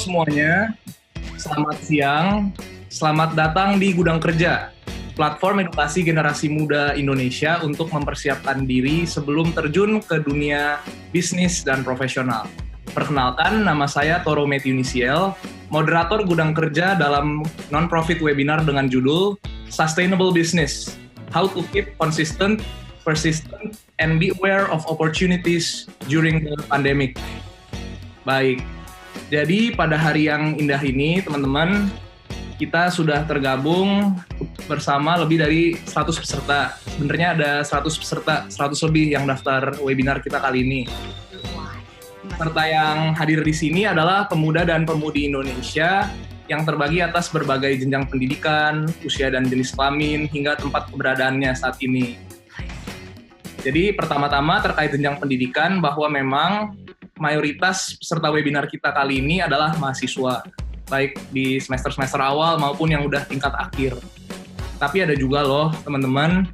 semuanya, selamat siang, selamat datang di Gudang Kerja, platform edukasi generasi muda Indonesia untuk mempersiapkan diri sebelum terjun ke dunia bisnis dan profesional. Perkenalkan, nama saya Toro Metunisiel, moderator Gudang Kerja dalam non-profit webinar dengan judul Sustainable Business, How to Keep Consistent, Persistent, and Be Aware of Opportunities During the Pandemic. Baik, jadi pada hari yang indah ini, teman-teman, kita sudah tergabung bersama lebih dari 100 peserta. Sebenarnya ada 100 peserta, 100 lebih yang daftar webinar kita kali ini. Peserta yang hadir di sini adalah pemuda dan pemudi Indonesia yang terbagi atas berbagai jenjang pendidikan, usia dan jenis kelamin, hingga tempat keberadaannya saat ini. Jadi pertama-tama terkait jenjang pendidikan, bahwa memang mayoritas peserta webinar kita kali ini adalah mahasiswa, baik di semester-semester awal maupun yang udah tingkat akhir. Tapi ada juga loh teman-teman,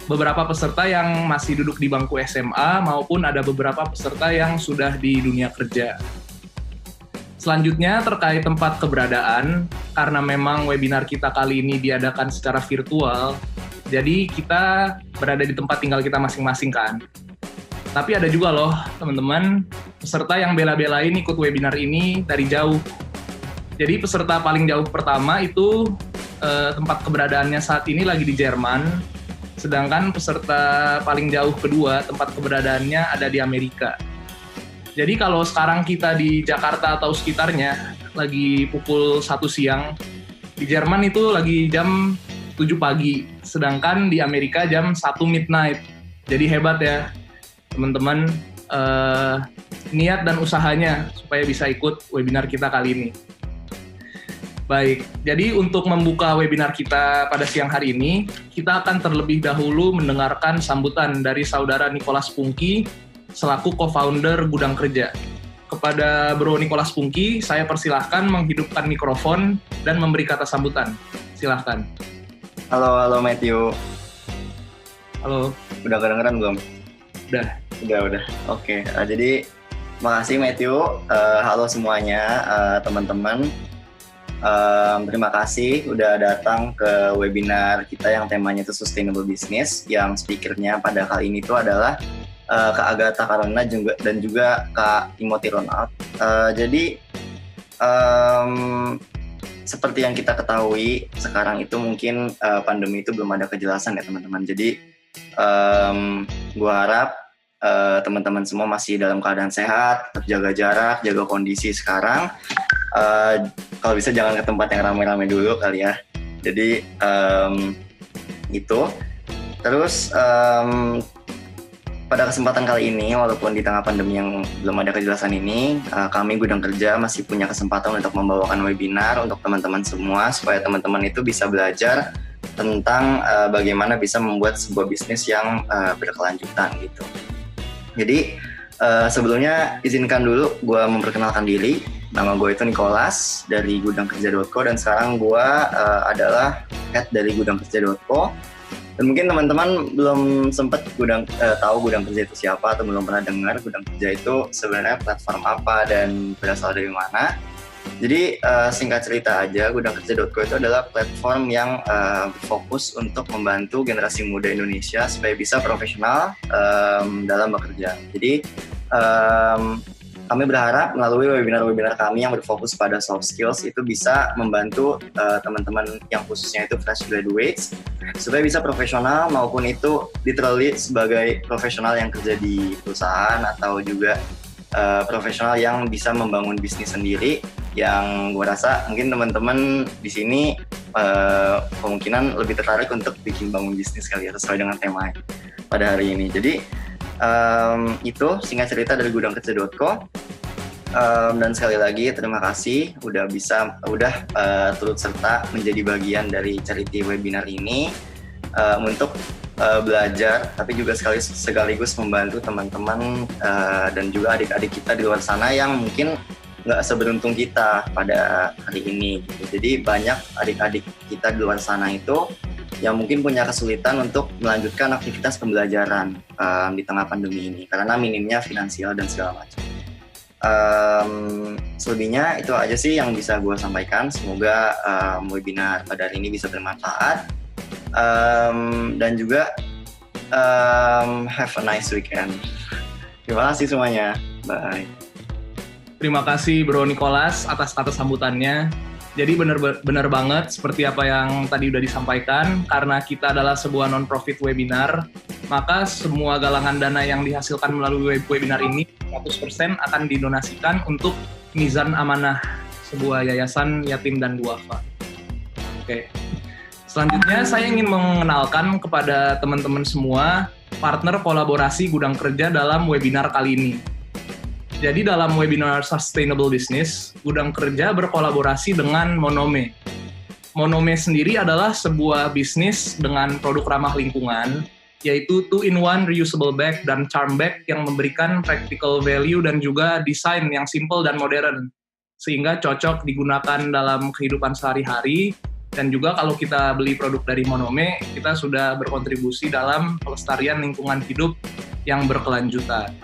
beberapa peserta yang masih duduk di bangku SMA maupun ada beberapa peserta yang sudah di dunia kerja. Selanjutnya terkait tempat keberadaan, karena memang webinar kita kali ini diadakan secara virtual, jadi kita berada di tempat tinggal kita masing-masing kan. Tapi ada juga loh teman-teman, peserta yang bela-belain ikut webinar ini dari jauh. Jadi peserta paling jauh pertama itu tempat keberadaannya saat ini lagi di Jerman, sedangkan peserta paling jauh kedua tempat keberadaannya ada di Amerika. Jadi kalau sekarang kita di Jakarta atau sekitarnya lagi pukul 1 siang, di Jerman itu lagi jam 7 pagi, sedangkan di Amerika jam 1 midnight. Jadi hebat ya teman-teman, niat dan usahanya supaya bisa ikut webinar kita kali ini. Baik, jadi untuk membuka webinar kita pada siang hari ini, kita akan terlebih dahulu mendengarkan sambutan dari saudara Nicholas Pungki, selaku co-founder Gudang Kerja. Kepada Bro Nicholas Pungki, saya persilahkan menghidupkan mikrofon dan memberi kata sambutan. Silahkan. Halo Matthew. Halo. Udah kedengeran belum? Udah. Oke. Jadi makasih Matthew. Halo semuanya, teman-teman. Terima kasih udah datang ke webinar kita yang temanya itu Sustainable Business, yang speakernya pada kali ini itu adalah Kak Agatha Karolina dan juga Kak Timothy Ronald. Jadi seperti yang kita ketahui sekarang itu mungkin pandemi itu belum ada kejelasan ya teman-teman. Jadi gue harap teman-teman semua masih dalam keadaan sehat, tetap jaga jarak, jaga kondisi sekarang. Kalau bisa jangan ke tempat yang ramai-ramai dulu kali ya. Jadi itu. Terus pada kesempatan kali ini, walaupun di tengah pandemi yang belum ada kejelasan ini, kami Gudang Kerja masih punya kesempatan untuk membawakan webinar untuk teman-teman semua, supaya teman-teman itu bisa belajar tentang bagaimana bisa membuat sebuah bisnis yang berkelanjutan gitu. Jadi sebelumnya izinkan dulu gue memperkenalkan diri. Nama gue itu Nicholas dari gudangkerja.co, dan sekarang gue adalah head dari gudangkerja.co. Dan mungkin teman-teman belum sempat tahu Gudang Kerja itu siapa, atau belum pernah dengar Gudang Kerja itu sebenarnya platform apa dan berasal dari mana. Jadi singkat cerita aja, gudangkerja.co itu adalah platform yang berfokus untuk membantu generasi muda Indonesia supaya bisa profesional dalam bekerja. Jadi kami berharap melalui webinar-webinar kami yang berfokus pada soft skills itu bisa membantu teman-teman yang khususnya itu fresh graduates supaya bisa profesional, maupun itu literally sebagai profesional yang kerja di perusahaan, atau juga profesional yang bisa membangun bisnis sendiri, yang gue rasa mungkin teman-teman di sini kemungkinan lebih tertarik untuk bikin bangun bisnis kali ya, sesuai dengan tema pada hari ini. Jadi itu singkat cerita dari gudangkerja.co. Dan sekali lagi terima kasih udah turut serta menjadi bagian dari charity webinar ini untuk belajar, tapi juga sekaligus membantu teman-teman dan juga adik-adik kita di luar sana yang mungkin nggak seberuntung kita pada hari ini gitu. Jadi banyak adik-adik kita di luar sana itu yang mungkin punya kesulitan untuk melanjutkan aktivitas pembelajaran di tengah pandemi ini karena minimnya finansial dan segala macam. Selebihnya itu aja sih yang bisa gue sampaikan. Semoga webinar pada hari ini bisa bermanfaat. Dan juga have a nice weekend. Terima kasih semuanya. Bye. Terima kasih Bro Nicholas atas kata sambutannya. Jadi benar banget seperti apa yang tadi udah disampaikan, karena kita adalah sebuah non-profit webinar, maka semua galangan dana yang dihasilkan melalui webinar ini 100% akan didonasikan untuk Mizan Amanah, sebuah yayasan yatim dan duafa. Oke. Selanjutnya saya ingin mengenalkan kepada teman-teman semua partner kolaborasi Gudang Kerja dalam webinar kali ini. Jadi dalam webinar Sustainable Business, Gudang Kerja berkolaborasi dengan Monome. Monome sendiri adalah sebuah bisnis dengan produk ramah lingkungan, yaitu 2-in-1 reusable bag dan charm bag yang memberikan practical value dan juga desain yang simple dan modern, sehingga cocok digunakan dalam kehidupan sehari-hari. Dan juga kalau kita beli produk dari Monome, kita sudah berkontribusi dalam pelestarian lingkungan hidup yang berkelanjutan.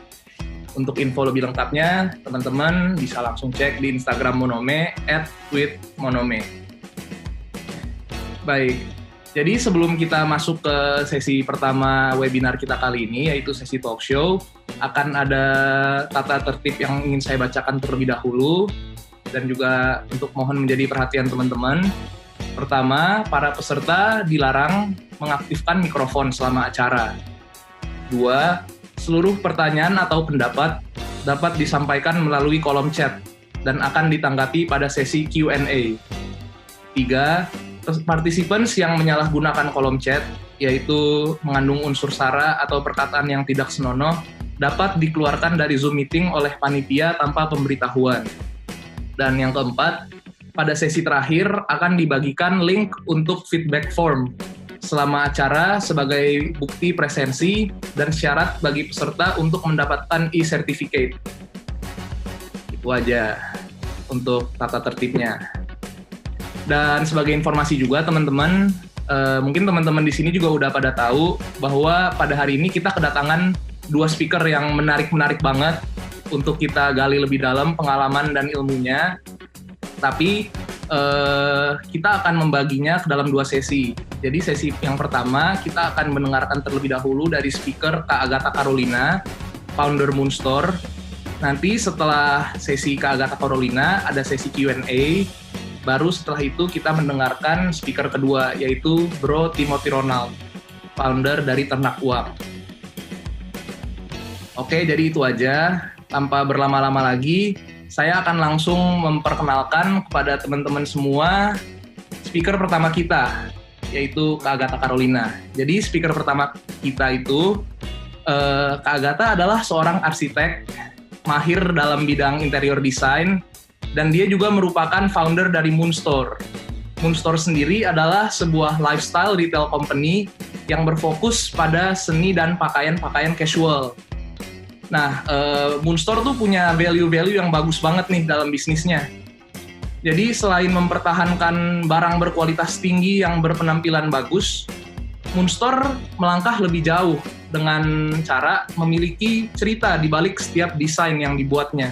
Untuk info lebih lengkapnya, teman-teman bisa langsung cek di Instagram Monome @tweetmonome. Baik, jadi sebelum kita masuk ke sesi pertama webinar kita kali ini, yaitu sesi talk show, akan ada tata tertib yang ingin saya bacakan terlebih dahulu, dan juga untuk mohon menjadi perhatian teman-teman. Pertama, para peserta dilarang mengaktifkan mikrofon selama acara. 2, seluruh pertanyaan atau pendapat dapat disampaikan melalui kolom chat dan akan ditanggapi pada sesi Q&A. 3, participants yang menyalahgunakan kolom chat, yaitu mengandung unsur sara atau perkataan yang tidak senonoh, dapat dikeluarkan dari Zoom meeting oleh panitia tanpa pemberitahuan. Dan yang keempat, pada sesi terakhir akan dibagikan link untuk feedback form selama acara sebagai bukti presensi dan syarat bagi peserta untuk mendapatkan e-certificate. Itu aja untuk tata tertibnya. Dan sebagai informasi juga teman-teman, mungkin teman-teman di sini juga udah pada tahu bahwa pada hari ini kita kedatangan 2 speaker yang menarik banget untuk kita gali lebih dalam pengalaman dan ilmunya. Tapi kita akan membaginya ke dalam 2 sesi. Jadi sesi yang pertama kita akan mendengarkan terlebih dahulu dari speaker Kak Agatha Carolina, founder Moonstore. Nanti setelah sesi Kak Agatha Carolina ada sesi Q&A. Baru setelah itu kita mendengarkan speaker kedua, yaitu Bro Timothy Ronald, founder dari Ternak Uang. Oke, jadi itu aja. Tanpa berlama-lama lagi, saya akan langsung memperkenalkan kepada teman-teman semua speaker pertama kita, yaitu Kak Agatha Carolina. Jadi speaker pertama kita itu, Kak Agatha adalah seorang arsitek, mahir dalam bidang interior design, dan dia juga merupakan founder dari Moonstore. Moonstore sendiri adalah sebuah lifestyle retail company yang berfokus pada seni dan pakaian-pakaian casual. Nah, Moonstore tuh punya value-value yang bagus banget nih dalam bisnisnya. Jadi selain mempertahankan barang berkualitas tinggi yang berpenampilan bagus, Moonstore melangkah lebih jauh dengan cara memiliki cerita di balik setiap desain yang dibuatnya.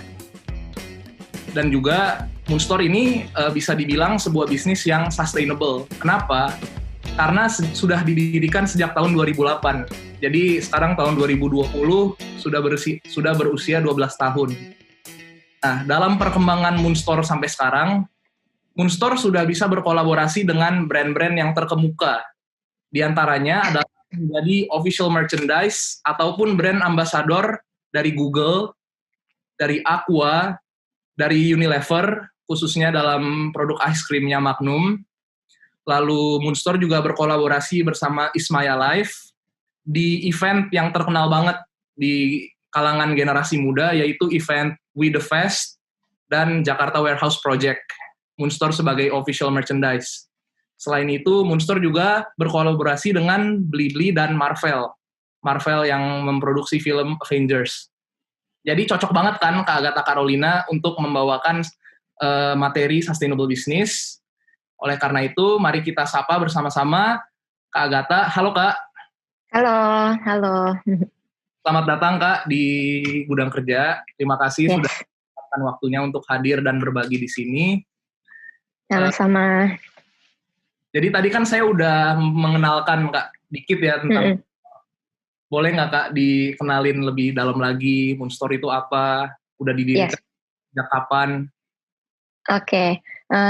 Dan juga Moonstore ini bisa dibilang sebuah bisnis yang sustainable. Kenapa? Karena sudah didirikan sejak tahun 2008. Jadi sekarang tahun 2020 sudah berusia 12 tahun. Nah, dalam perkembangan Moonstore sampai sekarang, Moonstore sudah bisa berkolaborasi dengan brand-brand yang terkemuka. Di antaranya adalah menjadi official merchandise ataupun brand ambassador dari Google, dari Aqua, dari Unilever, khususnya dalam produk ice cream-nya Magnum. Lalu Moonstore juga berkolaborasi bersama Ismaya Life di event yang terkenal banget di kalangan generasi muda, yaitu event We The Fest dan Jakarta Warehouse Project. Moonstore sebagai official merchandise. Selain itu, Moonstore juga berkolaborasi dengan Blibli dan Marvel. Marvel yang memproduksi film Avengers. Jadi cocok banget kan Kak Agatha Carolina untuk membawakan materi sustainable business. Oleh karena itu, mari kita sapa bersama-sama Kak Agatha. Halo Kak. Halo. Selamat datang Kak di Gudang Kerja. Terima kasih sudah menyempatkan waktunya untuk hadir dan berbagi di sini. Sama-sama. Jadi tadi kan saya udah mengenalkan Kak dikit ya tentang boleh nggak Kak dikenalin lebih dalam lagi Moonstore itu apa, udah didirikan sejak kapan? Oke.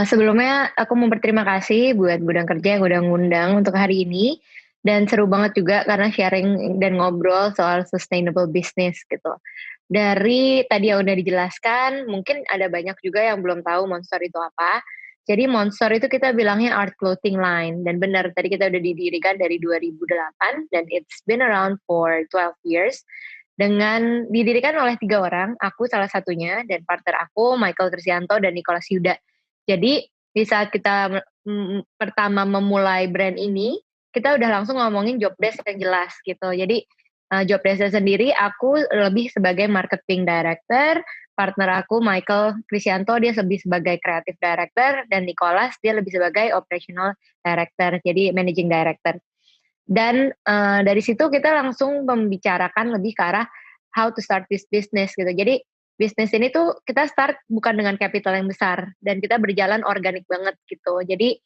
Sebelumnya aku mau berterima kasih buat Gudang Kerja yang udah ngundang untuk hari ini, dan seru banget juga karena sharing dan ngobrol soal sustainable business gitu. Dari tadi yang udah dijelaskan, mungkin ada banyak juga yang belum tahu Monster itu apa. Jadi Monster itu kita bilangnya art clothing line, dan benar tadi kita udah didirikan dari 2008 dan it's been around for 12 years. Dengan didirikan oleh 3 orang, aku salah satunya, dan partner aku Michael Kristianto dan Nicholas Yuda. Jadi di saat kita pertama memulai brand ini, kita udah langsung ngomongin job desk yang jelas gitu. Jadi job desk sendiri aku lebih sebagai marketing director, partner aku Michael Kristianto dia lebih sebagai creative director, dan Nicholas dia lebih sebagai operational director, jadi managing director. Dan dari situ kita langsung membicarakan lebih ke arah how to start this business gitu. Jadi bisnis ini tuh kita start bukan dengan capital yang besar, dan kita berjalan organik banget gitu. Jadi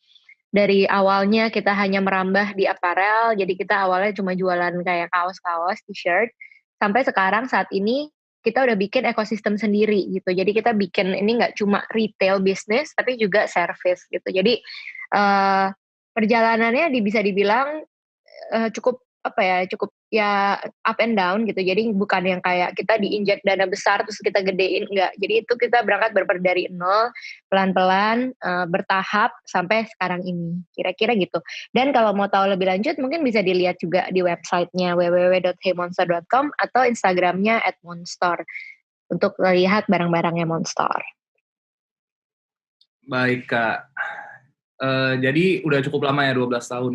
dari awalnya kita hanya merambah di apparel, jadi kita awalnya cuma jualan kayak kaos-kaos, t-shirt, sampai sekarang saat ini kita udah bikin ekosistem sendiri gitu. Jadi kita bikin ini nggak cuma retail business, tapi juga service gitu. Jadi perjalanannya bisa dibilang cukup cukup ya up and down gitu. Jadi bukan yang kayak kita diinjek dana besar terus kita gedein, enggak. Jadi itu kita berangkat dari nol, pelan-pelan, bertahap sampai sekarang ini. Kira-kira gitu. Dan kalau mau tahu lebih lanjut mungkin bisa dilihat juga di websitenya www.heymonster.com atau Instagramnya @monster untuk lihat barang-barangnya Monster. Baik Kak. Jadi udah cukup lama ya, 12 tahun.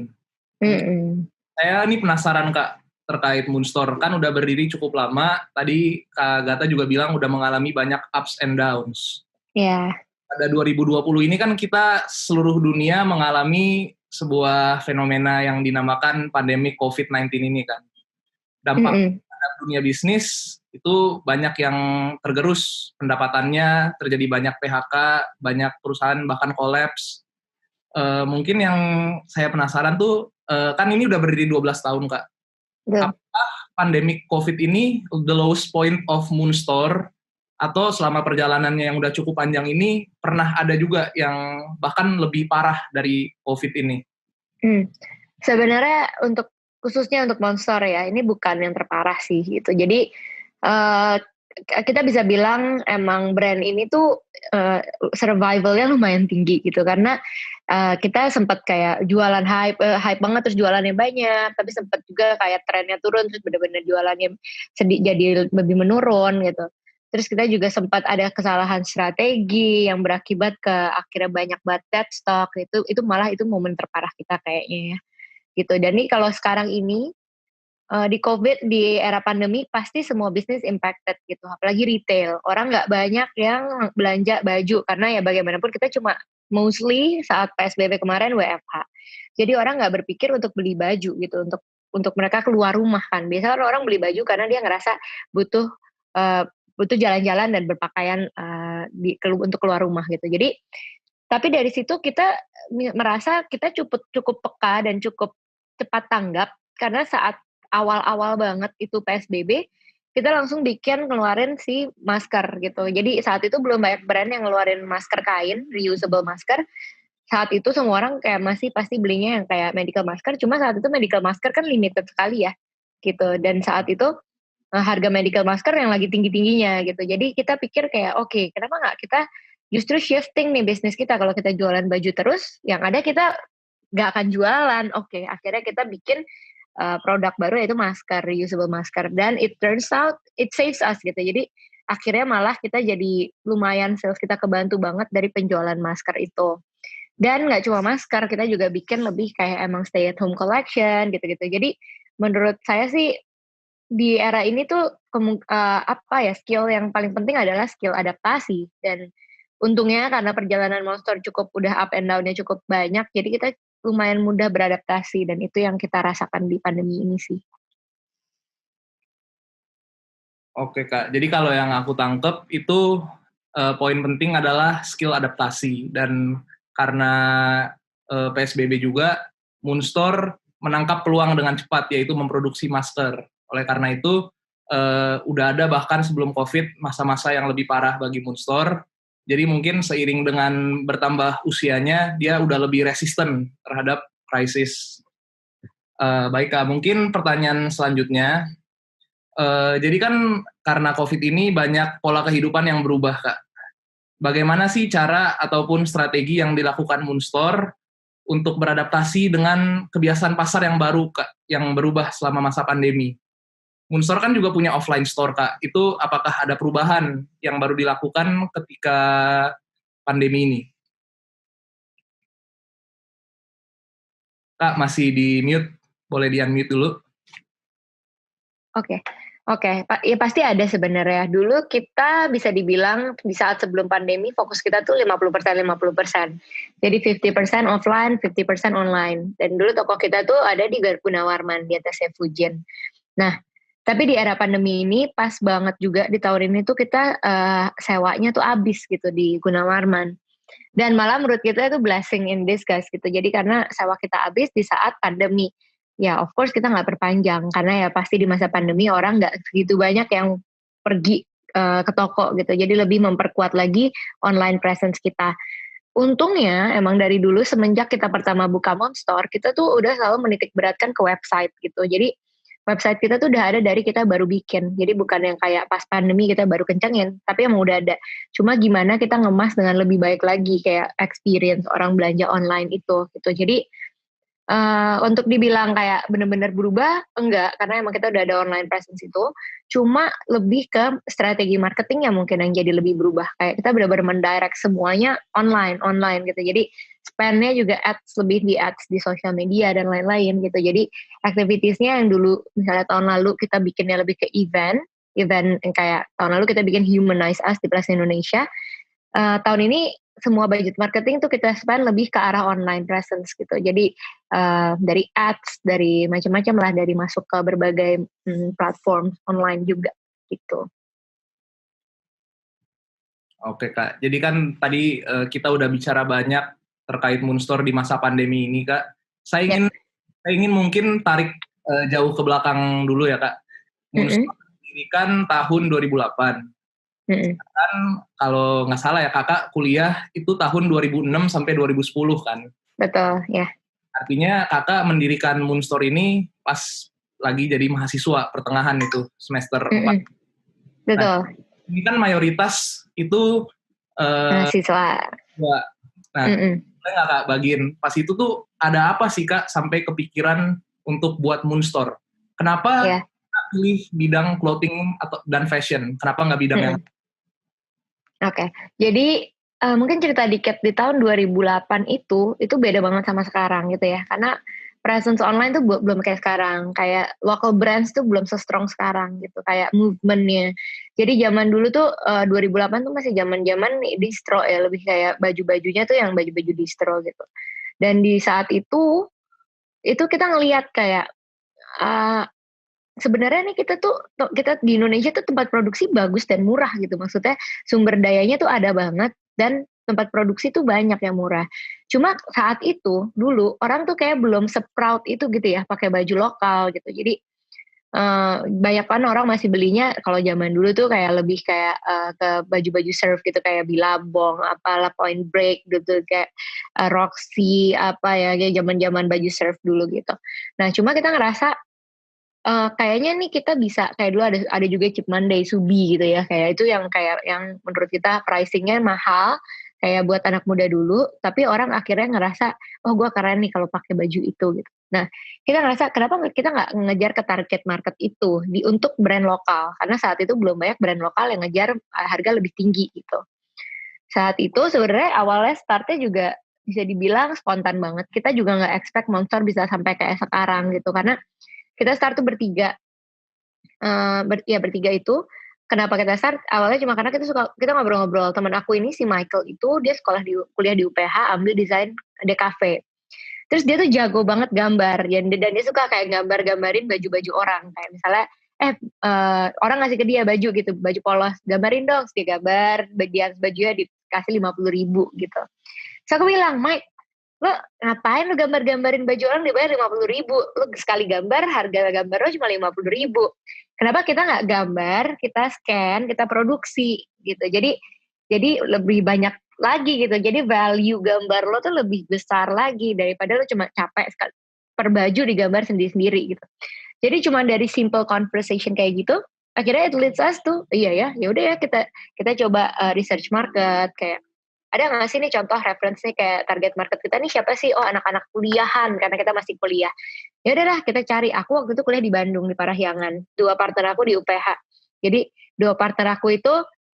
Saya nih penasaran Kak terkait Moonstore, kan udah berdiri cukup lama. Tadi Kak Gata juga bilang udah mengalami banyak ups and downs. Iya. Pada 2020 ini kan kita seluruh dunia mengalami sebuah fenomena yang dinamakan pandemi COVID-19 ini kan. Dampak terhadap dunia bisnis itu banyak yang tergerus pendapatannya, terjadi banyak PHK, banyak perusahaan bahkan kolaps. Mungkin yang saya penasaran tuh, kan ini udah berdiri 12 tahun Kak. Apakah pandemi COVID ini the lowest point of Moonstore, atau selama perjalanannya yang udah cukup panjang ini pernah ada juga yang bahkan lebih parah dari COVID ini? Sebenarnya khususnya untuk Monster ya, ini bukan yang terparah sih gitu. Jadi kita bisa bilang emang brand ini tuh survivalnya lumayan tinggi gitu, karena kita sempat kayak jualan hype banget terus jualannya banyak, tapi sempat juga kayak trennya turun terus benar-benar jualannya jadi lebih menurun gitu. Terus kita juga sempat ada kesalahan strategi yang berakibat ke akhirnya banyak banget dead stock, itu malah itu momen terparah kita kayaknya ya gitu. Dan nih kalau sekarang ini di COVID, di era pandemi, pasti semua bisnis impacted gitu, apalagi retail. Orang nggak banyak yang belanja baju, karena ya bagaimanapun kita cuma mostly saat PSBB kemarin WFH. Jadi orang nggak berpikir untuk beli baju gitu, untuk mereka keluar rumah kan. Biasanya orang beli baju karena dia ngerasa butuh jalan-jalan dan berpakaian untuk keluar rumah gitu. Jadi, tapi dari situ kita merasa kita cukup peka dan cukup cepat tanggap, karena saat awal-awal banget itu PSBB, kita langsung ngeluarin si masker gitu. Jadi saat itu belum banyak brand yang ngeluarin masker kain, reusable masker. Saat itu semua orang kayak masih pasti belinya yang kayak medical masker, cuma saat itu medical masker kan limited sekali ya, gitu. Dan saat itu harga medical masker yang lagi tinggi-tingginya gitu. Jadi kita pikir kayak oke, kenapa nggak kita justru shifting nih bisnis kita, kalau kita jualan baju terus, yang ada kita nggak akan jualan. Oke, akhirnya kita bikin produk baru yaitu masker, reusable masker, dan it turns out it saves us gitu. Jadi akhirnya malah kita jadi lumayan sales kita kebantu banget dari penjualan masker itu. Dan nggak cuma masker, kita juga bikin lebih kayak emang stay at home collection gitu-gitu. Jadi menurut saya sih di era ini tuh skill yang paling penting adalah skill adaptasi. Dan untungnya karena perjalanan Monster cukup udah up and down-nya cukup banyak, jadi kita lumayan mudah beradaptasi, dan itu yang kita rasakan di pandemi ini sih. Oke Kak, jadi kalau yang aku tangkep itu poin penting adalah skill adaptasi, dan karena PSBB juga, Moonstore menangkap peluang dengan cepat, yaitu memproduksi masker. Oleh karena itu, udah ada bahkan sebelum COVID masa-masa yang lebih parah bagi Moonstore. Jadi mungkin seiring dengan bertambah usianya, dia udah lebih resisten terhadap krisis. Baik Kak, mungkin pertanyaan selanjutnya. Jadi kan karena COVID ini banyak pola kehidupan yang berubah Kak. Bagaimana sih cara ataupun strategi yang dilakukan Moonstore untuk beradaptasi dengan kebiasaan pasar yang baru Kak, yang berubah selama masa pandemi? Moonstore kan juga punya offline store Kak. Itu apakah ada perubahan yang baru dilakukan ketika pandemi ini? Kak, masih di mute. Boleh di-unmute dulu. Oke. Ya pasti ada sebenarnya. Dulu kita bisa dibilang di saat sebelum pandemi fokus kita tuh 50%. Jadi 50% offline, 50% online. Dan dulu toko kita tuh ada di Gunawarman, di atasnya Fujian. Nah, tapi di era pandemi ini pas banget juga di tahun ini tuh kita sewanya tuh habis gitu di Gunawarman. Dan malah menurut kita itu blessing in disguise gitu. Jadi karena sewa kita habis di saat pandemi. Ya of course kita nggak perpanjang karena ya pasti di masa pandemi orang nggak segitu banyak yang pergi ke toko gitu. Jadi lebih memperkuat lagi online presence kita. Untungnya emang dari dulu semenjak kita pertama buka Moonstore, kita tuh udah selalu menitik beratkan ke website gitu. Jadi website kita tuh udah ada dari kita baru bikin. Jadi bukan yang kayak pas pandemi kita baru kencengin, tapi emang udah ada. Cuma gimana kita ngemas dengan lebih baik lagi kayak experience orang belanja online itu gitu. Jadi untuk dibilang kayak benar-benar berubah, enggak, karena emang kita udah ada online presence itu, cuma lebih ke strategi marketing yang mungkin yang jadi lebih berubah, kayak kita benar-benar mendirect semuanya online gitu, jadi spend-nya juga lebih di ads di sosial media dan lain-lain gitu, jadi activitiesnya yang dulu misalnya tahun lalu kita bikinnya lebih ke event yang kayak tahun lalu kita bikin Humanize Us di Plaza Indonesia, tahun ini semua budget marketing tuh kita spend lebih ke arah online presence gitu. Jadi dari ads, dari macam-macam lah, dari masuk ke berbagai platform online juga gitu. Oke Kak, jadi kan tadi kita udah bicara banyak terkait Moonstore di masa pandemi ini Kak. Saya ingin mungkin tarik jauh ke belakang dulu ya Kak. Moonstore didirikan tahun 2008. Kan kalau nggak salah ya kakak kuliah itu tahun 2006 sampai 2010 kan? Betul, ya. Artinya kakak mendirikan Moonstore ini pas lagi jadi mahasiswa pertengahan itu, semester 4. Betul. Nah, ini kan mayoritas itu mahasiswa. Nah, boleh nggak kak bagiin, pas itu tuh ada apa sih kak sampai kepikiran untuk buat Moonstore? Kenapa pilih bidang clothing dan fashion? Kenapa nggak bidang yang Oke, jadi mungkin cerita dikit di tahun 2008 itu beda banget sama sekarang gitu ya, karena presence online tuh belum kayak sekarang, kayak local brands tuh belum se-strong sekarang gitu, kayak movement-nya. Jadi zaman dulu tuh 2008 tuh masih zaman-zaman distro ya, lebih kayak baju-bajunya tuh yang baju-baju distro gitu. Dan di saat itu kita ngelihat kayak sebenarnya nih kita di Indonesia tuh tempat produksi bagus dan murah gitu, maksudnya sumber dayanya tuh ada banget dan tempat produksi tuh banyak yang murah. Cuma saat itu dulu orang tuh kayak belum se-proud itu gitu ya pakai baju lokal gitu. Jadi banyak kan orang masih belinya kalau zaman dulu tuh kayak lebih kayak ke baju-baju surf gitu kayak Billabong, apalah Point Break gitu, kayak Roxy apa ya, kayak zaman-zaman baju surf dulu gitu. Nah cuma kita ngerasa kayaknya nih kita bisa kayak dulu ada juga Cheap Monday, Subi gitu ya, kayak itu yang menurut kita pricingnya mahal kayak buat anak muda dulu, tapi orang akhirnya ngerasa oh gue keren nih kalau pakai baju itu gitu. Nah kita ngerasa kenapa kita nggak ngejar ke target market itu untuk brand lokal, karena saat itu belum banyak brand lokal yang ngejar harga lebih tinggi gitu. Saat itu sebenarnya awalnya startnya juga bisa dibilang spontan banget, kita juga nggak expect Moonstore bisa sampai kayak sekarang gitu, karena kita start tuh bertiga. Bertiga itu. Kenapa kita start? Awalnya cuma karena kita ngobrol-ngobrol. Teman aku ini si Michael itu dia kuliah di UPH, ambil desain DKV. Terus dia tuh jago banget gambar dan dia suka kayak gambar-gambarin baju-baju orang. Kayak misalnya orang ngasih ke dia baju gitu, baju polos, gambarin dong, dia gambar, bajunya dikasih 50.000 gitu. So aku bilang, Mike, lo ngapain lo gambar-gambarin baju orang dibayar 50.000? Lo sekali gambar, harga gambar lo cuma 50.000. Kenapa kita nggak gambar, kita scan, kita produksi gitu. Jadi lebih banyak lagi gitu. Jadi value gambar lo tuh lebih besar lagi daripada lo cuma capek sekali per baju digambar sendiri-sendiri gitu. Jadi cuma dari simple conversation kayak gitu, akhirnya it leads us tuh, iya ya udah ya kita coba research market, kayak ada nggak sih nih contoh reference nih kayak target market kita nih siapa sih? Oh, anak-anak kuliahan karena kita masih kuliah. Ya udahlah kita cari. Aku waktu itu kuliah di Bandung di Parahyangan. 2 partner aku di UPH. Jadi 2 partner aku itu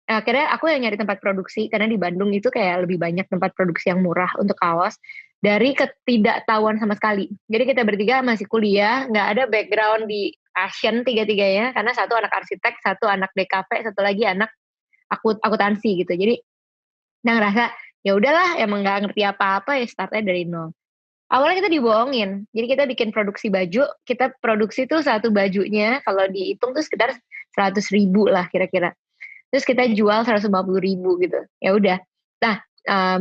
akhirnya aku yang nyari tempat produksi karena di Bandung itu kayak lebih banyak tempat produksi yang murah untuk kaos dari ketidaktahuan sama sekali. Jadi kita bertiga masih kuliah, nggak ada background di fashion tiga-tiganya karena satu anak arsitek, satu anak DKV, satu lagi anak akuntansi gitu. Jadi nah ngerasa ya udahlah emang nggak ngerti apa-apa ya startnya dari nol. Awalnya kita dibohongin, jadi kita bikin produksi baju, kita produksi tuh satu bajunya kalau dihitung tuh sekitar 100.000 lah kira-kira. Terus kita jual 150.000 gitu. Ya udah. Nah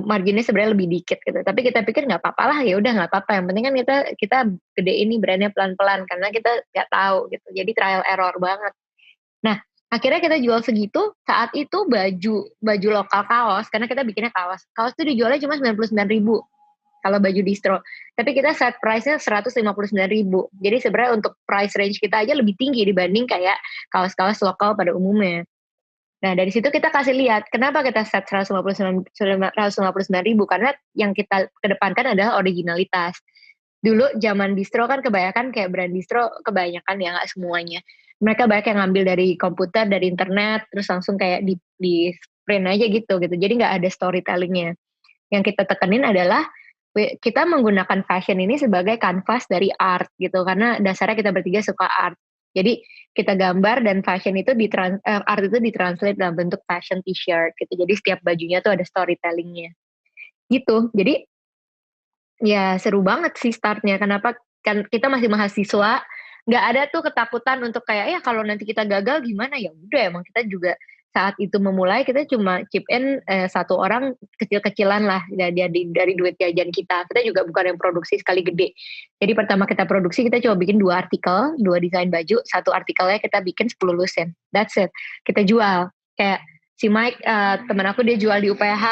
marginnya sebenarnya lebih dikit gitu. Tapi kita pikir nggak apa-apa lah, ya udah nggak apa-apa. Yang penting kan kita gede ini brandnya pelan-pelan karena kita nggak tahu gitu. Jadi trial error banget. Nah, akhirnya kita jual segitu, saat itu baju lokal kaos, karena kita bikinnya kaos. Kaos itu dijualnya cuma 99.000 kalau baju distro. Tapi kita set price-nya 159.000. Jadi sebenarnya untuk price range kita aja lebih tinggi dibanding kayak kaos-kaos lokal pada umumnya. Nah, dari situ kita kasih lihat kenapa kita set 159.000 karena yang kita kedepankan adalah originalitas. Dulu zaman distro kan kebanyakan kayak brand distro kebanyakan ya nggak semuanya. Mereka banyak yang ngambil dari komputer, dari internet, terus langsung kayak di print aja gitu. Jadi nggak ada storytellingnya. Yang kita tekenin adalah kita menggunakan fashion ini sebagai kanvas dari art gitu. Karena dasarnya kita bertiga suka art. Jadi kita gambar dan fashion itu art itu ditranslate dalam bentuk fashion t-shirt gitu. Jadi setiap bajunya tuh ada storytellingnya gitu. Jadi ya seru banget sih startnya. Kenapa? Kan kita masih mahasiswa, nggak ada tuh ketakutan untuk kayak ya kalau nanti kita gagal gimana, ya udah emang kita juga saat itu memulai kita cuma chip in satu orang kecil-kecilan lah dari duit jajan kita. Kita juga bukan yang produksi sekali gede. Jadi pertama kita produksi kita coba bikin 2 artikel, 2 desain baju, satu artikelnya kita bikin 10 lusin. That's it. Kita jual. Kayak si Mike teman aku dia jual di UPH,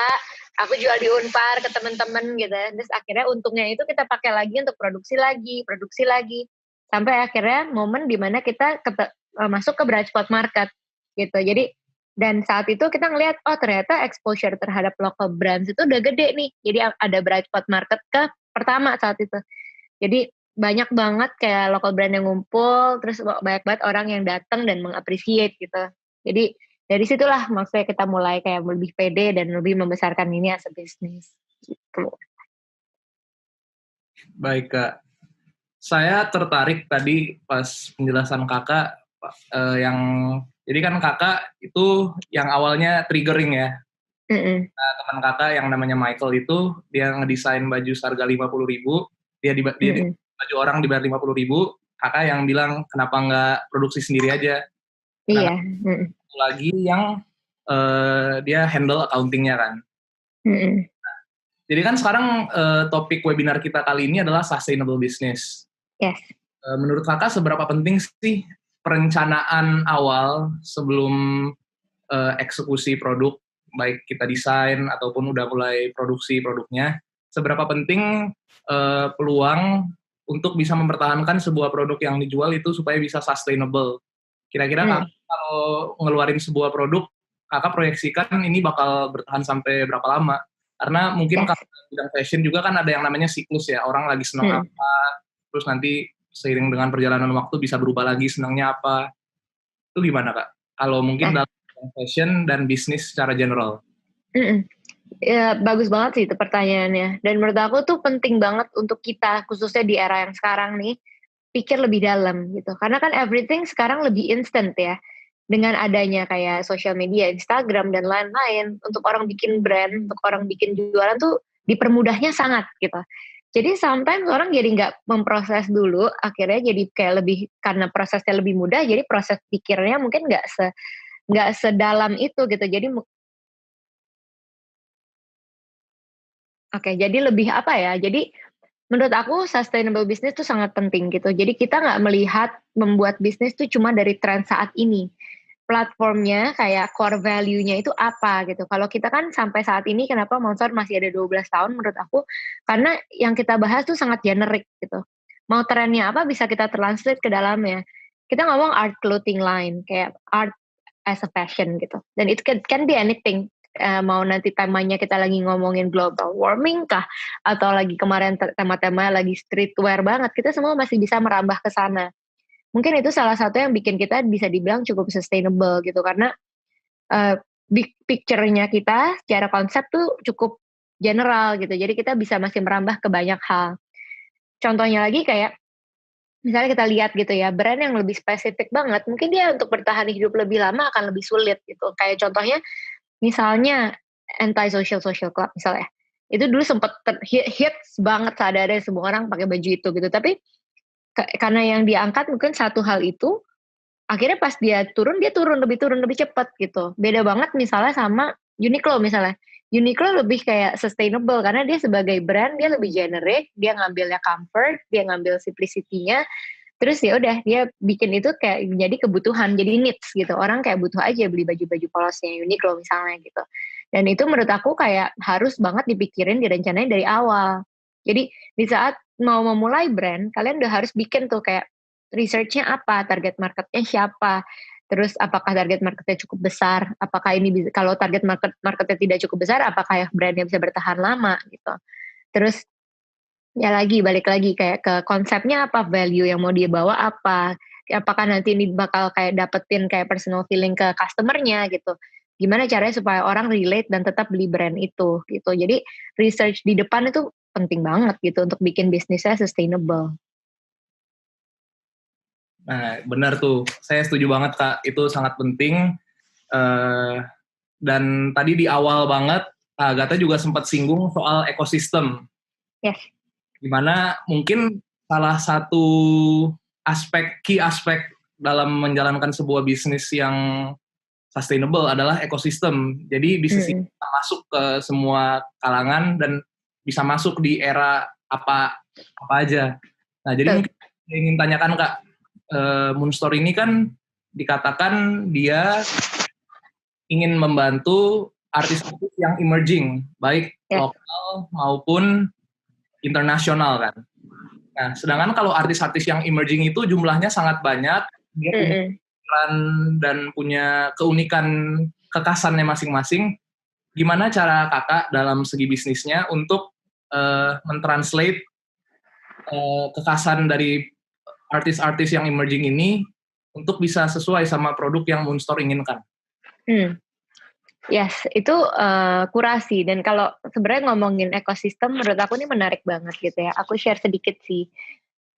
aku jual di Unpar ke teman-teman gitu. Terus akhirnya untungnya itu kita pakai lagi untuk produksi lagi. Sampai akhirnya momen dimana kita masuk ke bright spot market gitu. Jadi dan saat itu kita ngelihat oh ternyata exposure terhadap local brands itu udah gede nih. Jadi ada bright spot market pertama saat itu. Jadi banyak banget kayak local brand yang ngumpul, terus banyak banget orang yang datang dan mengappreciate gitu. Jadi dari situlah maksudnya kita mulai kayak lebih pede dan lebih membesarkan ini as a business gitu. Baik Kak, saya tertarik tadi pas penjelasan Kakak yang jadi kan Kakak itu yang awalnya triggering ya. Nah, teman Kakak yang namanya Michael itu dia ngedesain baju seharga 50.000, dia baju orang dibayar 50.000, Kakak yang bilang kenapa nggak produksi sendiri aja. Iya. Lagi yang dia handle accounting-nya kan. Jadi kan sekarang topik webinar kita kali ini adalah sustainable business. Yes. Menurut Kakak seberapa penting sih perencanaan awal sebelum eksekusi produk, baik kita desain ataupun udah mulai produksi produknya, seberapa penting peluang untuk bisa mempertahankan sebuah produk yang dijual itu supaya bisa sustainable. Kira-kira Kakak kalau ngeluarin sebuah produk, Kakak proyeksikan ini bakal bertahan sampai berapa lama? Karena mungkin kalau bidang fashion juga kan ada yang namanya siklus ya, orang lagi senang apa, terus nanti seiring dengan perjalanan waktu bisa berubah lagi senangnya apa. Itu gimana Kak? Kalau mungkin dalam fashion dan bisnis secara general. Ya, bagus banget sih itu pertanyaannya. Dan menurut aku tuh penting banget untuk kita, khususnya di era yang sekarang nih, pikir lebih dalam gitu. Karena kan everything sekarang lebih instant ya. Dengan adanya kayak social media, Instagram, dan lain-lain, untuk orang bikin brand, untuk orang bikin jualan tuh dipermudahnya sangat gitu. Jadi sometimes orang jadi nggak memproses dulu, akhirnya jadi kayak lebih karena prosesnya lebih mudah, jadi proses pikirnya mungkin nggak sedalam itu gitu. Jadi oke, jadi lebih apa ya? Jadi menurut aku sustainable business itu sangat penting gitu. Jadi kita nggak melihat membuat bisnis itu cuma dari tren saat ini. Platformnya kayak core value-nya itu apa gitu. Kalau kita kan sampai saat ini kenapa Monster masih ada 12 tahun menurut aku, karena yang kita bahas tuh sangat generik gitu. Mau trennya apa bisa kita translate ke dalamnya. Kita ngomong art clothing line, kayak art as a fashion gitu. Dan itu can be anything. Mau nanti temanya kita lagi ngomongin global warming kah, atau lagi kemarin tema-tema lagi streetwear banget, kita semua masih bisa merambah ke sana. Mungkin itu salah satu yang bikin kita bisa dibilang cukup sustainable gitu, karena big picture-nya kita secara konsep tuh cukup general gitu. Jadi kita bisa masih merambah ke banyak hal. Contohnya lagi kayak misalnya kita lihat gitu ya, brand yang lebih spesifik banget, mungkin dia untuk bertahan hidup lebih lama akan lebih sulit gitu. Kayak contohnya misalnya anti-social club misalnya. Itu dulu sempat hits banget sadar semua orang pakai baju itu gitu. Tapi karena yang diangkat mungkin satu hal itu, akhirnya pas dia turun lebih cepat gitu. Beda banget misalnya sama Uniqlo misalnya. Uniqlo lebih kayak sustainable karena dia sebagai brand dia lebih generic, dia ngambilnya comfort, dia ngambil simplicity-nya. Terus ya udah dia bikin itu kayak jadi kebutuhan, jadi needs gitu. Orang kayak butuh aja beli baju-baju polosnya Uniqlo misalnya gitu. Dan itu menurut aku kayak harus banget dipikirin, direncanain dari awal. Jadi di saat mau memulai brand, kalian udah harus bikin tuh kayak research-nya apa, target marketnya siapa, terus apakah target marketnya cukup besar, apakah ini bisa, kalau target marketnya tidak cukup besar, apakah brandnya bisa bertahan lama gitu. Terus ya balik lagi kayak ke konsepnya apa, value yang mau dia bawa apa, apakah nanti ini bakal kayak dapetin kayak personal feeling ke customernya gitu. Gimana caranya supaya orang relate dan tetap beli brand itu gitu. Jadi research di depan itu penting banget gitu untuk bikin bisnisnya sustainable. Nah, benar tuh. Saya setuju banget, Kak. Itu sangat penting. Dan tadi di awal banget, Agatha juga sempat singgung soal ekosistem. Yes. Dimana mungkin salah satu key aspek dalam menjalankan sebuah bisnis yang sustainable adalah ekosistem. Jadi bisnis ini bisa masuk ke semua kalangan dan bisa masuk di era apa aja. Nah, jadi mungkin saya ingin tanyakan, Kak, Moonstore ini kan dikatakan dia ingin membantu artis-artis yang emerging, baik lokal maupun internasional kan. Nah, sedangkan kalau artis-artis yang emerging itu jumlahnya sangat banyak, dia punya peran dan punya keunikan kekasannya masing-masing. Gimana cara kakak dalam segi bisnisnya untuk mentranslate kekasan dari artis-artis yang emerging ini untuk bisa sesuai sama produk yang Moonstore inginkan? Yes, itu kurasi. Dan kalau sebenarnya ngomongin ekosistem, menurut aku ini menarik banget gitu ya. Aku share sedikit sih.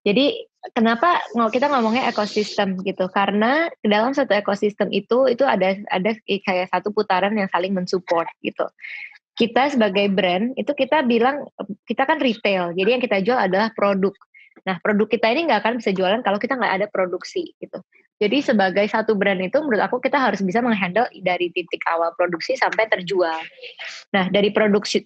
Jadi kenapa kita ngomongnya ekosistem gitu? Karena dalam satu ekosistem itu ada kayak satu putaran yang saling mensupport gitu. Kita sebagai brand itu kita bilang kita kan retail. Jadi yang kita jual adalah produk. Nah, produk kita ini nggak akan bisa jualan kalau kita nggak ada produksi gitu. Jadi sebagai satu brand itu menurut aku kita harus bisa menghandle dari titik awal produksi sampai terjual. Nah, dari produksi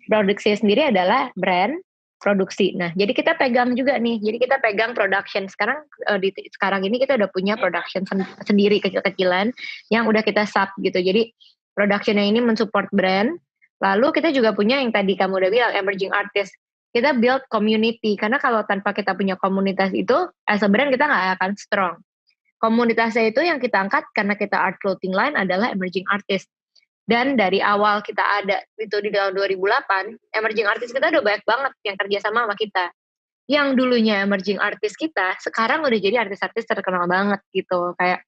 sendiri adalah brand, produksi. Nah, jadi kita pegang juga nih. Jadi kita pegang production. Sekarang ini kita udah punya production sendiri kecil-kecilan yang udah kita sub gitu. Jadi productionnya ini mensupport brand. Lalu kita juga punya yang tadi kamu udah bilang emerging artist. Kita build community karena kalau tanpa kita punya komunitas itu, as a brand kita nggak akan strong. Komunitasnya itu yang kita angkat karena kita art clothing line adalah emerging artist. Dan dari awal kita ada itu di tahun 2008, emerging artist kita udah banyak banget yang kerja sama kita. Yang dulunya emerging artist kita, sekarang udah jadi artis-artis terkenal banget gitu. Kayak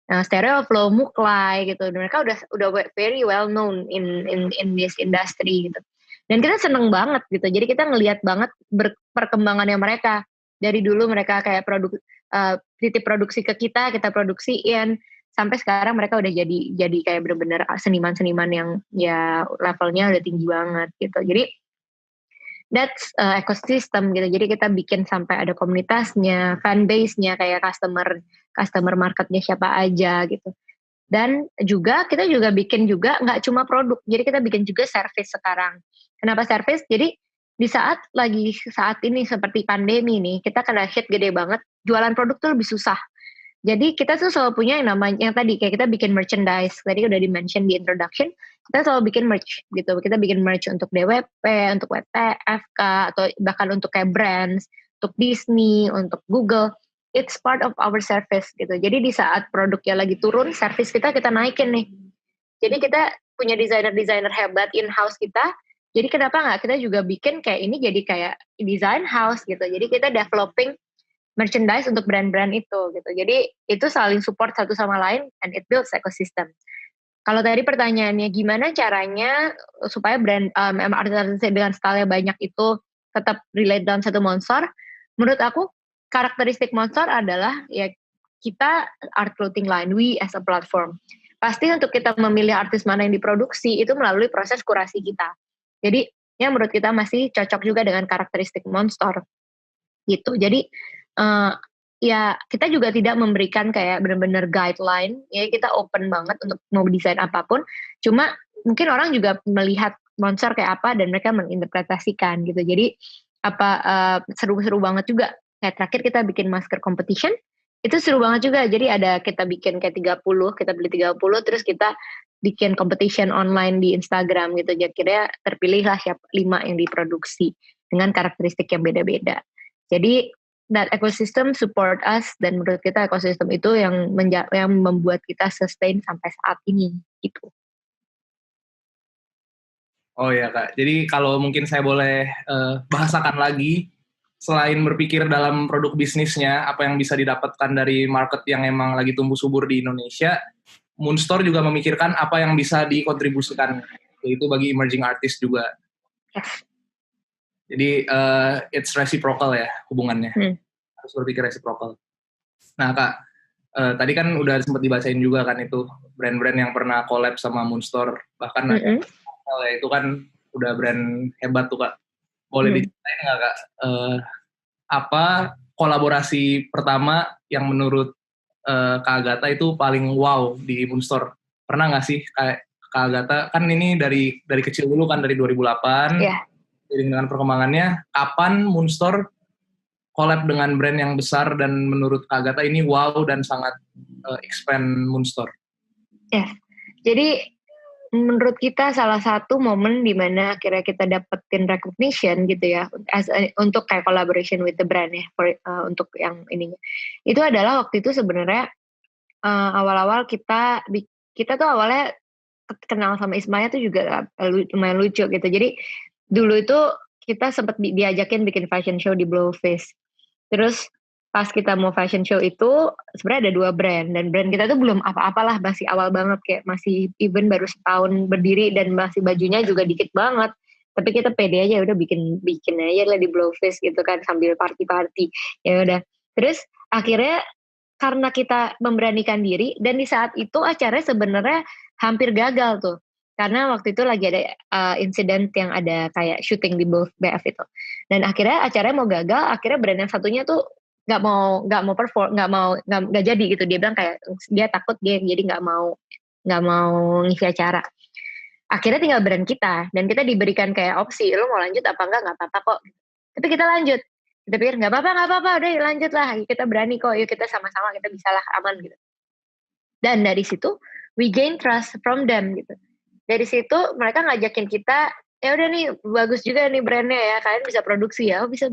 Stereoflow, Muklai gitu. Mereka udah very well known in this industry gitu. Dan kita seneng banget gitu. Jadi kita ngelihat banget perkembangannya mereka. Dari dulu mereka kayak titip produksi ke kita produksiin. Sampai sekarang mereka udah jadi kayak benar-benar seniman-seniman yang ya levelnya udah tinggi banget gitu. Jadi that's ecosystem gitu. Jadi kita bikin sampai ada komunitasnya, fan base-nya, kayak customer marketnya siapa aja gitu. Dan juga kita juga bikin juga nggak cuma produk, jadi kita bikin juga service sekarang. Kenapa service? Jadi di saat ini seperti pandemi nih, kita kena hit gede banget, jualan produk tuh lebih susah. Jadi kita tuh selalu punya yang namanya, yang tadi kayak kita bikin merchandise, tadi udah di-mention di introduction, kita selalu bikin merch gitu. Kita bikin merch untuk DWP, untuk WTFK, atau bahkan untuk kayak brands, untuk Disney, untuk Google. It's part of our service gitu. Jadi di saat produknya lagi turun, service kita naikin nih. Jadi kita punya desainer-desainer hebat in-house kita. Jadi kenapa nggak kita juga bikin kayak ini jadi kayak design house gitu. Jadi kita developing merchandise untuk brand-brand itu gitu. Jadi itu saling support satu sama lain and it builds ecosystem. Kalau tadi pertanyaannya gimana caranya supaya brand artis-artis dengan style banyak itu tetap relate dalam satu Monster? Menurut aku karakteristik Monster adalah ya kita art clothing line, we as a platform. Pasti untuk kita memilih artis mana yang diproduksi itu melalui proses kurasi kita. Jadi yang menurut kita masih cocok juga dengan karakteristik Monster gitu. Jadi ya kita juga tidak memberikan kayak benar-benar guideline, ya kita open banget untuk mau desain apapun, cuma mungkin orang juga melihat Monster kayak apa dan mereka menginterpretasikan gitu. Jadi seru-seru banget juga. Kayak terakhir kita bikin masker competition, itu seru banget juga. Jadi kita bikin kayak 30, kita beli 30, terus kita bikin competition online di Instagram gitu. Jadi akhirnya terpilihlah 5 yang diproduksi dengan karakteristik yang beda-beda. Jadi that ecosystem support us, dan menurut kita ekosistem itu yang membuat kita sustain sampai saat ini gitu. Oh ya Kak, jadi kalau mungkin saya boleh bahasakan lagi, selain berpikir dalam produk bisnisnya, apa yang bisa didapatkan dari market yang emang lagi tumbuh subur di Indonesia, Moonstore juga memikirkan apa yang bisa dikontribusikan, yaitu bagi emerging artist juga. Yes. Jadi it's reciprocal ya hubungannya, harus berpikir reciprocal. Nah Kak, tadi kan udah sempat dibacain juga kan itu brand-brand yang pernah collab sama Moonstore, bahkan ya, itu kan udah brand hebat tuh Kak. Boleh diceritain nggak Kak, apa kolaborasi pertama yang menurut Kak Agatha itu paling wow di Moonstore? Pernah nggak sih kayak Kak Agatha, kan ini dari kecil dulu kan, dari 2008, dengan perkembangannya, kapan Moonstore collab dengan brand yang besar dan menurut Kak Agatha ini wow dan sangat expand Moonstore? Ya, jadi menurut kita salah satu momen di mana akhirnya kita dapetin recognition gitu ya, untuk kayak collaboration with the brand ya, untuk yang ininya. Itu adalah waktu itu sebenarnya awal-awal kita tuh awalnya kenal sama Ismaya tuh juga lumayan lucu gitu. Jadi dulu itu kita sempat diajakin bikin fashion show di Blowface. Terus pas kita mau fashion show itu sebenarnya ada 2 brand, dan brand kita tuh belum apa-apalah, masih awal banget, kayak masih even baru setahun berdiri dan masih bajunya juga dikit banget. Tapi kita pede aja, udah bikin aja lah di Blowface gitu kan, sambil party-party. Ya udah. Terus akhirnya karena kita memberanikan diri, dan di saat itu acaranya sebenarnya hampir gagal tuh. Karena waktu itu lagi ada insiden yang ada kayak syuting di BF itu. Dan akhirnya acaranya mau gagal, akhirnya brand yang satunya tuh nggak mau perform, nggak jadi gitu. Dia bilang kayak dia takut, dia jadi nggak mau ngisi acara. Akhirnya tinggal brand kita, dan kita diberikan kayak opsi, lo mau lanjut apa enggak, nggak apa-apa kok. Tapi kita lanjut. Kita pikir nggak apa-apa, udah lanjut lah, kita berani kok, yuk kita sama-sama, kita bisa lah, aman gitu. Dan dari situ we gain trust from them gitu. Dari situ mereka ngajakin kita, ya udah nih bagus juga nih brandnya ya, kalian bisa produksi ya, bisa.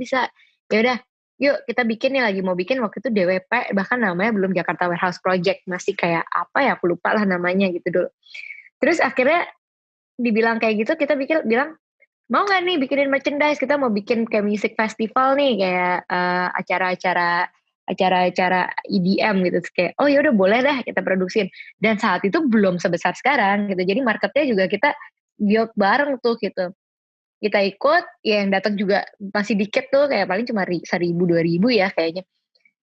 Ya udah, yuk kita bikin nih, lagi mau bikin waktu itu DWP, bahkan namanya belum Jakarta Warehouse Project, masih kayak apa ya, aku lupa lah namanya gitu dulu. Terus akhirnya dibilang kayak gitu, kita bilang mau nggak nih bikinin merchandise, kita mau bikin kayak music festival nih, kayak acara-acara EDM gitu, kayak oh ya udah boleh dah kita produksiin. Dan saat itu belum sebesar sekarang gitu, jadi marketnya juga kita build bareng tuh gitu. Kita ikut, ya yang datang juga masih dikit tuh, kayak paling cuma 1.000-2.000 ya kayaknya.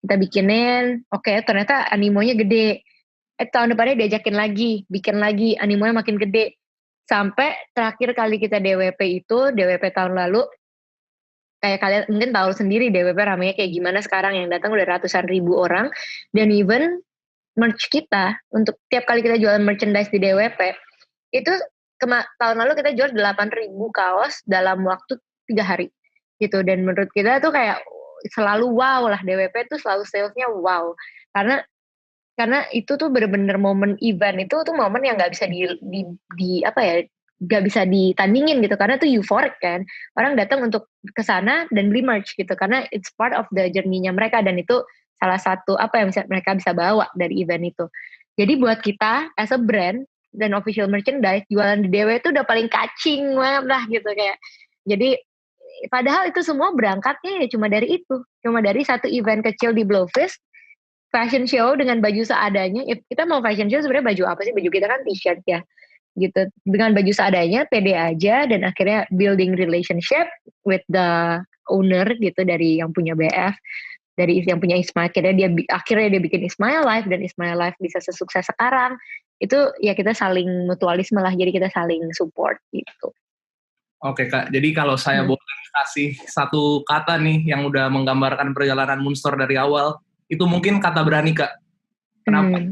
Kita bikinin, oke, ternyata animonya gede. Tahun depannya diajakin lagi, bikin lagi, animonya makin gede. Sampai terakhir kali kita DWP tahun lalu, kayak kalian mungkin tahu sendiri DWP ramenya kayak gimana sekarang, yang datang udah ratusan ribu orang. Dan even merch kita, untuk tiap kali kita jualan merchandise di DWP, itu tahun lalu kita jual 8.000 kaos dalam waktu 3 hari gitu. Dan menurut kita tuh kayak selalu wow lah, DWP tuh selalu salesnya wow, karena itu tuh bener-bener momen event, itu tuh momen yang nggak bisa nggak bisa ditandingin gitu, karena tuh euphoric kan, orang datang untuk kesana dan beli merch gitu, karena it's part of the journey-nya mereka, dan itu salah satu apa yang mereka bisa bawa dari event itu. Jadi buat kita as a brand dan official merchandise, jualan di DW itu udah paling kacing banget lah gitu kayak. Jadi padahal itu semua berangkatnya ya cuma dari satu event kecil di Blowfish, fashion show dengan baju seadanya. Ya, kita mau fashion show sebenarnya baju apa sih? Baju kita kan t-shirt ya gitu, dengan baju seadanya, pede aja, dan akhirnya building relationship with the owner gitu, dari yang punya BF, dari yang punya Ismail. Akhirnya dia bikin Ismail Life, dan Ismail Life bisa sesukses sekarang. Itu ya kita saling mutualisme lah, jadi kita saling support gitu. Oke Kak, jadi kalau saya boleh kasih satu kata nih yang udah menggambarkan perjalanan Moonstore dari awal, itu mungkin kata berani Kak. Kenapa?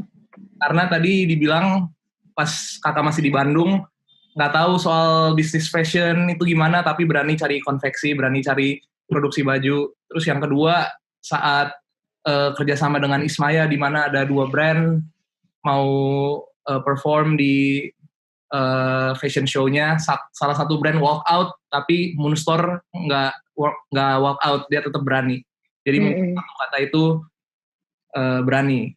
Karena tadi dibilang pas Kakak masih di Bandung, nggak tahu soal bisnis fashion itu gimana, tapi berani cari konveksi, berani cari produksi baju. Terus yang kedua, saat kerjasama dengan Ismaya, di mana ada 2 brand mau perform di fashion show-nya, salah satu brand walk out, tapi Moonstore nggak walk out, dia tetap berani. Jadi mungkin satu kata itu berani.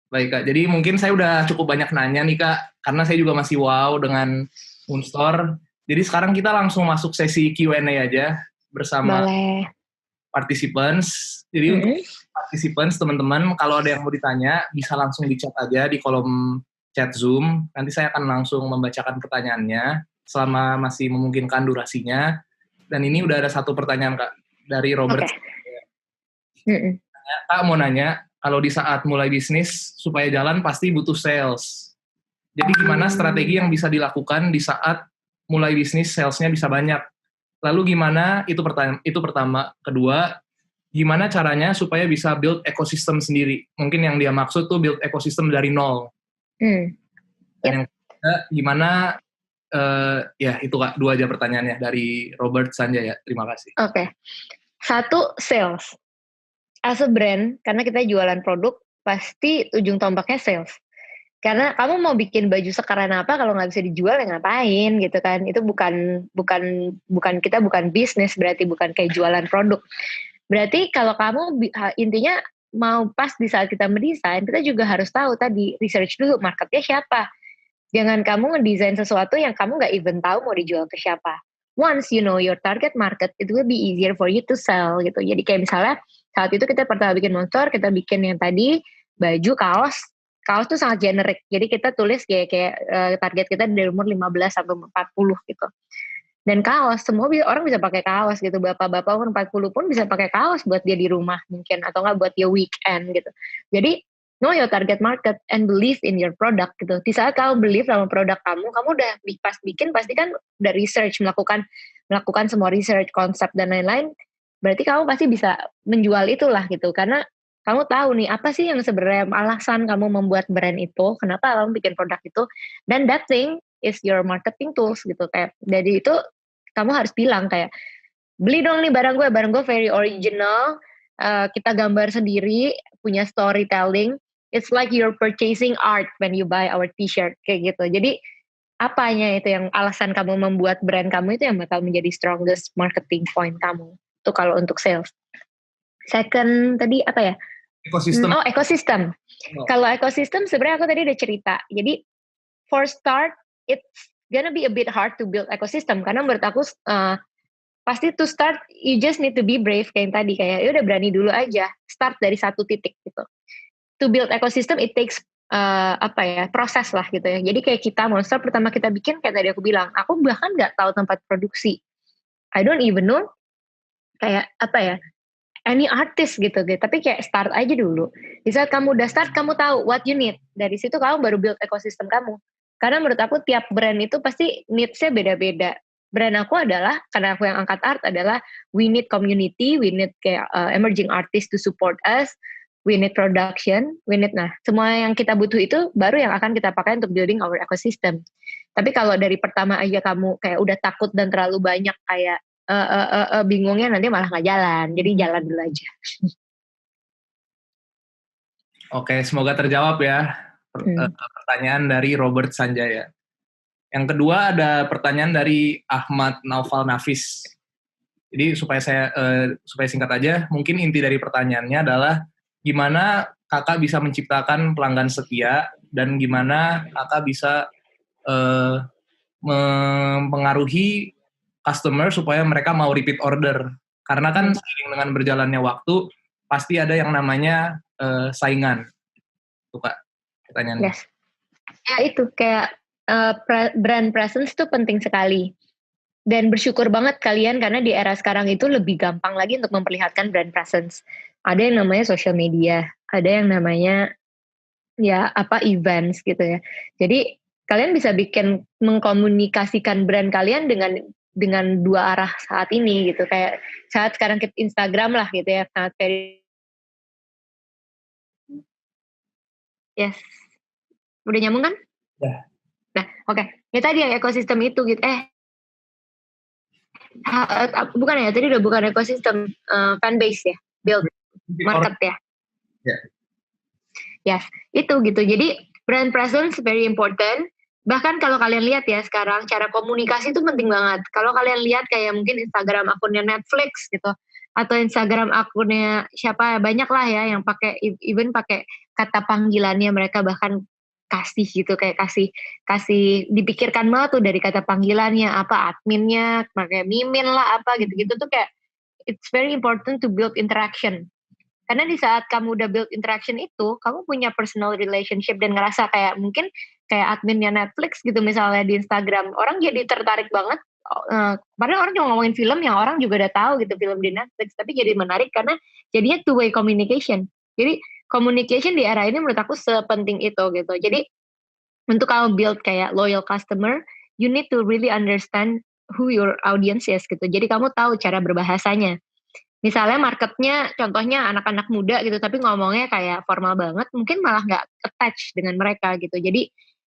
Baik Kak, jadi mungkin saya udah cukup banyak nanya nih Kak, karena saya juga masih wow dengan Moonstore. Jadi sekarang kita langsung masuk sesi Q&A aja bersama participants. Jadi untuk participants, teman-teman, kalau ada yang mau ditanya, bisa langsung di chat aja di kolom chat Zoom. Nanti saya akan langsung membacakan pertanyaannya selama masih memungkinkan durasinya. Dan ini udah ada satu pertanyaan Kak, dari Robert. Kak mau nanya, kalau di saat mulai bisnis, supaya jalan pasti butuh sales. Jadi gimana strategi yang bisa dilakukan di saat mulai bisnis, salesnya bisa banyak? Lalu gimana, itu pertama. Kedua, gimana caranya supaya bisa build ekosistem sendiri? Mungkin yang dia maksud tuh build ekosistem dari nol. Dan yang ketiga, gimana, ya itu Kak, 2 aja pertanyaannya dari Robert Sanjaya. Terima kasih. Oke. 1, sales. As a brand, karena kita jualan produk, pasti ujung tombaknya sales. Karena kamu mau bikin baju sekeren apa kalau nggak bisa dijual, ya ngapain gitu kan? Itu bukan bisnis, berarti bukan kayak jualan produk. Berarti kalau kamu intinya mau pas di saat kita mendesain, kita juga harus tahu tadi, research dulu marketnya siapa. Jangan kamu ngedesain sesuatu yang kamu nggak even tahu mau dijual ke siapa. Once you know your target market, it will be easier for you to sell gitu. Jadi kayak misalnya saat itu kita pertama bikin Moonstore, kita bikin yang tadi baju, kaos tuh sangat generik. Jadi kita tulis kayak target kita dari umur 15 sampai 40 gitu. Dan kaos, semua orang bisa pakai kaos gitu. Bapak-bapak umur 40 pun bisa pakai kaos buat dia di rumah mungkin, atau nggak buat dia weekend gitu. Jadi know your target market and believe in your product gitu. Di saat kamu believe sama produk kamu udah pas bikin pasti kan udah research, melakukan semua research, konsep dan lain-lain. Berarti kamu pasti bisa menjual itulah gitu, karena kamu tahu nih apa sih yang sebenarnya alasan kamu membuat brand itu, kenapa kamu bikin produk itu, dan that thing is your marketing tools gitu. Kayak dari itu kamu harus bilang kayak, beli dong nih barang gue very original, kita gambar sendiri, punya storytelling. It's like you're purchasing art when you buy our t-shirt kayak gitu. Jadi apanya itu yang alasan kamu membuat brand kamu itu yang bakal menjadi strongest marketing point kamu. Itu kalau untuk sales. Second tadi apa ya? Ekosistem. Ekosistem. Kalau ekosistem sebenarnya aku tadi udah cerita. Jadi for start, it's gonna be a bit hard to build ekosistem, karena menurut aku pasti to start you just need to be brave kayak tadi, kayak ya udah berani dulu aja, start dari satu titik gitu. To build ekosistem it takes proses lah gitu ya. Jadi kayak kita Moonstore pertama kita bikin, kayak tadi aku bilang, aku bahkan nggak tahu tempat produksi. I don't even know kayak any artist gitu. Tapi kayak start aja dulu. Di saat kamu udah start, kamu tahu what you need. Dari situ kamu baru build ekosistem kamu. Karena menurut aku tiap brand itu pasti needs-nya beda-beda. brand aku adalah, karena aku yang angkat art adalah we need community, we need kayak emerging artists to support us, we need production, semua yang kita butuh itu baru yang akan kita pakai untuk building our ecosystem. Tapi kalau dari pertama aja kamu kayak udah takut dan terlalu banyak kayak bingungnya, nanti malah nggak jalan. Jadi jalan dulu aja. Oke, semoga terjawab ya pertanyaan dari Robert Sanjaya. Yang kedua ada pertanyaan dari Ahmad Naufal Nafis. Jadi supaya singkat aja, mungkin inti dari pertanyaannya adalah gimana kakak bisa menciptakan pelanggan setia dan gimana kakak bisa mempengaruhi customer supaya mereka mau repeat order. Karena kan seiring dengan berjalannya waktu pasti ada yang namanya saingan. Tuh Kak, pertanyaannya. Yes. Ya itu kayak brand presence itu penting sekali. Dan bersyukur banget kalian karena di era sekarang itu lebih gampang lagi untuk memperlihatkan brand presence. Ada yang namanya social media, ada yang namanya events gitu ya. Jadi kalian bisa mengkomunikasikan brand kalian dengan dua arah saat ini gitu. Kayak saat sekarang kita Instagram lah gitu ya, sangat very. Yes. Udah nyambung kan? Ya. Nah, oke. Ya tadi yang ekosistem itu gitu. Bukan ya, tadi udah bukan ekosistem, fanbase ya, build market ya. Yes, itu gitu. Jadi brand presence very important. Bahkan kalau kalian lihat ya sekarang cara komunikasi itu penting banget. Kalau kalian lihat kayak mungkin Instagram akunnya Netflix gitu, atau Instagram akunnya siapa, banyak lah ya yang pakai even pakai kata panggilannya, mereka bahkan kasih gitu, kayak kasih dipikirkan banget tuh dari kata panggilannya apa, adminnya pakai mimin lah apa gitu-gitu tuh, kayak it's very important to build interaction. Karena di saat kamu udah build interaction itu, kamu punya personal relationship dan ngerasa kayak mungkin kayak adminnya Netflix gitu misalnya di Instagram, orang jadi tertarik banget. Padahal orang cuma ngomongin film yang orang juga udah tahu gitu, film di Netflix, tapi jadi menarik karena jadinya two way communication. Jadi communication di era ini menurut aku sepenting itu gitu. Jadi untuk kamu build kayak loyal customer, you need to really understand who your audience is gitu. Jadi kamu tahu cara berbahasanya. Misalnya marketnya contohnya anak-anak muda gitu, tapi ngomongnya kayak formal banget, mungkin malah nggak attach dengan mereka gitu. Jadi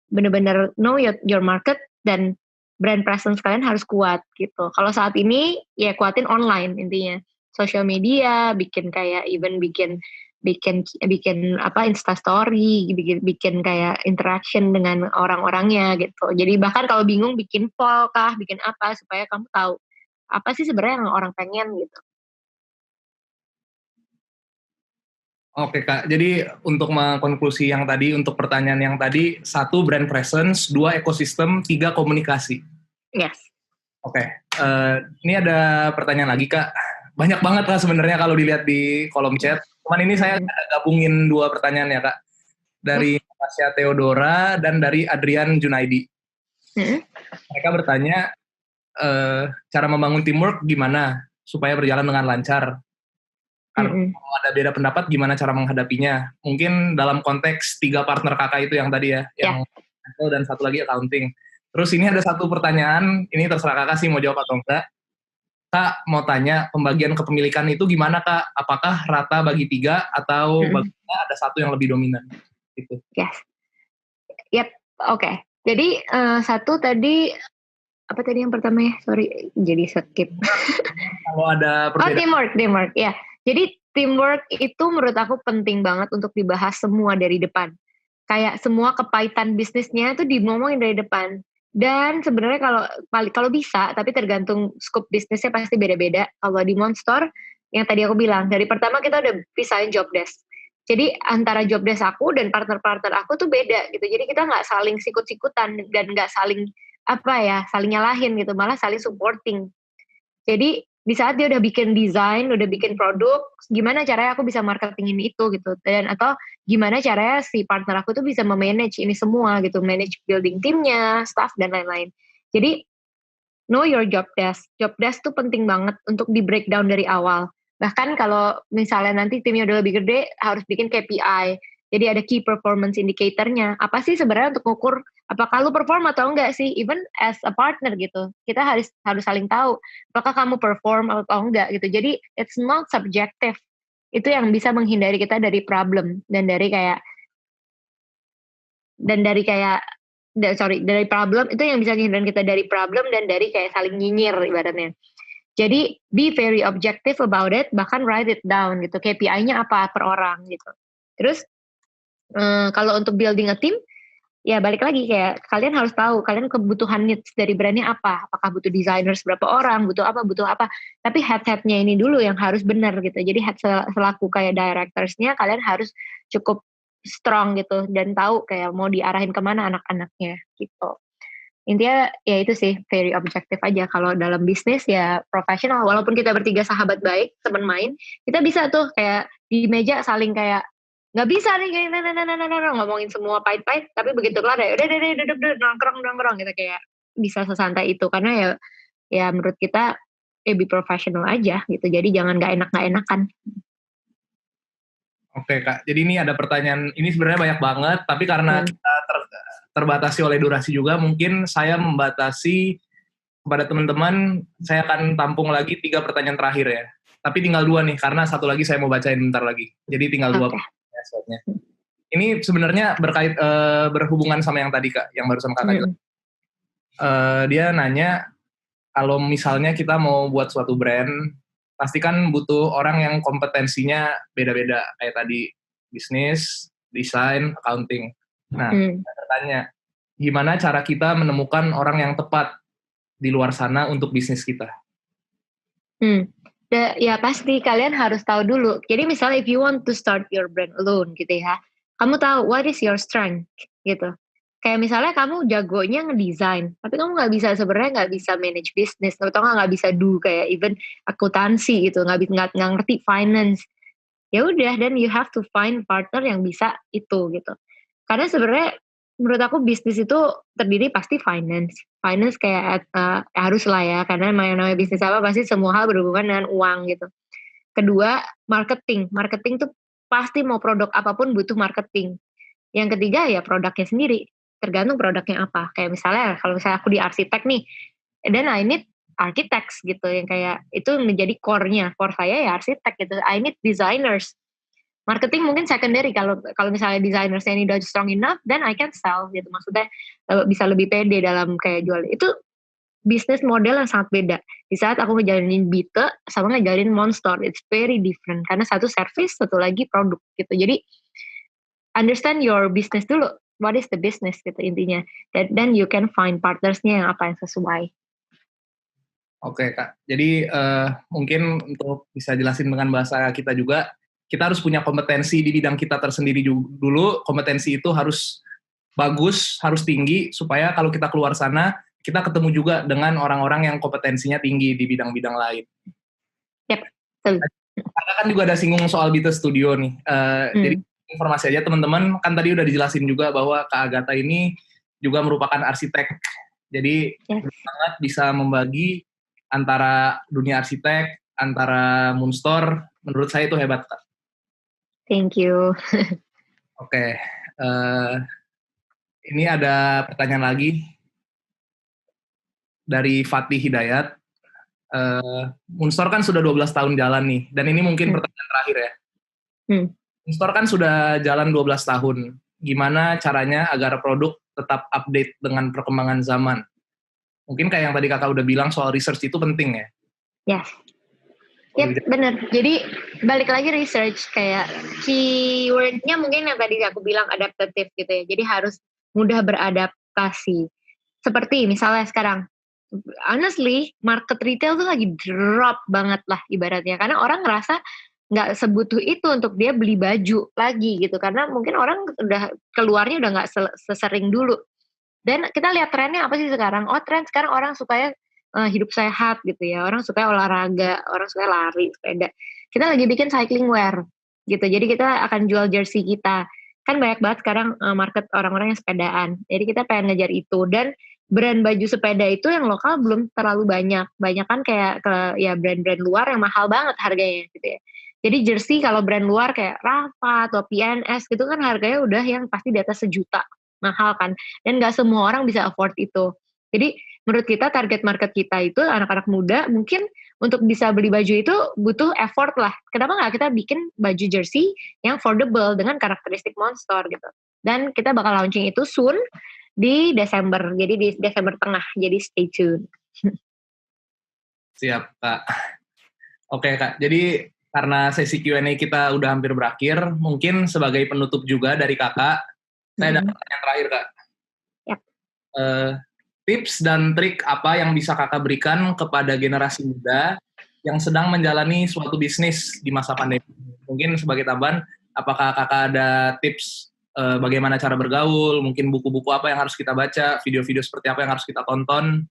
bener-bener know your market, dan brand presence kalian harus kuat gitu. Kalau saat ini ya kuatin online intinya, social media, bikin kayak even bikin Insta story, bikin kayak interaction dengan orang-orangnya gitu. Jadi bahkan kalau bingung bikin poll kah, bikin apa supaya kamu tahu apa sih sebenarnya yang orang pengen gitu. Oke Kak, jadi untuk mengkonklusi yang tadi, untuk pertanyaan yang tadi, 1 brand presence, 2 ekosistem, 3 komunikasi. Yes. Oke, ini ada pertanyaan lagi Kak. Banyak banget Kak sebenarnya kalau dilihat di kolom chat. Cuman ini saya gabungin 2 pertanyaan ya Kak. Dari Tasya Theodora dan dari Adrian Junaidi. Mereka bertanya, cara membangun teamwork gimana supaya berjalan dengan lancar? Kalau ada beda pendapat, gimana cara menghadapinya? Mungkin dalam konteks 3 partner kakak itu yang tadi ya, yang dan 1 lagi accounting. Terus ini ada 1 pertanyaan, ini terserah kakak sih mau jawab atau enggak. Kak mau tanya, pembagian kepemilikan itu gimana Kak? Apakah rata bagi 3 atau baginya ada 1 yang lebih dominan? Gitu. Yes. Yep, oke. Jadi 1 tadi, apa tadi yang pertama ya? Sorry, jadi skip. Kalau ada perbedaan. Teamwork, ya. Jadi teamwork itu menurut aku penting banget untuk dibahas semua dari depan. Kayak semua kepahitan bisnisnya itu dimomongin dari depan. Dan sebenarnya kalau bisa, tapi tergantung scope bisnisnya pasti beda-beda. Kalau di Monster, yang tadi aku bilang, dari pertama kita udah pisahin job desk. Jadi antara job desk aku dan partner-partner aku tuh beda gitu. Jadi kita nggak saling sikut-sikutan dan nggak saling saling nyalahin gitu, malah saling supporting. Jadi di saat dia udah bikin desain, udah bikin produk, gimana caranya aku bisa marketingin itu gitu, dan atau gimana caranya si partner aku tuh bisa memanage ini semua gitu, manage building timnya, staff dan lain-lain. Jadi know your job desk. Job desk tuh penting banget untuk di breakdown dari awal. Bahkan kalau misalnya nanti timnya udah lebih gede, harus bikin KPI. Jadi ada key performance indicator-nya. Apa sih sebenarnya untuk ngukur apakah lu perform atau enggak sih, even as a partner gitu. Kita harus saling tahu apakah kamu perform atau enggak gitu. Jadi it's not subjective. Itu yang bisa menghindari kita dari problem dan dari kayak dari problem itu yang bisa menghindari kita dari problem dan dari kayak saling nyinyir ibaratnya. Jadi be very objective about it, bahkan write it down gitu. KPI-nya apa per orang gitu. Terus kalau untuk building a team, ya balik lagi kayak kalian harus tahu kalian kebutuhan needs dari brandnya apa. Apakah butuh designers berapa orang, butuh apa. Tapi head-headnya ini dulu yang harus benar gitu. Jadi head selaku kayak directorsnya kalian harus cukup strong gitu dan tahu kayak mau diarahin kemana anak-anaknya gitu. Intinya ya itu sih very objektif aja. Kalau dalam bisnis ya profesional, walaupun kita bertiga sahabat baik teman main, kita bisa tuh kayak di meja saling kayak nggak bisa nih kayak ngomongin semua pahit-pahit, tapi begitu kelar ya udah duduk nongkrong gitu, kayak bisa sesantai itu karena ya menurut kita be professional aja gitu. Jadi jangan nggak enakan. Oke Kak, jadi ini ada pertanyaan, ini sebenarnya banyak banget, tapi karena kita terbatasi oleh durasi juga, mungkin saya membatasi kepada teman-teman, saya akan tampung lagi 3 pertanyaan terakhir ya. Tapi tinggal 2 nih, karena satu lagi saya mau bacain bentar lagi. Jadi tinggal 2 pertanyaan. Ini sebenarnya berhubungan sama yang tadi Kak, yang barusan Kakak jelaskan. Dia nanya, kalau misalnya kita mau buat suatu brand, pasti kan butuh orang yang kompetensinya beda-beda, kayak tadi bisnis, desain, accounting. Nah, saya bertanya, gimana cara kita menemukan orang yang tepat di luar sana untuk bisnis kita? Ya pasti kalian harus tahu dulu. Jadi misalnya if you want to start your brand alone gitu ya, kamu tahu what is your strength gitu. Kayak misalnya kamu jagonya ngedesain, tapi kamu sebenarnya nggak bisa manage bisnis, atau nggak bisa do kayak even akuntansi gitu, nggak ngerti finance. Ya udah, then you have to find partner yang bisa itu gitu. Karena sebenarnya menurut aku bisnis itu terdiri pasti finance kayak harus lah ya, karena namanya bisnis apa pasti semua hal berhubungan dengan uang gitu. Kedua, marketing tuh pasti mau produk apapun butuh marketing. Yang ketiga ya produknya sendiri, tergantung produknya apa. Kayak misalnya kalau misalnya aku di arsitek nih, then I need architects gitu, yang kayak itu menjadi core saya ya arsitek gitu. I need designers. Marketing mungkin secondary, kalau misalnya designers ini udah strong enough, then I can sell gitu. Maksudnya bisa lebih pede dalam kayak jual. Itu bisnis model yang sangat beda. Di saat aku ngejalanin Bite sama ngejalanin Monster, it's very different. Karena satu service, satu lagi produk gitu. Jadi understand your business dulu. What is the business gitu intinya. Then you can find partnersnya yang apa yang sesuai. Oke Kak, jadi mungkin untuk bisa jelasin dengan bahasa kita juga, kita harus punya kompetensi di bidang kita tersendiri dulu. Kompetensi itu harus bagus, harus tinggi, supaya kalau kita keluar sana, kita ketemu juga dengan orang-orang yang kompetensinya tinggi di bidang-bidang lain. Yep, betul. Karena kan juga ada singgung soal Bite Studio nih. Jadi informasi aja teman-teman, kan tadi udah dijelasin juga bahwa Kak Agatha ini juga merupakan arsitek. Jadi sangat bisa membagi antara dunia arsitek, antara Moonstore, menurut saya itu hebat Kak. Thank you. Oke, ini ada pertanyaan lagi dari Fatih Hidayat. Moonstore kan sudah 12 tahun jalan nih, dan ini mungkin pertanyaan terakhir ya. Moonstore kan sudah jalan 12 tahun. Gimana caranya agar produk tetap update dengan perkembangan zaman? Mungkin kayak yang tadi kakak udah bilang soal research itu penting ya? Yes. Yep, bener. Jadi balik lagi research, kayak keywordnya mungkin yang tadi aku bilang adaptatif gitu ya. Jadi harus mudah beradaptasi. Seperti misalnya sekarang, honestly market retail tuh lagi drop banget lah ibaratnya. Karena orang ngerasa nggak sebutuh itu untuk dia beli baju lagi gitu. Karena mungkin orang udah keluarnya udah nggak sesering dulu. Dan kita lihat trennya apa sih sekarang? Oh, tren sekarang orang sukanya hidup sehat gitu ya. Orang suka olahraga, orang suka lari, sepeda. Kita lagi bikin cycling wear gitu. Jadi kita akan jual jersey kita. Kan banyak banget sekarang market orang-orang yang sepedaan. Jadi kita pengen ngejar itu. Dan brand baju sepeda itu yang lokal belum terlalu banyak. Banyak kan kayak ya brand-brand luar yang mahal banget harganya gitu ya. Jadi jersey kalau brand luar kayak Rafa atau PNS gitu kan harganya udah yang pasti di atas 1 juta mahal kan, dan nggak semua orang bisa afford itu. Jadi menurut kita target market kita itu anak-anak muda, mungkin untuk bisa beli baju itu butuh effort lah. Kenapa nggak kita bikin baju jersey yang affordable dengan karakteristik Monster gitu. Dan kita bakal launching itu soon di Desember, jadi di Desember tengah, jadi stay tune. Siap, Kak. Oke, Kak. Jadi karena sesi Q&A kita udah hampir berakhir, mungkin sebagai penutup juga dari Kakak, saya ada pertanyaan terakhir, Kak. Yap. Tips dan trik apa yang bisa Kakak berikan kepada generasi muda yang sedang menjalani suatu bisnis di masa pandemi? Mungkin sebagai tambahan, apakah Kakak ada tips bagaimana cara bergaul, mungkin buku-buku apa yang harus kita baca, video-video seperti apa yang harus kita tonton?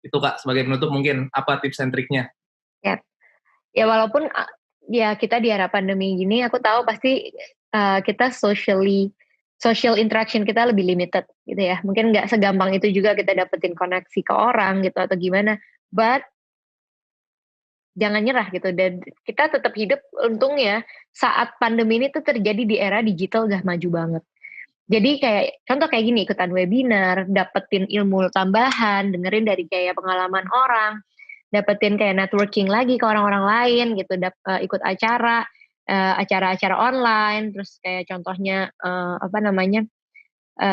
Itu, Kak, sebagai penutup mungkin apa tips dan triknya? Ya walaupun ya kita di era pandemi gini, aku tahu pasti kita social interaction kita lebih limited gitu ya. Mungkin nggak segampang itu juga kita dapetin koneksi ke orang gitu atau gimana. But jangan nyerah gitu, dan kita tetap hidup untungnya saat pandemi ini tuh terjadi di era digital udah maju banget. Jadi kayak contoh kayak gini, ikutan webinar, dapetin ilmu tambahan, dengerin dari kayak pengalaman orang, dapetin kayak networking lagi ke orang-orang lain gitu, ikut acara-acara online, terus kayak contohnya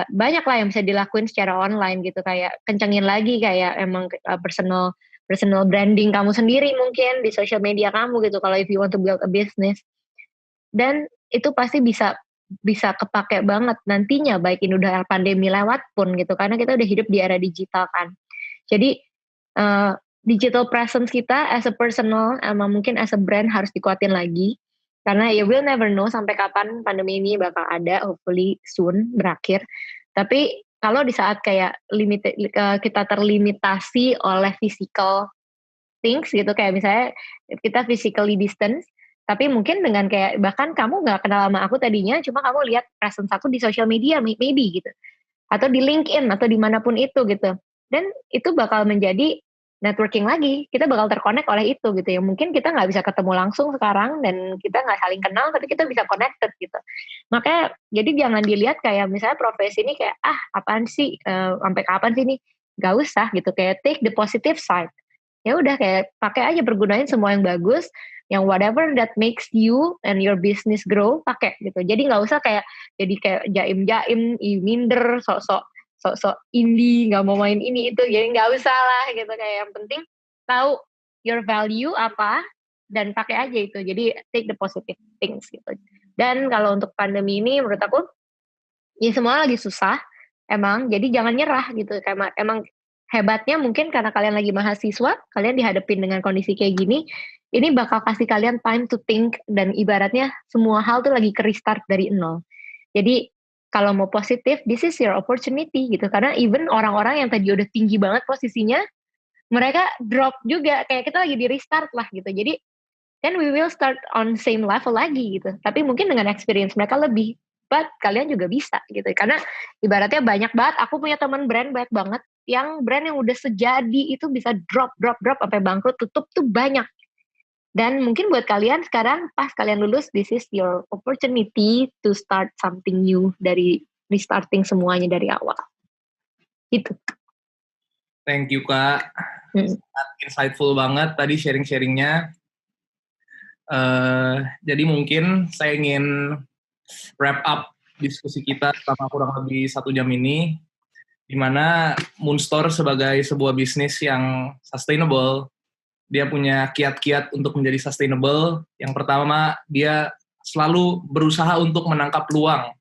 banyak lah yang bisa dilakuin secara online gitu, kayak kencengin lagi kayak emang personal branding kamu sendiri mungkin di social media kamu gitu, kalau if you want to build a business. Dan itu pasti bisa kepake banget nantinya, baik ini udah pandemi lewat pun gitu, karena kita udah hidup di era digital kan. Jadi digital presence kita as a personal mungkin as a brand harus dikuatin lagi, karena ya we'll never know sampai kapan pandemi ini bakal ada, hopefully soon berakhir. Tapi kalau di saat kayak kita terlimitasi oleh physical things gitu, kayak misalnya kita physically distance, tapi mungkin dengan kayak bahkan kamu nggak kenal sama aku tadinya, cuma kamu lihat presence aku di social media maybe gitu, atau di LinkedIn atau dimanapun itu gitu, dan itu bakal menjadi networking lagi, kita bakal terkonek oleh itu gitu ya. Mungkin kita nggak bisa ketemu langsung sekarang dan kita nggak saling kenal, tapi kita bisa connected gitu. Makanya jadi jangan dilihat kayak misalnya profesi ini kayak apaan sih, sampai kapan sih ini, nggak usah gitu, kayak take the positive side. Ya udah kayak pakai aja, pergunain semua yang bagus, yang whatever that makes you and your business grow, pakai gitu. Jadi nggak usah kayak jadi kayak jaim-jaim, minder, sok-sok indie, nggak mau main ini itu, jadi nggak usah lah gitu. Kayak yang penting tahu your value apa dan pakai aja itu. Jadi take the positive things gitu. Dan kalau untuk pandemi ini menurut aku ya semua lagi susah emang, jadi jangan nyerah gitu. Kayak emang hebatnya mungkin karena kalian lagi mahasiswa, kalian dihadapin dengan kondisi kayak gini, ini bakal kasih kalian time to think, dan ibaratnya semua hal tuh lagi ke restart dari nol. Jadi kalau mau positif, this is your opportunity gitu, karena even orang-orang yang tadi udah tinggi banget posisinya, mereka drop juga, kayak kita lagi di restart lah gitu. Jadi then we will start on same level lagi gitu, tapi mungkin dengan experience mereka lebih, but kalian juga bisa gitu, karena ibaratnya banyak banget, aku punya teman brand banyak banget, yang brand yang udah sejadi itu bisa drop sampai bangkrut, tutup tuh banyak. Dan mungkin buat kalian sekarang pas kalian lulus, this is your opportunity to start something new, dari restarting semuanya dari awal. Itu. Thank you, Kak. Sangat insightful banget tadi sharing-sharingnya. Jadi mungkin saya ingin wrap up diskusi kita selama kurang lebih 1 jam ini, di mana Moonstore sebagai sebuah bisnis yang sustainable, dia punya kiat-kiat untuk menjadi sustainable. Yang pertama, dia selalu berusaha untuk menangkap peluang.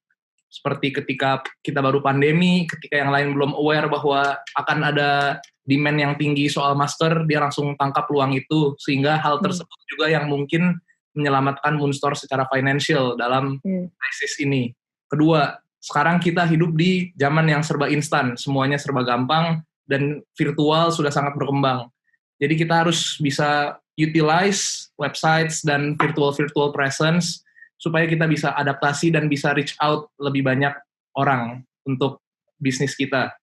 Seperti ketika kita baru pandemi, ketika yang lain belum aware bahwa akan ada demand yang tinggi soal masker, dia langsung tangkap peluang itu, sehingga hal tersebut juga yang mungkin menyelamatkan Moonstore secara financial dalam krisis ini. Kedua, sekarang kita hidup di zaman yang serba instan, semuanya serba gampang, dan virtual sudah sangat berkembang. Jadi kita harus bisa utilize websites dan virtual presence supaya kita bisa adaptasi dan bisa reach out lebih banyak orang untuk bisnis kita.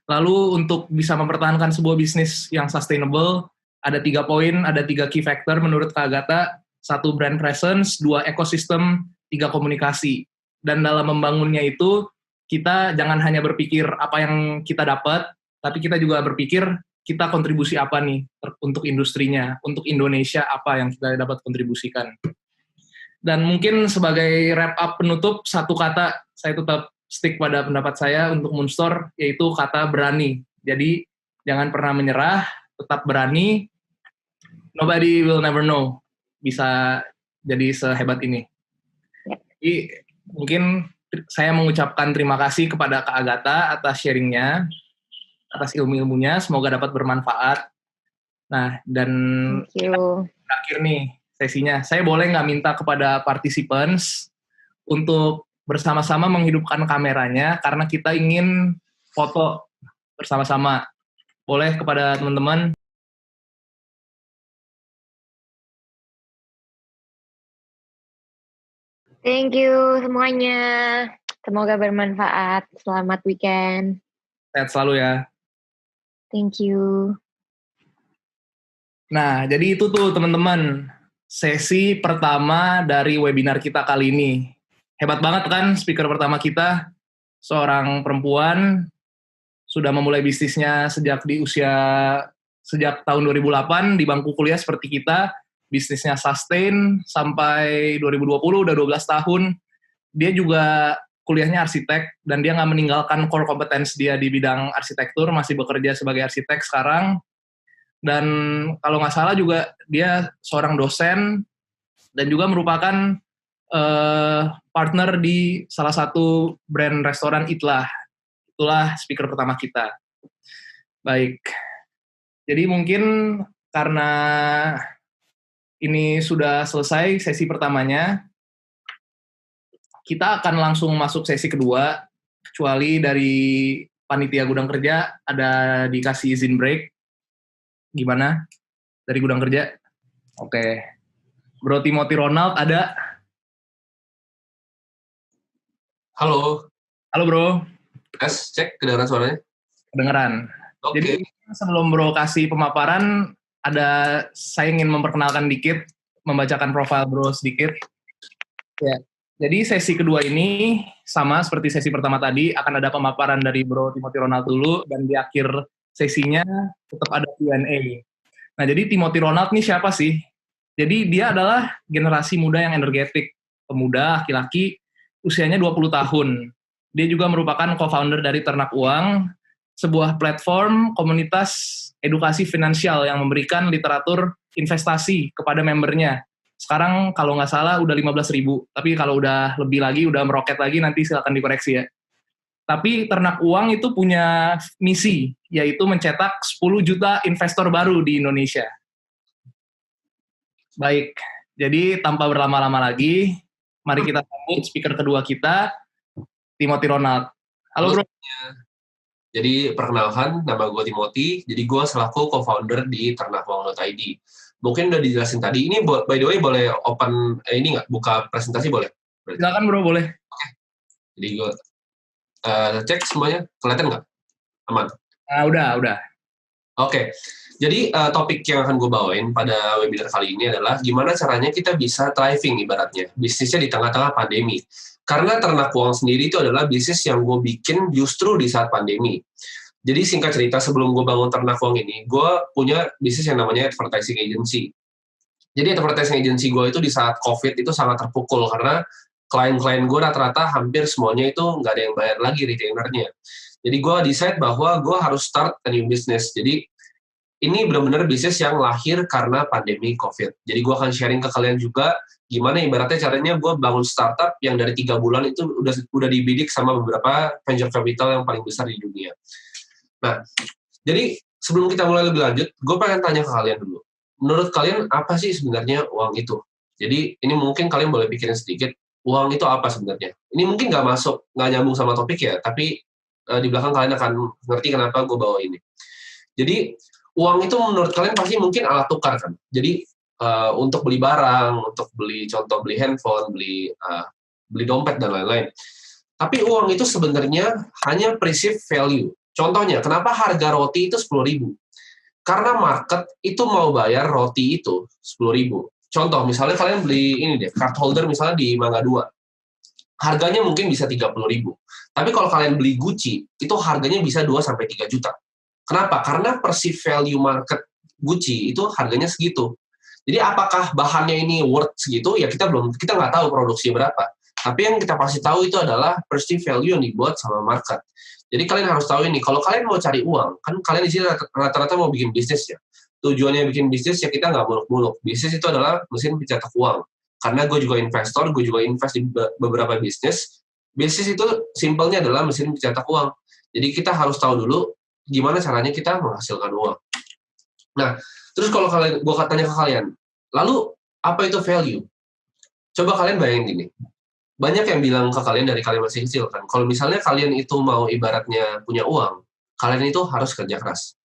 Lalu untuk bisa mempertahankan sebuah bisnis yang sustainable, ada 3 poin, ada 3 key factor menurut Kak Agatha. 1, brand presence, 2, ekosistem, 3, komunikasi. Dan dalam membangunnya itu, kita jangan hanya berpikir apa yang kita dapat, tapi kita juga berpikir kita kontribusi apa nih untuk industrinya, untuk Indonesia apa yang kita dapat kontribusikan. Dan mungkin sebagai wrap up penutup, satu kata, saya tetap stick pada pendapat saya untuk Moonstore, yaitu kata berani. Jadi jangan pernah menyerah, tetap berani, nobody will never know bisa jadi sehebat ini. Jadi mungkin saya mengucapkan terima kasih kepada Kak Agatha atas sharingnya, atas ilmu-ilmunya, semoga dapat bermanfaat. Nah, dan terakhir nih sesinya, saya boleh nggak minta kepada participants untuk bersama-sama menghidupkan kameranya, karena kita ingin foto bersama-sama. Boleh kepada teman-teman? Thank you semuanya. Semoga bermanfaat. Selamat weekend. Sehat selalu ya. Thank you. Nah, jadi itu tuh teman-teman, sesi pertama dari webinar kita kali ini. Hebat banget kan speaker pertama kita, seorang perempuan, sudah memulai bisnisnya sejak tahun 2008 di bangku kuliah seperti kita. Bisnisnya sustain sampai 2020, udah 12 tahun. Dia juga kuliahnya arsitek, dan dia nggak meninggalkan core competence dia di bidang arsitektur, masih bekerja sebagai arsitek sekarang. Dan kalau nggak salah juga dia seorang dosen, dan juga merupakan partner di salah satu brand restoran Itulah speaker pertama kita. Baik, jadi mungkin karena ini sudah selesai sesi pertamanya, kita akan langsung masuk sesi kedua, kecuali dari panitia Gudang Kerja ada dikasih izin break. Gimana? Dari Gudang Kerja? Oke. Bro Timothy Ronald ada? Halo. Halo bro. Tes, cek kedengaran suaranya? Kedengeran. Oke. Jadi sebelum bro kasih pemaparan, saya ingin memperkenalkan dikit, membacakan profil bro sedikit. Ya. Jadi sesi kedua ini sama seperti sesi pertama tadi, akan ada pemaparan dari bro Timothy Ronald dulu, dan di akhir sesinya tetap ada Q&A. Nah, jadi Timothy Ronald ini siapa sih? Jadi dia adalah generasi muda yang energetik, pemuda, laki-laki, usianya 20 tahun. Dia juga merupakan co-founder dari Ternak Uang, sebuah platform komunitas edukasi finansial yang memberikan literatur investasi kepada membernya. Sekarang kalau nggak salah udah 15.000, tapi kalau udah lebih lagi, udah meroket lagi, nanti silakan dikoreksi ya. Tapi Ternak Uang itu punya misi, yaitu mencetak 10 juta investor baru di Indonesia. Baik, jadi tanpa berlama-lama lagi, mari kita sambut speaker kedua kita, Timothy Ronald. Halo bro. Jadi perkenalkan, nama gue Timothy, jadi gue selaku co-founder di ternakuang.id. Mungkin udah dijelasin tadi, ini by the way boleh open, ini nggak, buka presentasi boleh? Silakan bro, boleh. Oke. Jadi gue cek semuanya, kelihatan nggak? Aman? Udah. Oke, jadi topik yang akan gue bawain pada webinar kali ini adalah gimana caranya kita bisa thriving ibaratnya, bisnisnya di tengah-tengah pandemi. Karena Ternak Uang sendiri itu adalah bisnis yang gue bikin justru di saat pandemi. Jadi singkat cerita, sebelum gue bangun Ternak Uang ini, gue punya bisnis yang namanya advertising agency. Jadi advertising agency gue itu di saat COVID itu sangat terpukul, karena klien-klien gue rata-rata hampir semuanya itu nggak ada yang bayar lagi retainernya. Jadi gue decide bahwa gue harus start a new business. Jadi ini benar-benar bisnis yang lahir karena pandemi COVID. Jadi gue akan sharing ke kalian juga gimana ibaratnya caranya gue bangun startup yang dari 3 bulan itu udah dibidik sama beberapa venture capital yang paling besar di dunia. Nah, jadi sebelum kita mulai lebih lanjut, gue pengen tanya ke kalian dulu. Menurut kalian apa sih sebenarnya uang itu? Jadi ini mungkin kalian boleh pikirin sedikit, uang itu apa sebenarnya? Ini mungkin nggak nyambung sama topik ya, tapi di belakang kalian akan ngerti kenapa gue bawa ini. Jadi uang itu menurut kalian pasti mungkin alat tukar kan? Jadi untuk beli barang, untuk beli handphone, beli dompet dan lain-lain. Tapi uang itu sebenarnya hanya perceived value. Contohnya, kenapa harga roti itu 10.000? Karena market itu mau bayar roti itu 10.000. Contoh, misalnya kalian beli ini deh, card holder misalnya di Mangga 2. harganya mungkin bisa 30.000. Tapi kalau kalian beli Gucci, itu harganya bisa 2-3 juta. Kenapa? Karena perceived value market Gucci itu harganya segitu. Jadi apakah bahannya ini worth segitu? Ya kita nggak tahu produksi berapa. Tapi yang kita pasti tahu itu adalah perceived value yang dibuat sama market. Jadi kalian harus tahu ini, kalau kalian mau cari uang, kan kalian di sini rata-rata mau bikin bisnis ya. Tujuannya bikin bisnis ya kita nggak muluk-muluk. Bisnis itu adalah mesin pencetak uang. Karena gue juga investor, gue juga invest di beberapa bisnis. Bisnis itu simpelnya adalah mesin pencetak uang. Jadi kita harus tahu dulu gimana caranya kita menghasilkan uang. Nah, terus kalau gue tanya ke kalian, lalu apa itu value? Coba kalian bayangin gini. Banyak yang bilang ke kalian dari kalian masih kecil kan, kalau misalnya kalian itu mau ibaratnya punya uang, kalian itu harus kerja keras.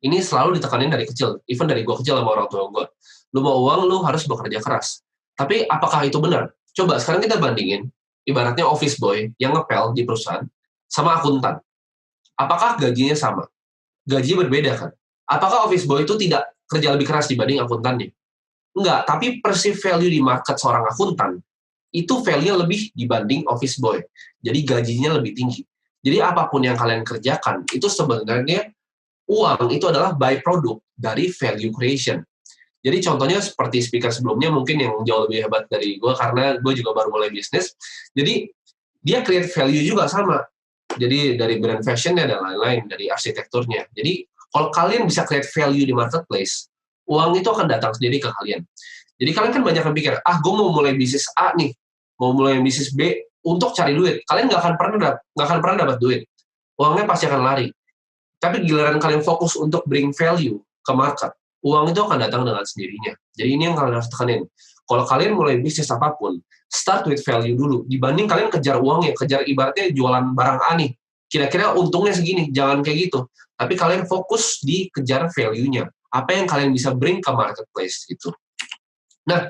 Ini selalu ditekanin dari kecil, even dari gue kecil sama orang tua gue. Lu mau uang, lu harus bekerja keras. Tapi apakah itu benar? Coba sekarang kita bandingin, ibaratnya office boy yang ngepel di perusahaan sama akuntan. Apakah gajinya sama? Gajinya berbeda kan? Apakah office boy itu tidak kerja lebih keras dibanding akuntannya? Enggak, tapi perceived value di market seorang akuntan itu value lebih dibanding office boy. Jadi gajinya lebih tinggi. Jadi apapun yang kalian kerjakan, itu sebenarnya uang itu adalah byproduct dari value creation. Jadi contohnya seperti speaker sebelumnya mungkin yang jauh lebih hebat dari gue, karena gue juga baru mulai bisnis. Jadi dia create value juga sama. Jadi dari brand fashionnya dan lain-lain, dari arsitekturnya. Jadi kalau kalian bisa create value di marketplace, uang itu akan datang sendiri ke kalian. Jadi kalian kan banyak yang pikir, gue mau mulai bisnis A nih, mau mulai bisnis B untuk cari duit. Kalian nggak akan pernah dapat duit. Uangnya pasti akan lari. Tapi giliran kalian fokus untuk bring value ke market, uang itu akan datang dengan sendirinya. Jadi ini yang kalian harus tekanin. Kalau kalian mulai bisnis apapun, start with value dulu. Dibanding kalian kejar uangnya, kejar ibaratnya jualan barang A nih. Kira-kira untungnya segini, jangan kayak gitu. Tapi kalian fokus di kejar value-nya. Apa yang kalian bisa bring ke marketplace itu. Nah,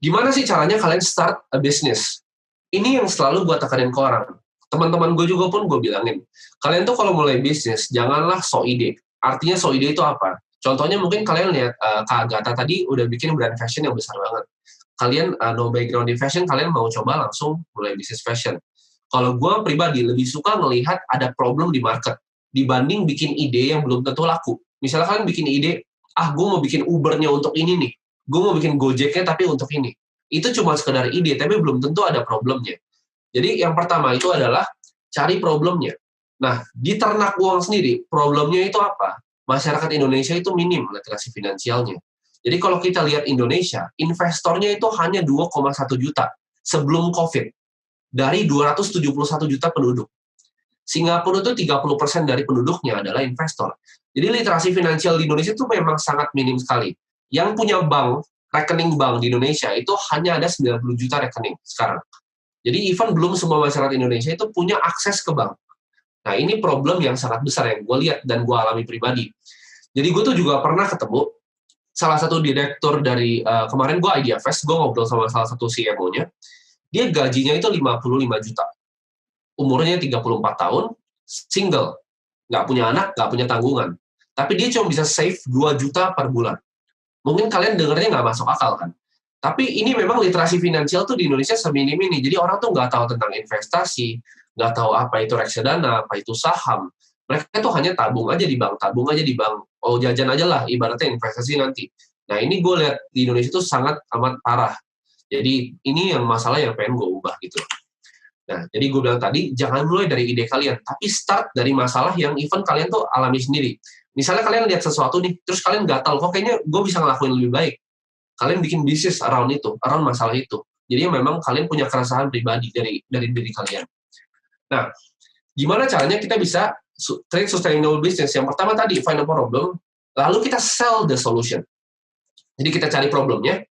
gimana sih caranya kalian start a business? Ini yang selalu gue tekanin ke orang. Teman-teman gue juga pun gue bilangin, kalian tuh kalau mulai bisnis, janganlah so ide. Artinya so ide itu apa? Contohnya mungkin kalian lihat Kak Agatha tadi udah bikin brand fashion yang besar banget. Kalian no background di fashion, kalian mau coba langsung mulai bisnis fashion. Kalau gue pribadi lebih suka ngelihat ada problem di market, dibanding bikin ide yang belum tentu laku. Misalnya kalian bikin ide, gue mau bikin Uber-nya untuk ini nih. Gue mau bikin Gojek-nya tapi untuk ini. Itu cuma sekedar ide, tapi belum tentu ada problemnya. Jadi yang pertama itu adalah cari problemnya. Nah, di ternak uang sendiri, problemnya itu apa? Masyarakat Indonesia itu minim literasi finansialnya. Jadi kalau kita lihat Indonesia, investornya itu hanya 2,1 juta sebelum COVID. Dari 271 juta penduduk. Singapura itu 30% dari penduduknya adalah investor. Jadi literasi finansial di Indonesia itu memang sangat minim sekali. Yang punya bank, rekening bank di Indonesia itu hanya ada 90 juta rekening sekarang. Jadi even belum semua masyarakat Indonesia itu punya akses ke bank. Nah ini problem yang sangat besar yang gue lihat dan gue alami pribadi. Jadi gue tuh juga pernah ketemu salah satu direktur dari, kemarin gue Idea Fest, gue ngobrol sama salah satu CMO-nya, dia gajinya itu 55 juta. Umurnya 34 tahun, single, nggak punya anak, nggak punya tanggungan. Tapi dia cuma bisa save 2 juta per bulan. Mungkin kalian dengarnya nggak masuk akal kan? Tapi ini memang literasi finansial tuh di Indonesia seminim ini. Jadi orang tuh nggak tahu tentang investasi, nggak tahu apa itu reksadana, apa itu saham. Mereka tuh hanya tabung aja di bank, oh jajan aja lah, ibaratnya investasi nanti. Nah ini gue lihat di Indonesia tuh sangat amat parah. Jadi ini yang masalah yang pengen gue ubah gitu. Nah jadi gue bilang tadi, jangan mulai dari ide kalian, tapi start dari masalah yang even kalian tuh alami sendiri. Misalnya kalian lihat sesuatu nih, terus kalian gatal, kok kayaknya gue bisa ngelakuin lebih baik. Kalian bikin bisnis around itu, around masalah itu. Jadi memang kalian punya keresahan pribadi dari diri kalian. Nah, gimana caranya kita bisa create sustainable business? Yang pertama tadi, find a problem, lalu kita sell the solution. Jadi kita cari problemnya,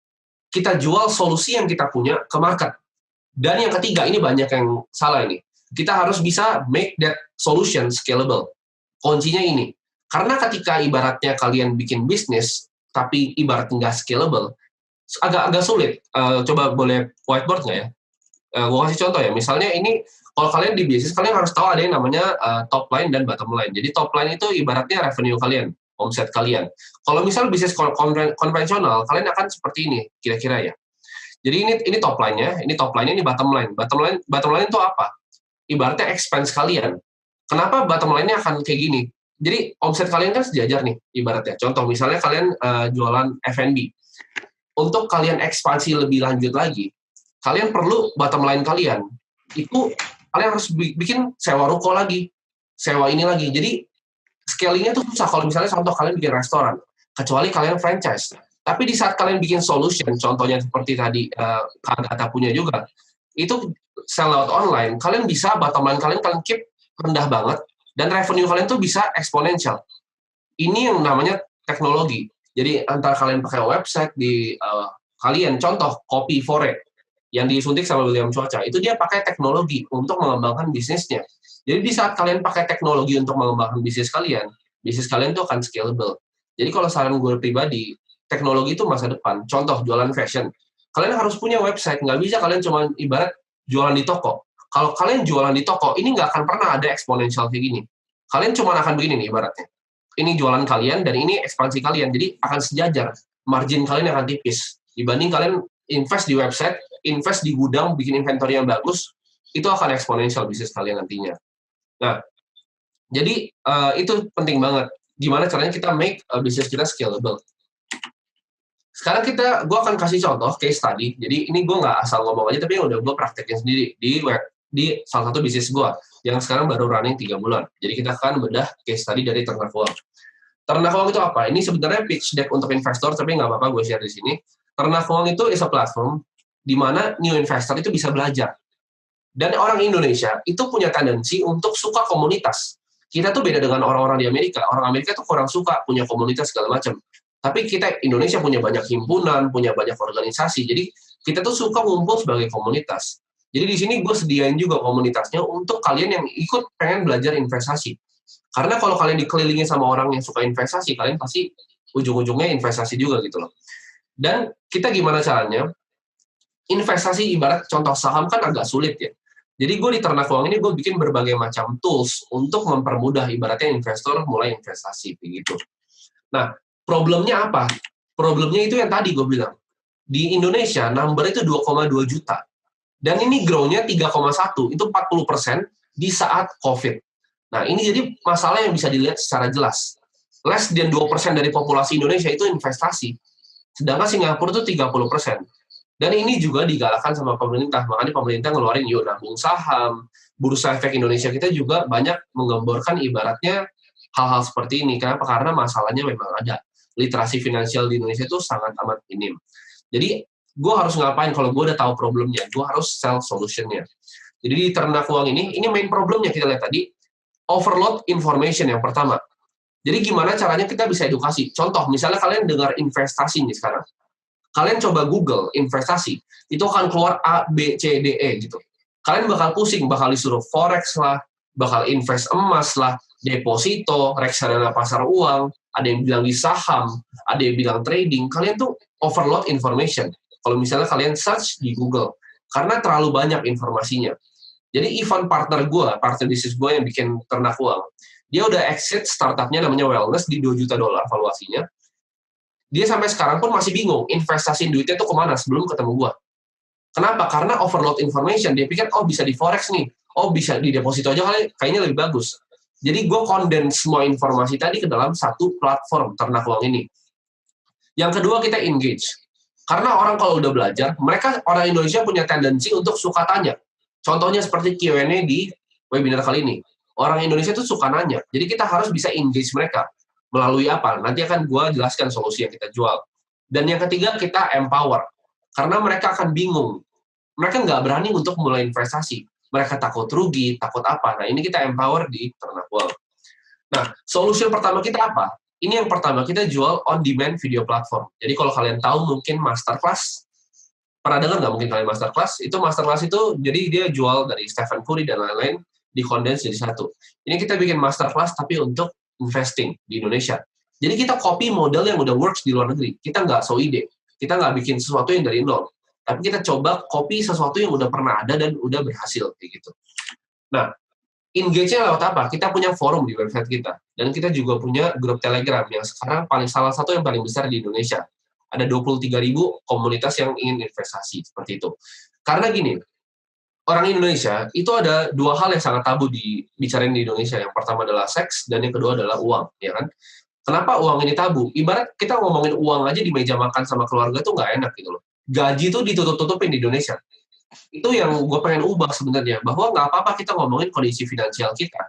kita jual solusi yang kita punya ke market. Dan yang ketiga, ini banyak yang salah ini. Kita harus bisa make that solution scalable. Kuncinya ini. Karena ketika ibaratnya kalian bikin bisnis, tapi ibarat nggak scalable, agak sulit. Coba boleh whiteboard nggak ya? Gue kasih contoh ya. Misalnya ini, kalau kalian di bisnis, kalian harus tahu ada yang namanya top line dan bottom line. Jadi top line itu ibaratnya revenue kalian, omset kalian. Kalau misal bisnis konvensional, kalian akan seperti ini, kira-kira ya. Jadi ini top line-nya, ini bottom line. Bottom line itu apa? Ibaratnya expense kalian. Kenapa bottom line-nya akan kayak gini? Jadi omset kalian kan sejajar nih, ibaratnya. Contoh, misalnya kalian jualan F&B. Untuk kalian ekspansi lebih lanjut lagi, kalian perlu bottom line kalian. Itu kalian harus bikin sewa ruko lagi, sewa ini lagi. Jadi scaling-nya tuh susah kalau misalnya contoh kalian bikin restoran, kecuali kalian franchise. Tapi di saat kalian bikin solution, contohnya seperti tadi Kak Data punya juga, itu sell out online, kalian bisa bottom line kalian keep rendah banget, dan revenue kalian tuh bisa eksponensial. Ini yang namanya teknologi. Jadi antara kalian pakai website di kalian, contoh Kopi Fore yang disuntik sama William Cuaca, itu dia pakai teknologi untuk mengembangkan bisnisnya. Jadi di saat kalian pakai teknologi untuk mengembangkan bisnis kalian tuh akan scalable. Jadi kalau saran gue pribadi, teknologi itu masa depan. Contoh, jualan fashion. Kalian harus punya website. Nggak bisa kalian cuma ibarat jualan di toko. Kalau kalian jualan di toko, ini nggak akan pernah ada eksponensial kayak gini. Kalian cuma akan begini nih ibaratnya. Ini jualan kalian, dan ini ekspansi kalian. Jadi akan sejajar. Margin kalian akan tipis. Dibanding kalian invest di website, invest di gudang, bikin inventory yang bagus, itu akan eksponensial bisnis kalian nantinya. Nah, jadi itu penting banget. Gimana caranya kita make bisnis kita scalable. Sekarang gue akan kasih contoh case study. Jadi ini gue nggak asal ngomong aja, tapi udah gue praktekin sendiri di salah satu bisnis gue yang sekarang baru running 3 bulan. Jadi kita akan bedah case study dari Ternak Uang. Ternak Uang itu apa? Ini sebenarnya pitch deck untuk investor, tapi nggak apa-apa gue share di sini. Ternak Uang itu is a platform di mana new investor itu bisa belajar. Dan orang Indonesia itu punya tendensi untuk suka komunitas. Kita tuh beda dengan orang-orang di Amerika. Orang Amerika tuh kurang suka punya komunitas segala macam. Tapi kita Indonesia punya banyak himpunan, punya banyak organisasi. Jadi kita tuh suka ngumpul sebagai komunitas. Jadi di sini gue sediain juga komunitasnya untuk kalian yang ikut pengen belajar investasi. Karena kalau kalian dikelilingi sama orang yang suka investasi, kalian pasti ujung-ujungnya investasi juga gitu loh. Dan kita gimana caranya? Investasi ibarat contoh saham kan agak sulit ya. Jadi gue di Ternak Uang ini gue bikin berbagai macam tools untuk mempermudah ibaratnya investor mulai investasi begitu. Nah, problemnya apa? Problemnya itu yang tadi gue bilang. Di Indonesia, number itu 2,2 juta. Dan ini grow-nya 3,1, itu 40% di saat COVID. Nah, ini jadi masalah yang bisa dilihat secara jelas. Less than 2% dari populasi Indonesia itu investasi. Sedangkan Singapura itu 30%. Dan ini juga digalakkan sama pemerintah. Makanya pemerintah ngeluarin yuk nabung saham. Bursa Efek Indonesia kita juga banyak menggemborkan ibaratnya hal-hal seperti ini. Kenapa? Karena masalahnya memang ada. Literasi finansial di Indonesia itu sangat amat minim. Jadi, gue harus ngapain kalau gue udah tahu problemnya? Gue harus sell solution-nya. Jadi di Ternak Uang ini main problemnya kita lihat tadi, overload information yang pertama. Jadi gimana caranya kita bisa edukasi? Contoh, misalnya kalian dengar investasi nih sekarang. Kalian coba Google investasi, itu akan keluar A, B, C, D, E gitu. Kalian bakal pusing, bakal disuruh forex lah, bakal invest emas lah, deposito, reksadana pasar uang, ada yang bilang di saham, ada yang bilang trading. Kalian tuh overload information. Kalau misalnya kalian search di Google, karena terlalu banyak informasinya. Jadi even partner bisnis gue yang bikin Ternak Uang, dia udah exit startupnya namanya Wellness di $2 juta valuasinya. Dia sampai sekarang pun masih bingung, investasi duitnya tuh kemana sebelum ketemu gue. Kenapa? Karena overload information. Dia pikir, oh bisa di forex nih, oh bisa di deposito aja kayaknya lebih bagus. Jadi gue condense semua informasi tadi ke dalam satu platform Ternak Uang ini. Yang kedua, kita engage. Karena orang kalau udah belajar, orang Indonesia punya tendensi untuk suka tanya. Contohnya seperti Q&A di webinar kali ini. Orang Indonesia tuh suka nanya. Jadi kita harus bisa engage mereka. Melalui apa? Nanti akan gue jelaskan solusi yang kita jual. Dan yang ketiga, kita empower. Karena mereka akan bingung. Mereka nggak berani untuk mulai investasi. Mereka takut rugi, takut apa. Nah, ini kita empower di Ternak Uang. Nah, solusi pertama kita apa? Ini yang pertama, kita jual on-demand video platform. Jadi kalau kalian tahu mungkin masterclass, pernah dengar nggak mungkin kalian masterclass? Masterclass itu, jadi dia jual dari Stephen Curry dan lain-lain, dikondens jadi satu. Ini kita bikin masterclass tapi untuk investing di Indonesia. Jadi kita copy model yang udah works di luar negeri. Kita nggak so ide. Kita nggak bikin sesuatu yang dari nol. Tapi kita coba copy sesuatu yang udah pernah ada dan udah berhasil. Kayak gitu. Nah, engage-nya lewat apa? Kita punya forum di website kita. Dan kita juga punya grup Telegram yang sekarang salah satu yang paling besar di Indonesia. Ada 23.000 komunitas yang ingin investasi, seperti itu. Karena gini, orang Indonesia itu ada dua hal yang sangat tabu dibicarain di Indonesia. Yang pertama adalah seks, dan yang kedua adalah uang, ya kan? Kenapa uang ini tabu? Ibarat kita ngomongin uang aja di meja makan sama keluarga tuh nggak enak gitu loh. Gaji tuh ditutup-tutupin di Indonesia. Itu yang gue pengen ubah sebenarnya, bahwa nggak apa-apa kita ngomongin kondisi finansial kita.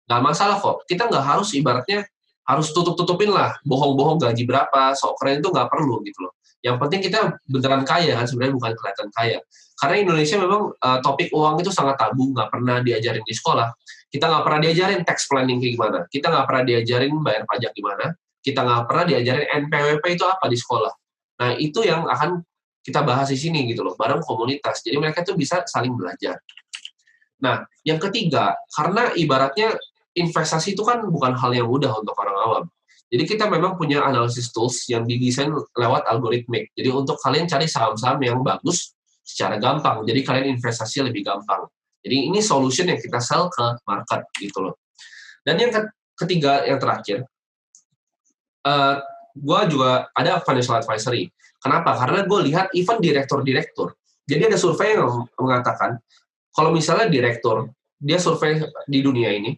Nggak masalah kok. Kita nggak harus ibaratnya harus tutup-tutupin lah, bohong-bohong gaji berapa, sok keren itu nggak perlu gitu loh. Yang penting kita beneran kaya kan, sebenarnya bukan kelihatan kaya. Karena Indonesia memang topik uang itu sangat tabu, nggak pernah diajarin di sekolah. Kita nggak pernah diajarin tax planning kayak gimana. Kita nggak pernah diajarin bayar pajak gimana. Kita nggak pernah diajarin NPWP itu apa di sekolah. Nah, itu yang akan kita bahas di sini gitu loh, bareng komunitas. Jadi mereka tuh bisa saling belajar. Nah, yang ketiga, karena ibaratnya investasi itu kan bukan hal yang mudah untuk orang awam. Jadi kita memang punya analysis tools yang didesain lewat algoritmik. Jadi untuk kalian cari saham-saham yang bagus secara gampang. Jadi kalian investasi lebih gampang. Jadi ini solution yang kita sell ke market gitu loh. Dan yang ketiga, yang terakhir, gue juga ada financial advisory. Kenapa? Karena gue lihat even direktur-direktur. Jadi ada survei yang mengatakan, kalau misalnya direktur, dia survei di dunia ini,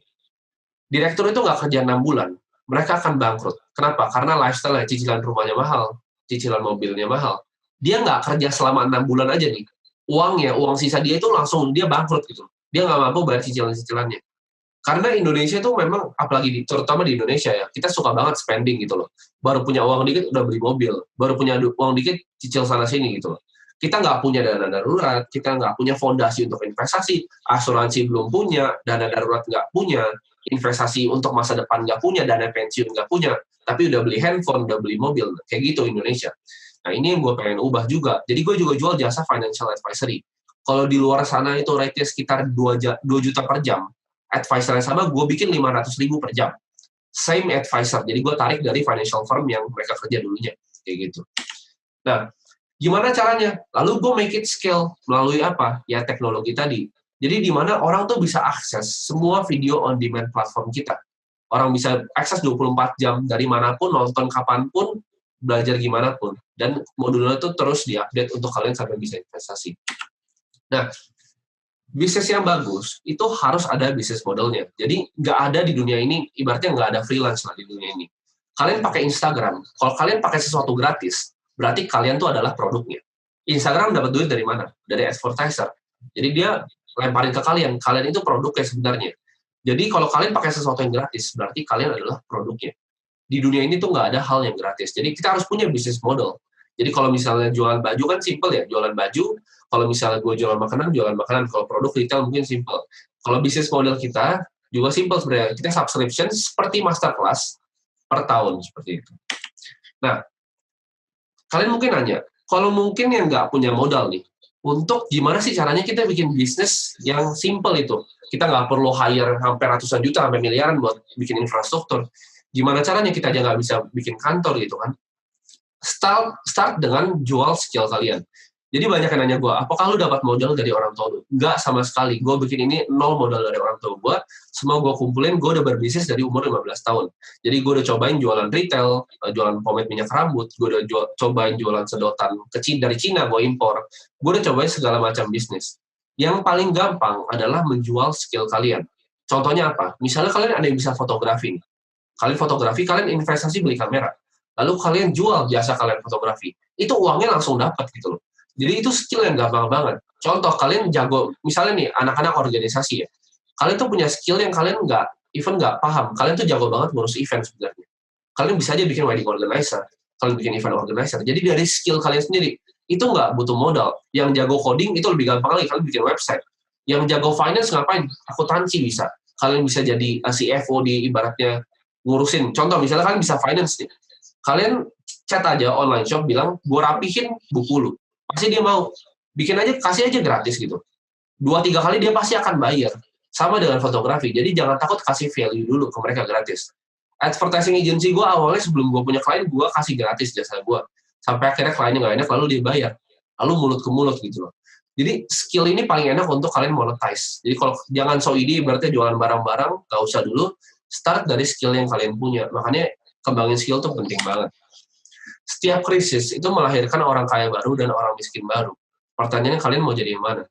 direktur itu nggak kerja 6 bulan, mereka akan bangkrut. Kenapa? Karena lifestyle, cicilan rumahnya mahal, cicilan mobilnya mahal. Dia nggak kerja selama 6 bulan aja nih. Uang sisa dia itu langsung dia bangkrut gitu. Dia nggak mampu bayar cicilan-cicilannya. Karena Indonesia itu memang, apalagi terutama di Indonesia ya, kita suka banget spending gitu loh. Baru punya uang dikit udah beli mobil, baru punya uang dikit cicil sana-sini gitu loh. Kita nggak punya dana darurat, kita nggak punya fondasi untuk investasi, asuransi belum punya, dana darurat nggak punya, investasi untuk masa depan nggak punya, dana pensiun nggak punya, tapi udah beli handphone, udah beli mobil, kayak gitu Indonesia. Nah, ini yang gue pengen ubah juga. Jadi gue juga jual jasa financial advisory. Kalau di luar sana itu rate-nya sekitar 2 juta per jam, advisor yang sama gue bikin 500.000 per jam. Same advisor, jadi gue tarik dari financial firm yang mereka kerja dulunya, kayak gitu. Nah, gimana caranya? Lalu gue make it scale melalui apa? Ya teknologi tadi. Jadi di mana orang tuh bisa akses semua video on demand platform kita. Orang bisa akses 24 jam dari manapun, nonton kapanpun, belajar gimana pun. Dan modulnya tuh terus diupdate untuk kalian sampai bisa investasi. Nah, bisnis yang bagus itu harus ada bisnis modelnya. Jadi nggak ada di dunia ini, ibaratnya nggak ada freelance lah di dunia ini. Kalian pakai Instagram, kalau kalian pakai sesuatu gratis, berarti kalian tuh adalah produknya. Instagram dapat duit dari mana? Dari advertiser. Jadi dia lemparin ke kalian itu produknya sebenarnya. Jadi kalau kalian pakai sesuatu yang gratis, berarti kalian adalah produknya. Di dunia ini tuh nggak ada hal yang gratis. Jadi kita harus punya bisnis model. Jadi kalau misalnya jualan baju kan simple ya, jualan baju. Kalau misalnya gue jualan makanan. Kalau produk retail mungkin simple. Kalau bisnis model kita juga simple sebenarnya. Kita subscription seperti masterclass per tahun, seperti itu. Nah, kalian mungkin nanya, kalau mungkin yang nggak punya modal nih, untuk gimana sih caranya kita bikin bisnis yang simple itu? Kita nggak perlu hire sampai ratusan juta, sampai miliaran buat bikin infrastruktur. Gimana caranya kita aja nggak bisa bikin kantor gitu kan? Start dengan jual skill kalian. Jadi banyak yang nanya gue, apakah lu dapat modal dari orang tua lu? Enggak sama sekali. Gue bikin ini 0 modal dari orang tua gue. Semua gue kumpulin, gue udah berbisnis dari umur 15 tahun. Jadi gue udah cobain jualan retail, jualan pomade minyak rambut, gue udah cobain jualan sedotan dari Cina, gue impor. Gue udah cobain segala macam bisnis. Yang paling gampang adalah menjual skill kalian. Contohnya apa? Misalnya kalian ada yang bisa fotografi. Kalian fotografi, kalian investasi beli kamera. Lalu kalian jual jasa kalian fotografi. Itu uangnya langsung dapat gitu loh. Jadi itu skill yang gampang banget. Contoh, kalian jago, misalnya nih, anak-anak organisasi ya. Kalian tuh punya skill yang kalian nggak paham. Kalian tuh jago banget ngurus event sebenarnya. Kalian bisa aja bikin wedding organizer. Kalian bikin event organizer. Jadi dari skill kalian sendiri, itu nggak butuh modal. Yang jago coding itu lebih gampang lagi. Kalian bikin website. Yang jago finance ngapain? Akuntansi bisa. Kalian bisa jadi CFO di ibaratnya ngurusin. Contoh, misalnya kalian bisa finance nih. Kalian chat aja online shop, bilang, gue rapihin buku lu. Pasti dia mau. Bikin aja, kasih aja gratis gitu. 2-3 kali dia pasti akan bayar. Sama dengan fotografi. Jadi jangan takut kasih value dulu ke mereka gratis. Advertising agency gue awalnya sebelum gue punya klien, gue kasih gratis jasa gue. Sampai akhirnya kliennya nggak enak, lalu dia bayar. Lalu mulut ke mulut gitu loh. Jadi skill ini paling enak untuk kalian monetize. Jadi kalau jangan so ide, berarti jualan barang-barang, nggak usah dulu. Start dari skill yang kalian punya. Makanya kembangin skill tuh penting banget. setiap krisis itu melahirkan orang kaya baru dan orang miskin baru. Pertanyaannya kalian mau jadi yang mana?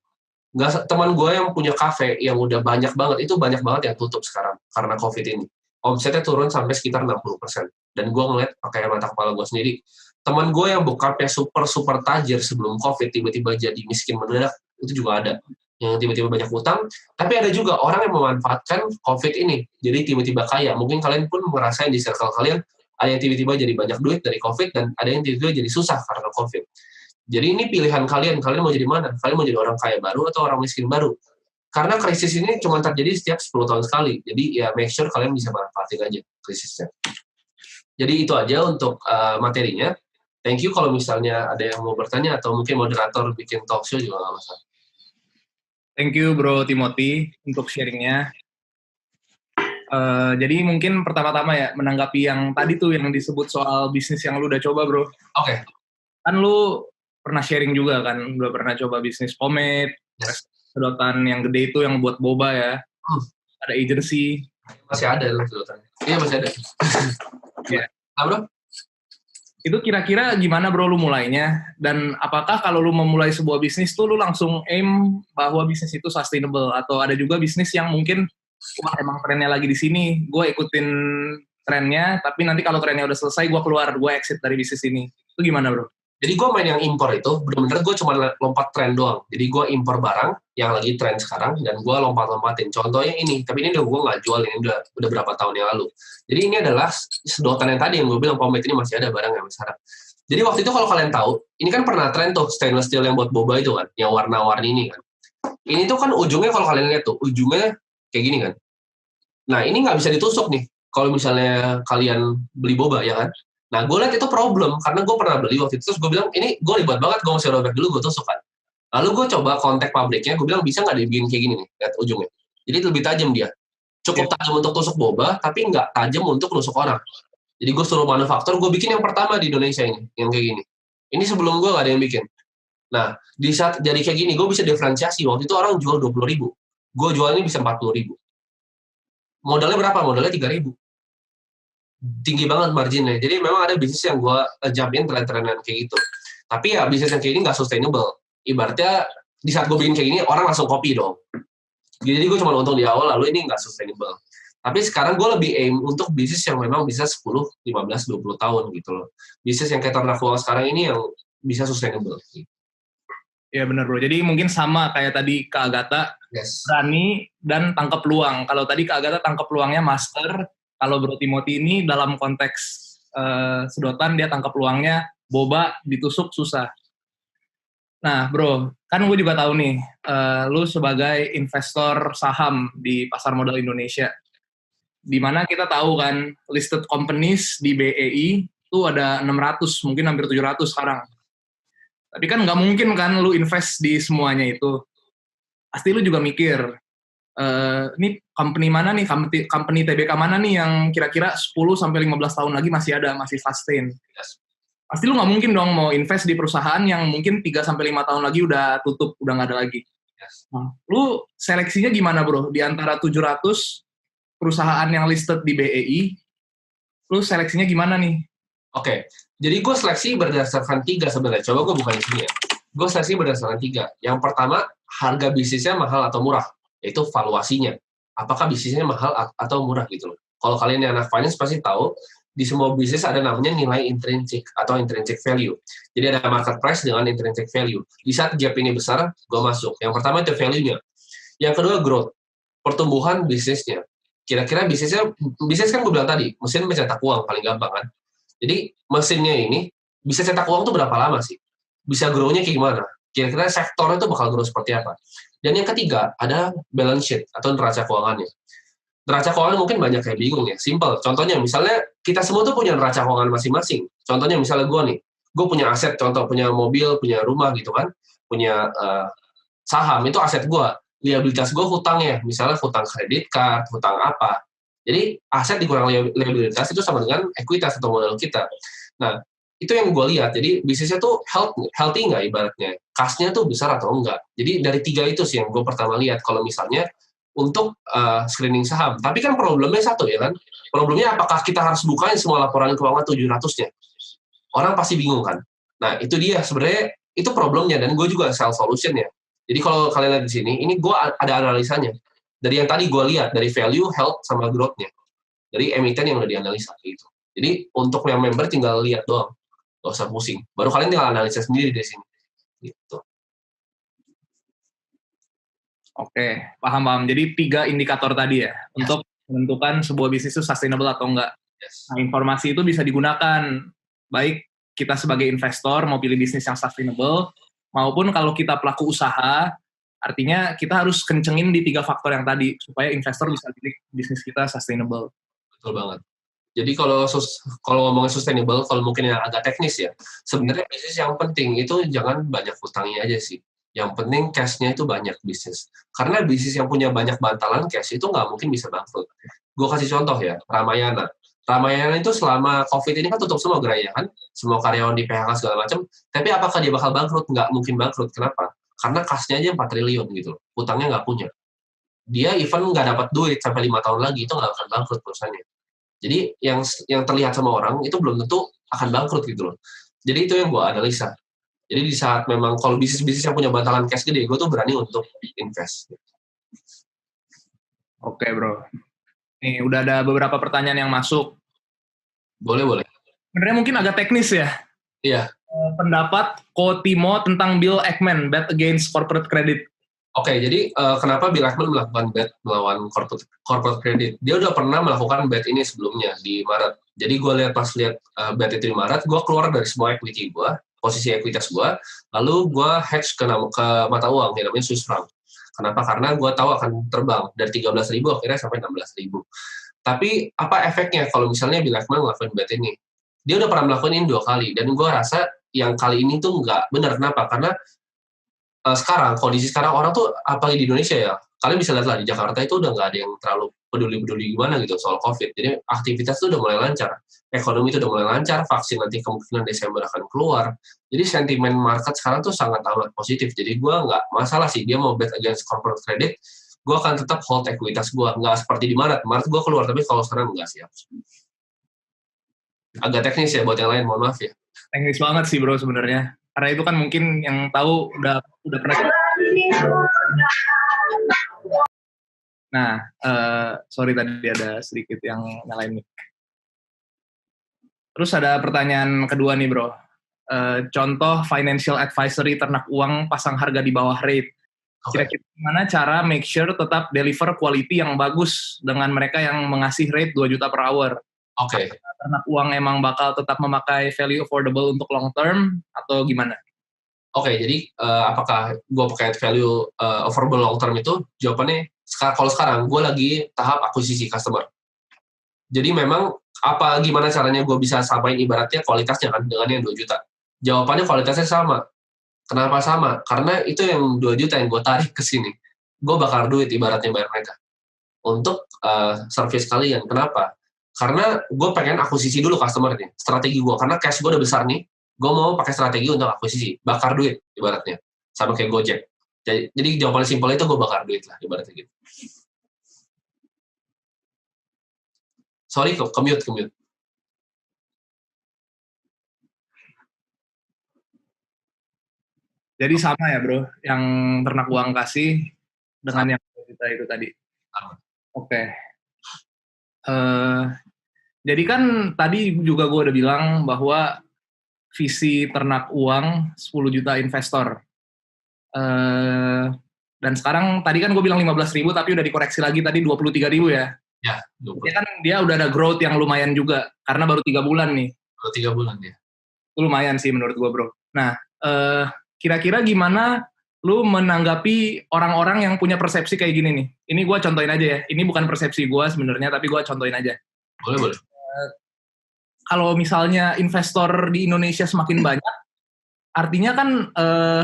Teman gue yang punya kafe yang udah banyak banget, itu banyak banget yang tutup sekarang karena COVID ini. Omsetnya turun sampai sekitar 60%. Dan gue ngeliat pakai mata kepala gue sendiri, teman gue yang bokapnya super tajir sebelum COVID tiba-tiba jadi miskin mendadak, itu juga ada. Yang tiba-tiba banyak utang, tapi ada juga orang yang memanfaatkan COVID ini, jadi tiba-tiba kaya. Mungkin kalian pun ngerasain di circle kalian, ada yang tiba-tiba jadi banyak duit dari COVID, dan ada yang tiba-tiba jadi susah karena COVID. Jadi ini pilihan kalian mau jadi mana? Kalian mau jadi orang kaya baru atau orang miskin baru? Karena krisis ini cuma terjadi setiap 10 tahun sekali, jadi ya make sure kalian bisa manfaatin aja krisisnya. Jadi itu aja untuk materinya. Thank you kalau misalnya ada yang mau bertanya, atau mungkin moderator bikin talk show juga nggak masalah. Thank you Bro Timothy untuk sharingnya. Jadi mungkin pertama-tama ya, menanggapi yang tadi tuh yang disebut soal bisnis yang lu udah coba Bro. Oke. Kan lu pernah sharing juga kan, udah pernah coba bisnis pomade, sedotan yang gede itu yang buat boba ya. Ada agency. Masih ada loh sedotan. Iya masih ada. Ya. Nah Bro? Itu kira-kira gimana Bro lu mulainya? Dan apakah kalau lu memulai sebuah bisnis tuh lu langsung aim bahwa bisnis itu sustainable? Atau ada juga bisnis yang mungkin, wah emang trennya lagi di sini, gue ikutin trennya, tapi nanti kalau trennya udah selesai gue keluar, gue exit dari bisnis ini. Itu gimana Bro? Jadi gue main yang impor itu, bener-bener gue cuma lompat tren doang. Jadi gue impor barang yang lagi tren sekarang, dan gue lompat-lompatin. Contohnya ini, tapi ini udah gue nggak jual, ini udah berapa tahun yang lalu. Jadi ini adalah sedotan yang tadi yang gue bilang, pomade ini masih ada barang yang sekarang. Jadi waktu itu kalau kalian tahu, ini kan pernah tren tuh, stainless steel yang buat boba itu kan, yang warna-warni ini kan. Ini tuh kan ujungnya kalau kalian lihat tuh, ujungnya kayak gini kan. Nah ini nggak bisa ditusuk nih, kalau misalnya kalian beli boba ya kan. Nah, gue lihat itu problem, karena gue pernah beli waktu itu, terus gue bilang, ini gue ribet banget, gue mesti robek dulu, gue tusuk kan. Lalu gue coba kontak pabriknya, gue bilang, bisa nggak dibikin kayak gini nih, lihat ujungnya. Jadi lebih tajam dia. Cukup tajam untuk tusuk boba, tapi nggak tajam untuk nusuk orang. Jadi gue suruh manufaktur, gue bikin yang pertama di Indonesia ini, yang kayak gini. Ini sebelum gue nggak ada yang bikin. Nah, di saat jadi kayak gini, gue bisa diferensiasi. Waktu itu orang jual 20.000. Gue jual ini bisa 40.000. Modalnya berapa? Modalnya 3.000. Tinggi banget marginnya. Jadi memang ada bisnis yang gue jumpin tren-trenan kayak gitu. Tapi ya bisnis yang kayak ini nggak sustainable. Ibaratnya di saat gue bikin kayak gini, orang langsung copy dong. Jadi gue cuma untung di awal, lalu ini nggak sustainable. Tapi sekarang gue lebih aim untuk bisnis yang memang bisa 10, 15, 20 tahun gitu loh. Bisnis yang kayak ternak uang sekarang ini yang bisa sustainable. Ya benar Bro. Jadi mungkin sama kayak tadi Kak Agatha, Yes. berani dan tangkap peluang. Kalau tadi Kak Agatha tangkap peluangnya master, kalau Bro Timothy ini dalam konteks sedotan dia tangkap peluangnya boba ditusuk susah. Nah Bro, kan gue juga tahu nih, lu sebagai investor saham di pasar modal Indonesia, di mana kita tahu kan listed companies di BEI itu ada 600, mungkin hampir 700 sekarang. Tapi kan nggak mungkin kan lu invest di semuanya itu. Pasti lu juga mikir, ini company mana nih, company TBK mana nih yang kira-kira 10-15 tahun lagi masih ada, masih sustain. Yes. Pasti lu nggak mungkin dong mau invest di perusahaan yang mungkin 3-5 tahun lagi udah tutup, udah nggak ada lagi. Yes. Nah, lu seleksinya gimana Bro? Di antara 700 perusahaan yang listed di BEI, lu seleksinya gimana nih? Oke, jadi gue seleksi berdasarkan 3 sebenarnya. Coba gue buka di sini ya. Gue seleksi berdasarkan 3. Yang pertama, harga bisnisnya mahal atau murah. Yaitu valuasinya. Apakah bisnisnya mahal atau murah gitu loh. Kalau kalian yang anak finance pasti tahu, di semua bisnis ada namanya nilai intrinsic atau intrinsic value. Jadi ada market price dengan intrinsic value. Di saat gap ini besar, gue masuk. Yang pertama itu value-nya. Yang kedua growth, pertumbuhan bisnisnya. Kira-kira bisnis kan gue bilang tadi, mesin mencetak uang paling gampang kan. Jadi mesinnya ini bisa cetak uang tuh berapa lama sih? Bisa grow-nya kayak gimana? Kira-kira sektornya tuh bakal grow seperti apa? Dan yang ketiga ada balance sheet atau neraca keuangannya. Neraca keuangan mungkin banyak kayak bingung ya. Simple. Contohnya misalnya kita semua tuh punya neraca keuangan masing-masing. Contohnya misalnya gue punya aset, contoh punya mobil, punya rumah gitu kan, punya saham, itu aset gue. Liabilitas gue hutangnya, misalnya hutang kredit card, hutang apa. Jadi aset dikurang liabilitas itu sama dengan ekuitas atau modal kita. Nah, itu yang gue lihat. Jadi bisnisnya tuh healthy nggak ibaratnya? Kas-nya tuh besar atau enggak? Jadi dari 3 itu sih yang gue pertama lihat. Kalau misalnya untuk screening saham. Tapi kan problemnya satu ya kan? Problemnya apakah kita harus bukain semua laporan keuangan 700-nya? orang pasti bingung kan. Nah itu dia sebenarnya itu problemnya, dan gue juga sell solution ya. Jadi kalau kalian lihat di sini, ini gue ada analisanya. Dari yang tadi gue lihat, dari value, health, sama growth-nya. Dari emiten yang udah dianalisa gitu. Jadi untuk yang member tinggal lihat doang, gak usah pusing. Baru kalian tinggal analisa sendiri di sini. Gitu. Oke, paham. Jadi 3 indikator tadi ya, untuk menentukan sebuah bisnis itu sustainable atau enggak. Yes. Nah, informasi itu bisa digunakan, baik kita sebagai investor mau pilih bisnis yang sustainable, maupun kalau kita pelaku usaha, artinya kita harus kencengin di 3 faktor yang tadi, supaya investor bisa pilih bisnis kita sustainable. Betul banget. Jadi kalau ngomongin sustainable, kalau mungkin yang agak teknis ya, sebenarnya bisnis yang penting itu jangan banyak hutangnya aja sih. Yang penting cash-nya itu banyak bisnis. Karena bisnis yang punya banyak bantalan cash itu nggak mungkin bisa bangkrut. Gue kasih contoh ya, Ramayana. Ramayana itu selama COVID ini kan tutup semua gerainya kan, semua karyawan di PHK segala macam. Tapi apakah dia bakal bangkrut? Nggak mungkin bangkrut. Kenapa? Karena kas-nya aja 4 triliun gitu. Hutangnya nggak punya. Dia even nggak dapat duit sampai 5 tahun lagi, itu nggak akan bangkrut perusahaannya. Jadi yang terlihat sama orang itu belum tentu akan bangkrut gitu loh. Jadi itu yang gue analisa. Jadi di saat memang kalau bisnis-bisnis yang punya bantalan cash gede, gue tuh berani untuk invest. Oke bro. Nih udah ada beberapa pertanyaan yang masuk. Boleh. Sebenarnya mungkin agak teknis ya. Iya. Pendapat Ko Timo tentang Bill Ackman, bet against corporate credit. Oke, jadi kenapa Bill Ackman melakukan bet melawan corporate credit? Dia udah pernah melakukan bet ini sebelumnya di Maret. Jadi gue pas lihat bet itu di Maret, gue keluar dari semua equity gue, posisi ekuitas gue, lalu gue hedge ke mata uang yang namanya Swiss franc. Kenapa? Karena gue tahu akan terbang dari 13.000 akhirnya sampai 16.000. Tapi apa efeknya kalau misalnya Bill Ackman melakukan bet ini? Dia udah pernah melakukan ini 2 kali, dan gue rasa yang kali ini tuh nggak benar. Kenapa? Karena sekarang, kondisi sekarang orang tuh, apalagi di Indonesia ya, kalian bisa lihat lah, di Jakarta itu udah nggak ada yang terlalu peduli-peduli gimana gitu soal COVID. Jadi aktivitas tuh udah mulai lancar, ekonomi itu udah mulai lancar, vaksin nanti kemungkinan Desember akan keluar. Jadi sentimen market sekarang tuh sangat amat positif. Jadi gue nggak masalah sih dia mau bet against corporate credit, gue akan tetap hold ekuitas gue. Nggak seperti di Maret gue keluar, tapi kalau sekarang nggak siap. Agak teknis ya buat yang lain, mohon maaf ya. Teknis banget sih bro sebenarnya. Karena itu kan mungkin yang tahu udah pernah. Nah, sorry tadi ada sedikit yang nyalain nih. Terus ada pertanyaan kedua nih bro. Contoh financial advisory ternak uang pasang harga di bawah rate. Kira-kira gimana cara make sure tetap deliver quality yang bagus dengan mereka yang mengasih rate 2 juta per hour? Oke. Ternak uang emang bakal tetap memakai value affordable untuk long term atau gimana? Oke, jadi apakah gue pakai value affordable long term itu? Jawabannya kalau sekarang gue lagi tahap akuisisi customer. Jadi memang gimana caranya gue bisa samain ibaratnya kualitasnya kan dengan yang 2 juta. Jawabannya kualitasnya sama. Kenapa sama? Karena itu yang 2 juta yang gue tarik ke sini. Gue bakar duit ibaratnya bayar mereka. Untuk service kalian. Kenapa? Karena gue pengen akuisisi dulu customer-nya, strategi gue. Karena cash gue udah besar nih, gue mau pakai strategi untuk akuisisi, bakar duit ibaratnya. Sama kayak Gojek. Jadi jawaban simpel itu gue bakar duit lah, ibaratnya gitu. Sorry, commute. Jadi sama ya bro, yang ternak uang kasih dengan yang kita itu tadi. Oke. Jadi kan tadi juga gue udah bilang bahwa visi ternak uang 10 juta investor. Dan sekarang tadi kan gue bilang 15.000 tapi udah dikoreksi lagi tadi 23.000 ya. Ya, 20. Kan dia udah ada growth yang lumayan juga karena baru 3 bulan nih. Baru 3 bulan ya. Itu lumayan sih menurut gue bro. Nah, kira-kira gimana lu menanggapi orang-orang yang punya persepsi kayak gini nih? Ini gue contohin aja ya. Ini bukan persepsi gue sebenarnya tapi gue contohin aja. Boleh. Kalau misalnya investor di Indonesia semakin banyak, artinya kan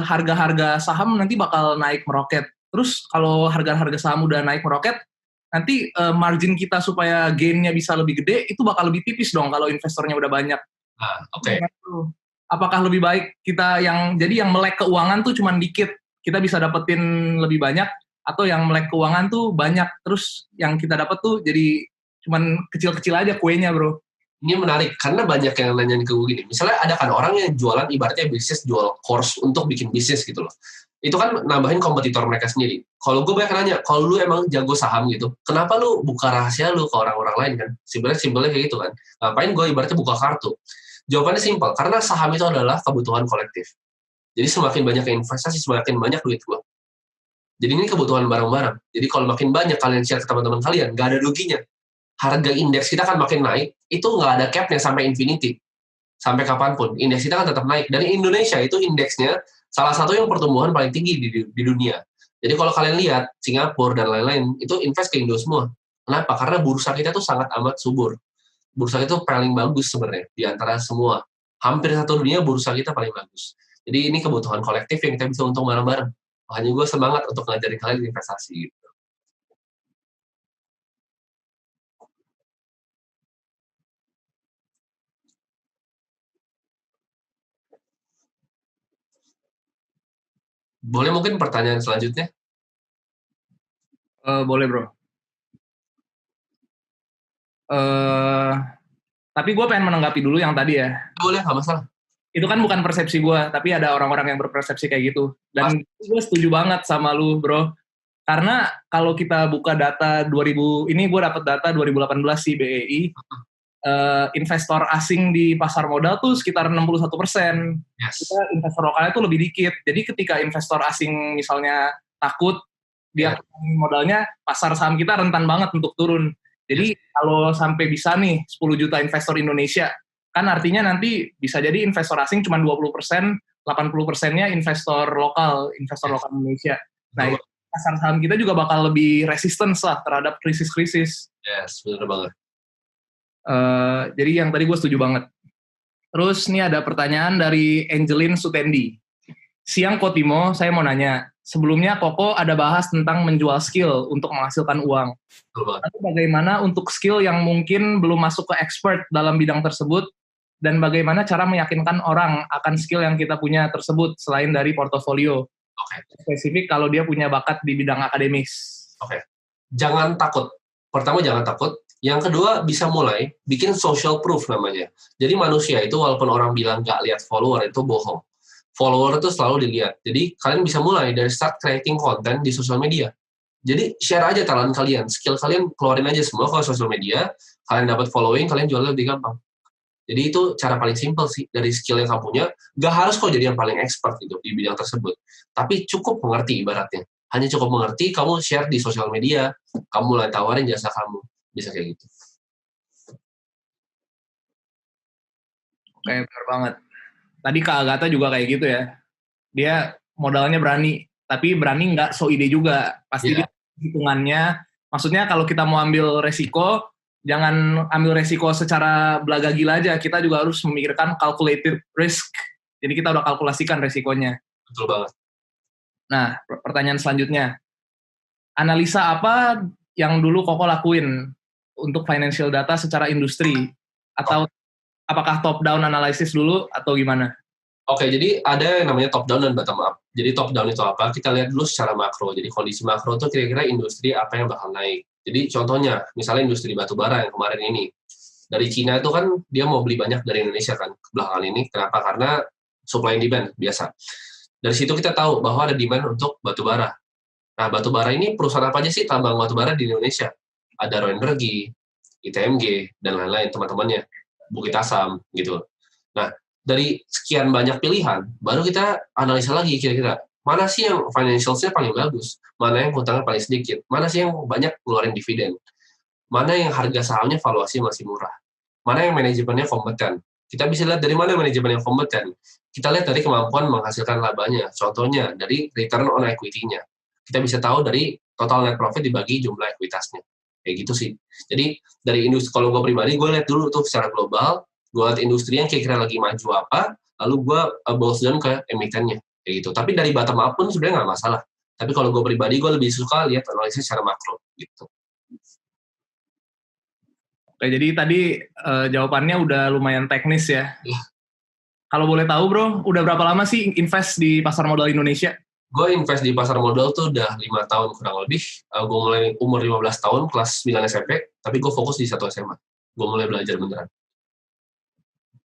harga-harga saham nanti bakal naik meroket. Terus kalau harga-harga saham udah naik meroket, nanti margin kita supaya gain-nya bisa lebih gede, itu bakal lebih tipis dong kalau investornya udah banyak. Oke. Apakah lebih baik kita yang melek keuangan tuh cuma dikit, kita bisa dapetin lebih banyak, atau yang melek keuangan tuh banyak, terus yang kita dapat tuh jadi cuman kecil-kecil aja kuenya bro. Ini menarik, karena banyak yang nanyain ke gue gini. Misalnya ada kan orang yang jualan, ibaratnya bisnis, jual course untuk bikin bisnis gitu loh. Itu kan nambahin kompetitor mereka sendiri. Kalau gue banyak nanya, kalau lu emang jago saham gitu, kenapa lu buka rahasia lu ke orang-orang lain kan? Simpelnya kayak gitu kan. Ngapain gue ibaratnya buka kartu? Jawabannya simpel, karena saham itu adalah kebutuhan kolektif. Jadi semakin banyak investasi, semakin banyak duit gue. Jadi ini kebutuhan bareng-bareng. Jadi kalau makin banyak kalian share ke teman-teman kalian, nggak ada ruginya. Harga indeks kita akan makin naik, itu nggak ada cap-nya sampai infinity. Sampai kapanpun. Indeks kita akan tetap naik. Dan Indonesia itu indeksnya salah satu yang pertumbuhan paling tinggi di dunia. Jadi kalau kalian lihat, Singapura dan lain-lain, itu invest ke Indo semua. Kenapa? Karena bursa kita tuh sangat amat subur. Bursa kita tuh paling bagus sebenarnya, di antara semua. Hampir satu dunia bursa kita paling bagus. Jadi ini kebutuhan kolektif yang kita bisa untung bareng-bareng. Makanya gue semangat untuk ngajarin kalian investasi gitu. Boleh mungkin pertanyaan selanjutnya? Boleh bro. Tapi gue pengen menanggapi dulu yang tadi ya. Boleh, nggak masalah. Itu kan bukan persepsi gue, tapi ada orang-orang yang berpersepsi kayak gitu. Dan gue setuju banget sama lu bro. Karena kalau kita buka data 2000, ini gue dapat data 2018 sih BEI, investor asing di pasar modal tuh sekitar 61%. Yes. Kita investor lokalnya tuh lebih dikit. Jadi ketika investor asing misalnya takut, dia modalnya, pasar saham kita rentan banget untuk turun. Jadi kalau sampai bisa nih 10 juta investor Indonesia, kan artinya nanti bisa jadi investor asing cuma 20%, 80%-nya investor lokal Indonesia. Nah, pasar saham kita juga bakal lebih resistance lah terhadap krisis-krisis. Yes, benar banget. Jadi yang tadi gue setuju banget. Terus nih ada pertanyaan dari Angelin Sutendi. Siang Kotimo, saya mau nanya. Sebelumnya Koko ada bahas tentang menjual skill untuk menghasilkan uang. Tapi bagaimana untuk skill yang mungkin belum masuk ke expert dalam bidang tersebut, dan bagaimana cara meyakinkan orang akan skill yang kita punya tersebut selain dari portofolio? Spesifik kalau dia punya bakat di bidang akademis. Jangan takut. Pertama jangan takut. Yang kedua bisa mulai bikin social proof namanya. Jadi manusia itu walaupun orang bilang nggak lihat follower itu bohong. Follower itu selalu dilihat. Jadi kalian bisa mulai dari start creating content di sosial media. Jadi share aja talent kalian, skill kalian keluarin aja semua ke sosial media. Kalian dapat following, kalian jualnya lebih gampang. Jadi itu cara paling simple sih dari skill yang kamu punya. Gak harus kok jadi yang paling expert gitu di bidang tersebut. Tapi cukup mengerti ibaratnya. Hanya cukup mengerti, kamu share di sosial media, kamu mulai tawarin jasa kamu. Bisa kayak gitu. Oke, benar banget. Tadi Kak Agatha juga kayak gitu ya. Dia modalnya berani, tapi berani nggak so ide juga. Pasti dia hitungannya. Maksudnya kalau kita mau ambil resiko, jangan ambil resiko secara belaga gila aja. Kita juga harus memikirkan calculated risk. Jadi kita udah kalkulasikan resikonya. Betul banget. Nah, pertanyaan selanjutnya. Analisa apa yang dulu Koko lakuin untuk financial data secara industri? Atau apakah top down analysis dulu atau gimana? Oke, jadi ada yang namanya top down dan bottom up. Jadi top down itu apa? Kita lihat dulu secara makro. Jadi kondisi makro itu kira-kira industri apa yang bakal naik. Jadi contohnya, misalnya industri batubara yang kemarin ini. Dari Cina itu kan dia mau beli banyak dari Indonesia kan belakangan ini. Kenapa? Karena supply and demand biasa. Dari situ kita tahu bahwa ada demand untuk batubara. Nah, batubara ini perusahaan apa aja sih tambang batubara di Indonesia? Ada Raw Energy, ITMG, dan lain-lain teman-temannya. Bukit Asam, gitu. Nah, dari sekian banyak pilihan, baru kita analisa lagi kira-kira, mana sih yang financials-nya paling bagus, mana yang hutangnya paling sedikit, mana sih yang banyak keluarin dividen, mana yang harga sahamnya valuasi masih murah, mana yang manajemennya kompeten. Kita bisa lihat dari mana manajemen yang kompeten. Kita lihat dari kemampuan menghasilkan labanya, contohnya dari return on equity-nya. Kita bisa tahu dari total net profit dibagi jumlah ekuitasnya. Kayak gitu sih. Jadi dari industri, kalau gue pribadi, gue lihat dulu tuh secara global, gue lihat industri yang kira-kira lagi maju apa, lalu gue boils down ke emitennya, kayak gitu. Tapi dari bottom up pun sebenarnya nggak masalah. Tapi kalau gue pribadi, gue lebih suka lihat analisis secara makro, gitu. Oke, jadi tadi jawabannya udah lumayan teknis ya. Kalau boleh tahu bro, udah berapa lama sih invest di pasar modal Indonesia? Gue invest di pasar modal tuh udah 5 tahun kurang lebih. Gue mulai umur 15 tahun, kelas 9 SMP, tapi gue fokus di 1 SMA. Gue mulai belajar beneran.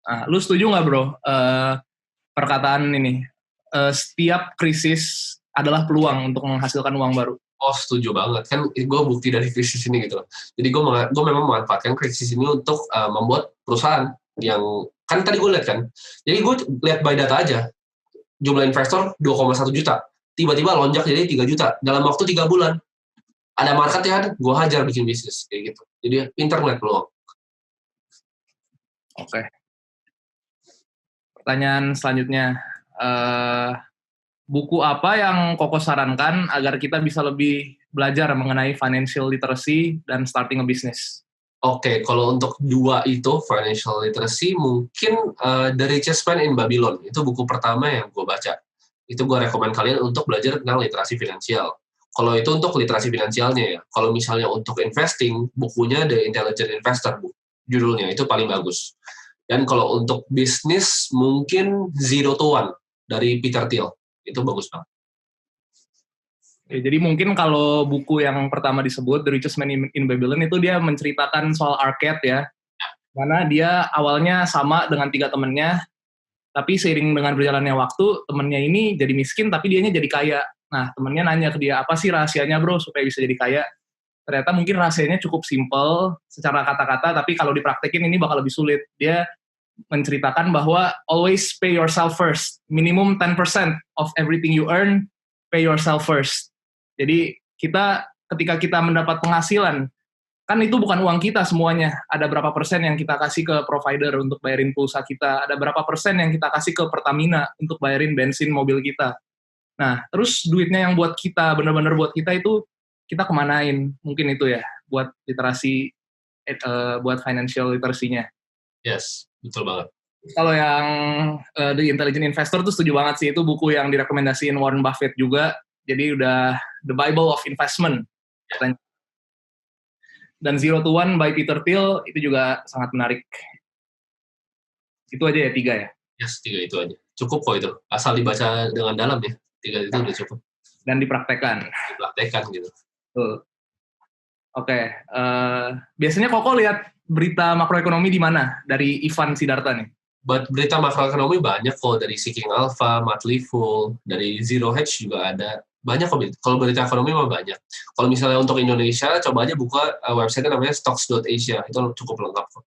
Nah, lu setuju nggak bro perkataan ini? Setiap krisis adalah peluang untuk menghasilkan uang baru. Oh, setuju banget. Kan gue bukti dari krisis ini gitu loh. Jadi gue memang memanfaatkan krisis ini untuk membuat perusahaan yang, kan tadi gue lihat kan. Jadi gue lihat by data aja. Jumlah investor 2,1 juta. Tiba-tiba lonjak jadi 3 juta. Dalam waktu 3 bulan. Ada market ya, gue hajar bikin bisnis. Kayak gitu. Jadi internet peluang. Oke. Pertanyaan selanjutnya. Buku apa yang Koko sarankan agar kita bisa lebih belajar mengenai financial literacy dan starting a business? Oke, kalau untuk dua itu, financial literacy, mungkin The Richest Man in Babylon. Itu buku pertama yang gue baca. Itu gue rekomen kalian untuk belajar tentang literasi finansial. Kalau itu untuk literasi finansialnya ya. Kalau misalnya untuk investing, bukunya The Intelligent Investor, judulnya, itu paling bagus. Dan kalau untuk bisnis, mungkin Zero to One dari Peter Thiel. Itu bagus banget. Ya, jadi mungkin kalau buku yang pertama disebut, The Richest Man in Babylon, itu dia menceritakan soal arcade ya. Mana dia awalnya sama dengan 3 temennya, tapi seiring dengan berjalannya waktu, temennya ini jadi miskin, tapi dianya jadi kaya. Nah, temennya nanya ke dia, apa sih rahasianya bro supaya bisa jadi kaya? Ternyata mungkin rahasianya cukup simple secara kata-kata, tapi kalau dipraktekin ini bakal lebih sulit. Dia menceritakan bahwa always pay yourself first. Minimum 10% of everything you earn, pay yourself first. Jadi ketika kita mendapat penghasilan, kan itu bukan uang kita semuanya. Ada berapa persen yang kita kasih ke provider untuk bayarin pulsa kita. Ada berapa persen yang kita kasih ke Pertamina untuk bayarin bensin mobil kita. Nah, terus duitnya yang buat kita, benar-benar buat kita itu, kita kemanain? Mungkin itu ya, buat literasi, buat financial literacy-nya. Yes, betul banget. Kalau yang The Intelligent Investor tuh setuju banget sih, itu buku yang direkomendasiin Warren Buffett juga, jadi udah The Bible of Investment katanya. Dan Zero to One by Peter Thiel itu juga sangat menarik. Itu aja ya 3 ya? Yes, 3 itu aja. Cukup kok itu, asal dibaca dengan dalam ya, 3 itu udah cukup. Dan dipraktekkan. Dipraktekkan gitu. Oke, biasanya Koko lihat berita makroekonomi di mana? Dari Ivan Sidarta nih? Berita makroekonomi banyak kok, dari Seeking Alpha, Motley Fool, dari Zero Hedge juga ada. Banyak kok, kalau berita ekonomi mah banyak. Kalau misalnya untuk Indonesia, coba aja buka website-nya namanya stocks.asia, itu cukup lengkap kok.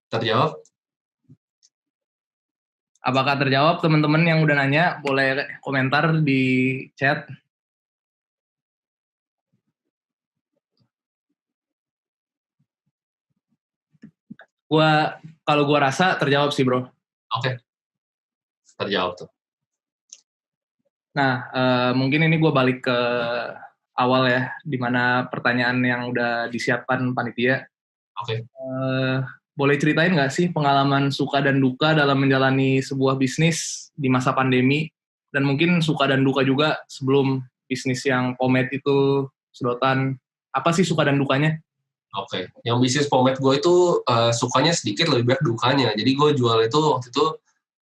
Terjawab? Apakah terjawab teman-teman yang udah nanya? Boleh komentar di chat. Kalau gua rasa terjawab sih bro. Oke. Terjawab tuh. Nah, mungkin ini gue balik ke awal ya, di mana pertanyaan yang udah disiapkan panitia. Oke. Boleh ceritain nggak sih pengalaman suka dan duka dalam menjalani sebuah bisnis di masa pandemi, dan mungkin suka dan duka juga sebelum bisnis yang pomade itu, sedotan, apa sih suka dan dukanya? Oke. Yang bisnis pomade gue itu sukanya sedikit, lebih banyak dukanya. Jadi gue jual itu waktu itu,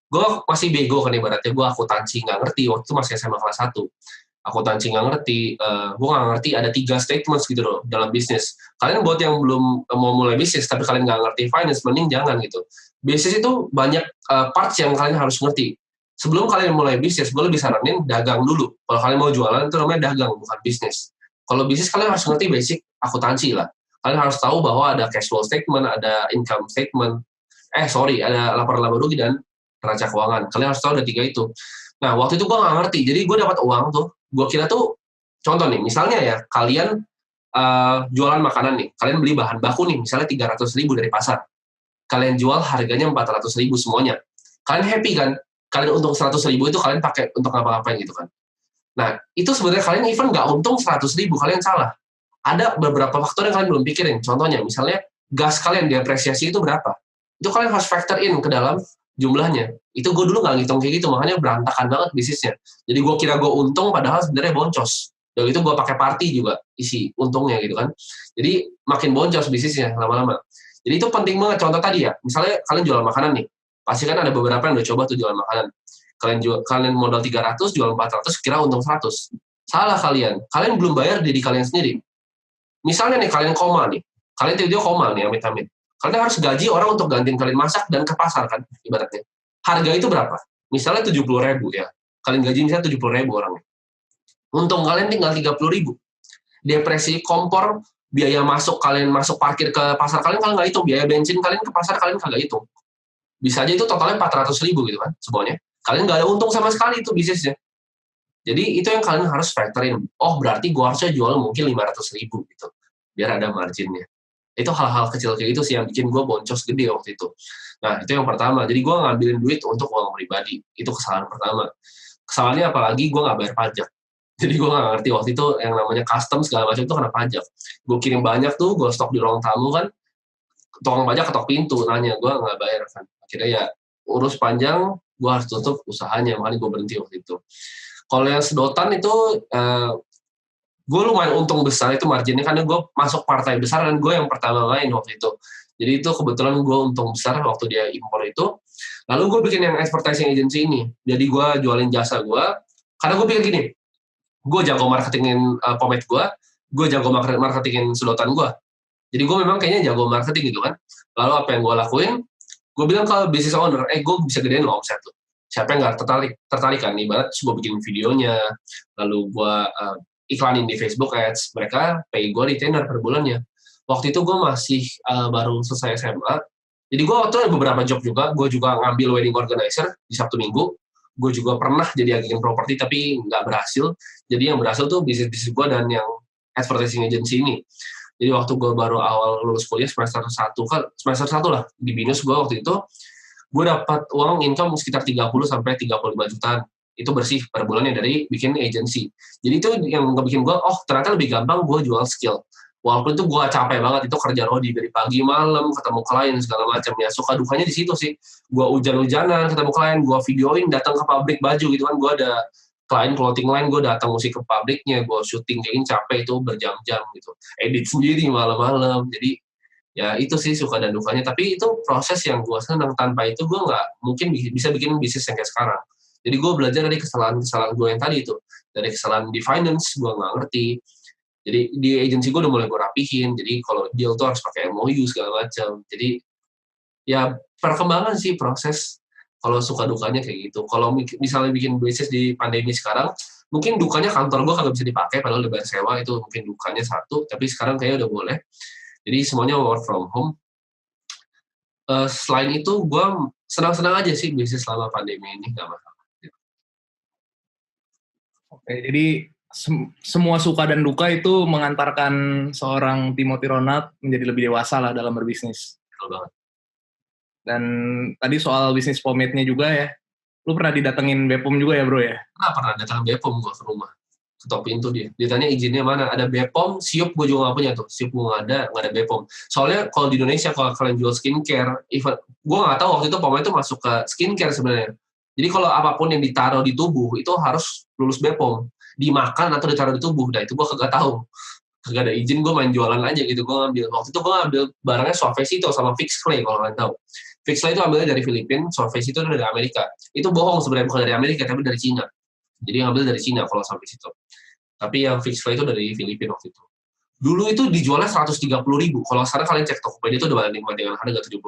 gue masih bego kan ibaratnya, gue akuntansi nggak ngerti, waktu itu masih SMA kelas 1. Akuntansi nggak ngerti, gue nggak ngerti ada 3 statements gitu loh dalam bisnis. Kalian buat yang belum mau mulai bisnis, tapi kalian nggak ngerti finance, mending jangan gitu. Bisnis itu banyak parts yang kalian harus ngerti. Sebelum kalian mulai bisnis, gue lebih saranin dagang dulu. Kalau kalian mau jualan, itu namanya dagang, bukan bisnis. Kalau bisnis, kalian harus ngerti basic akuntansi lah. Kalian harus tahu bahwa ada cash flow statement, ada income statement, ada laporan laba rugi dan neraca keuangan. Kalian harus tahu ada 3 itu. Nah, waktu itu gue nggak ngerti. Jadi gue dapat uang tuh. Gue kira tuh, contoh nih, misalnya ya, kalian jualan makanan nih. Kalian beli bahan baku nih, misalnya 300.000 dari pasar. Kalian jual harganya 400.000 semuanya. Kalian happy kan? Kalian untung 100.000 itu kalian pakai untuk ngapa-ngapain gitu kan. Nah, itu sebenarnya kalian even nggak untung 100.000, kalian salah. Ada beberapa faktor yang kalian belum pikirin. Contohnya, misalnya gas kalian diapresiasi itu berapa? Itu kalian harus factor in ke dalam jumlahnya. Itu gue dulu nggak ngitung kayak gitu, makanya berantakan banget bisnisnya. Jadi gue kira gue untung, padahal sebenarnya boncos. Dan itu gue pakai party juga, isi untungnya gitu kan. Jadi makin boncos bisnisnya lama-lama. Jadi itu penting banget. Contoh tadi ya, misalnya kalian jual makanan nih, pasti kan ada beberapa yang udah coba tuh jualan makanan. Kalian modal 300, jual 400, kira untung 100. Salah kalian belum bayar diri kalian sendiri. Misalnya nih, kalian koma nih. Kalian tiba-tiba koma nih, amit-amit. Kalian harus gaji orang untuk gantiin kalian masak dan ke pasar kan, ibaratnya. Harga itu berapa? Misalnya 70.000 ya. Kalian gaji misalnya 70.000 orangnya. Untung kalian tinggal 30.000. Depresi kompor, biaya masuk kalian masuk parkir ke pasar kalian nggak hitung, biaya bensin kalian ke pasar kalian kagak hitung. Bisa aja itu totalnya 400.000 gitu kan semuanya. Kalian nggak ada untung sama sekali itu bisnisnya. Jadi itu yang kalian harus factorin. Oh berarti gua harusnya jual mungkin 500.000 gitu, biar ada marginnya. Itu hal-hal kecil kayak itu sih yang bikin gue boncos gede waktu itu. Nah itu yang pertama. Jadi gue ngambilin duit untuk uang pribadi. Itu kesalahan pertama. Kesalahannya apalagi gue nggak bayar pajak. Jadi gue nggak ngerti waktu itu yang namanya custom segala macam itu kena pajak. Gue kirim banyak tuh, gue stok di ruang tamu kan, tukang pajak ketok pintu nanya, gue nggak bayar kan. Akhirnya ya urus panjang, gue harus tutup usahanya, makanya gue berhenti waktu itu. Kalau yang sedotan itu, gue lumayan untung besar itu marginnya karena gue masuk partai besar dan gue yang pertama main waktu itu. Jadi itu kebetulan gue untung besar waktu dia impor itu. Lalu gue bikin yang advertising agency ini. Jadi gue jualin jasa gue, karena gue pikir gini, gue jago marketingin pomade gue jago marketingin sedotan gue. Jadi gue memang kayaknya jago marketing gitu kan. Lalu apa yang gue lakuin, gue bilang ke business owner, gue bisa gedein loh omset tuh. Siapa yang nggak tertarik kan? Ibarat gue bikin videonya, lalu gue iklanin di Facebook Ads, mereka pay gue retainer per bulannya. Waktu itu gue masih baru selesai SMA, jadi gue waktu itu ada beberapa job juga, gue juga ngambil wedding organizer di Sabtu Minggu, gue juga pernah jadi agen properti tapi nggak berhasil. Jadi yang berhasil tuh bisnis gue dan yang advertising agency ini. Jadi waktu gue baru awal lulus kuliah semester 1 lah di BINUS gue waktu itu, gue dapat uang income sekitar 30-35 jutaan. Itu bersih per bulannya dari bikin agency. Jadi itu yang ngebikin gue, ternyata lebih gampang gue jual skill. Walaupun itu gue capek banget, itu kerja rodi dari pagi malam, ketemu klien segala macam ya. Suka dukanya di situ sih. Gue hujan-hujanan ketemu klien, gue videoin datang ke pabrik baju gitu kan. Gue ada klien clothing line, gue datang mesti ke pabriknya, gue syuting kayak gini capek itu berjam-jam gitu. Edit sendiri malam-malam. Jadi ya itu sih suka dan dukanya. Tapi itu proses yang gue senang. Tanpa itu gue nggak mungkin bisa bikin bisnis yang kayak sekarang. Jadi gue belajar dari kesalahan gue yang tadi itu. Dari kesalahan di finance, gue nggak ngerti. Jadi di agensi gue udah mulai gue rapihin. Jadi kalau deal tuh harus pakai MOU segala macam. Jadi ya perkembangan sih proses. Kalau suka dukanya kayak gitu. Kalau misalnya bikin bisnis di pandemi sekarang, mungkin dukanya kantor gue kagak bisa dipakai padahal udah bayar sewa, itu mungkin dukanya satu. Tapi sekarang kayaknya udah boleh. Jadi semuanya work from home. Selain itu gue senang-senang aja sih bisnis selama pandemi ini, nggak masalah. Oke, jadi semua suka dan duka itu mengantarkan seorang Timothy Ronald menjadi lebih dewasa lah dalam berbisnis. Betul banget. Dan tadi soal bisnis pomade-nya juga ya, lu pernah didatengin Bepom juga ya bro ya? Pernah datang Bepom gue ke rumah, ketok pintu dia. Ditanya izinnya mana, ada Bepom, siup gue juga nggak punya tuh, siup gue nggak ada Bepom. Soalnya kalau di Indonesia kalau kalian jual skincare, even gue nggak tahu waktu itu pomade itu masuk ke skincare sebenarnya. Jadi kalau apapun yang ditaruh di tubuh itu harus lulus Bepom, dimakan atau ditaruh di tubuh. Nah itu gue kagak tahu, kagak ada izin, gue main jualan aja gitu. Gue ngambil waktu itu gue ngambil barangnya Suavecito sama Fix Clay kalau kalian tahu. Fix Clay itu ambilnya dari Filipina, Suavecito itu dari Amerika. Itu bohong sebenarnya, bukan dari Amerika tapi dari Cina. Jadi ngambil dari Cina kalau Suavecito. Tapi yang Fix Clay itu dari Filipina waktu itu. Dulu itu dijualnya 130.000. Kalau sekarang kalian cek Tokopedia itu udah banding dengan harga 70.000.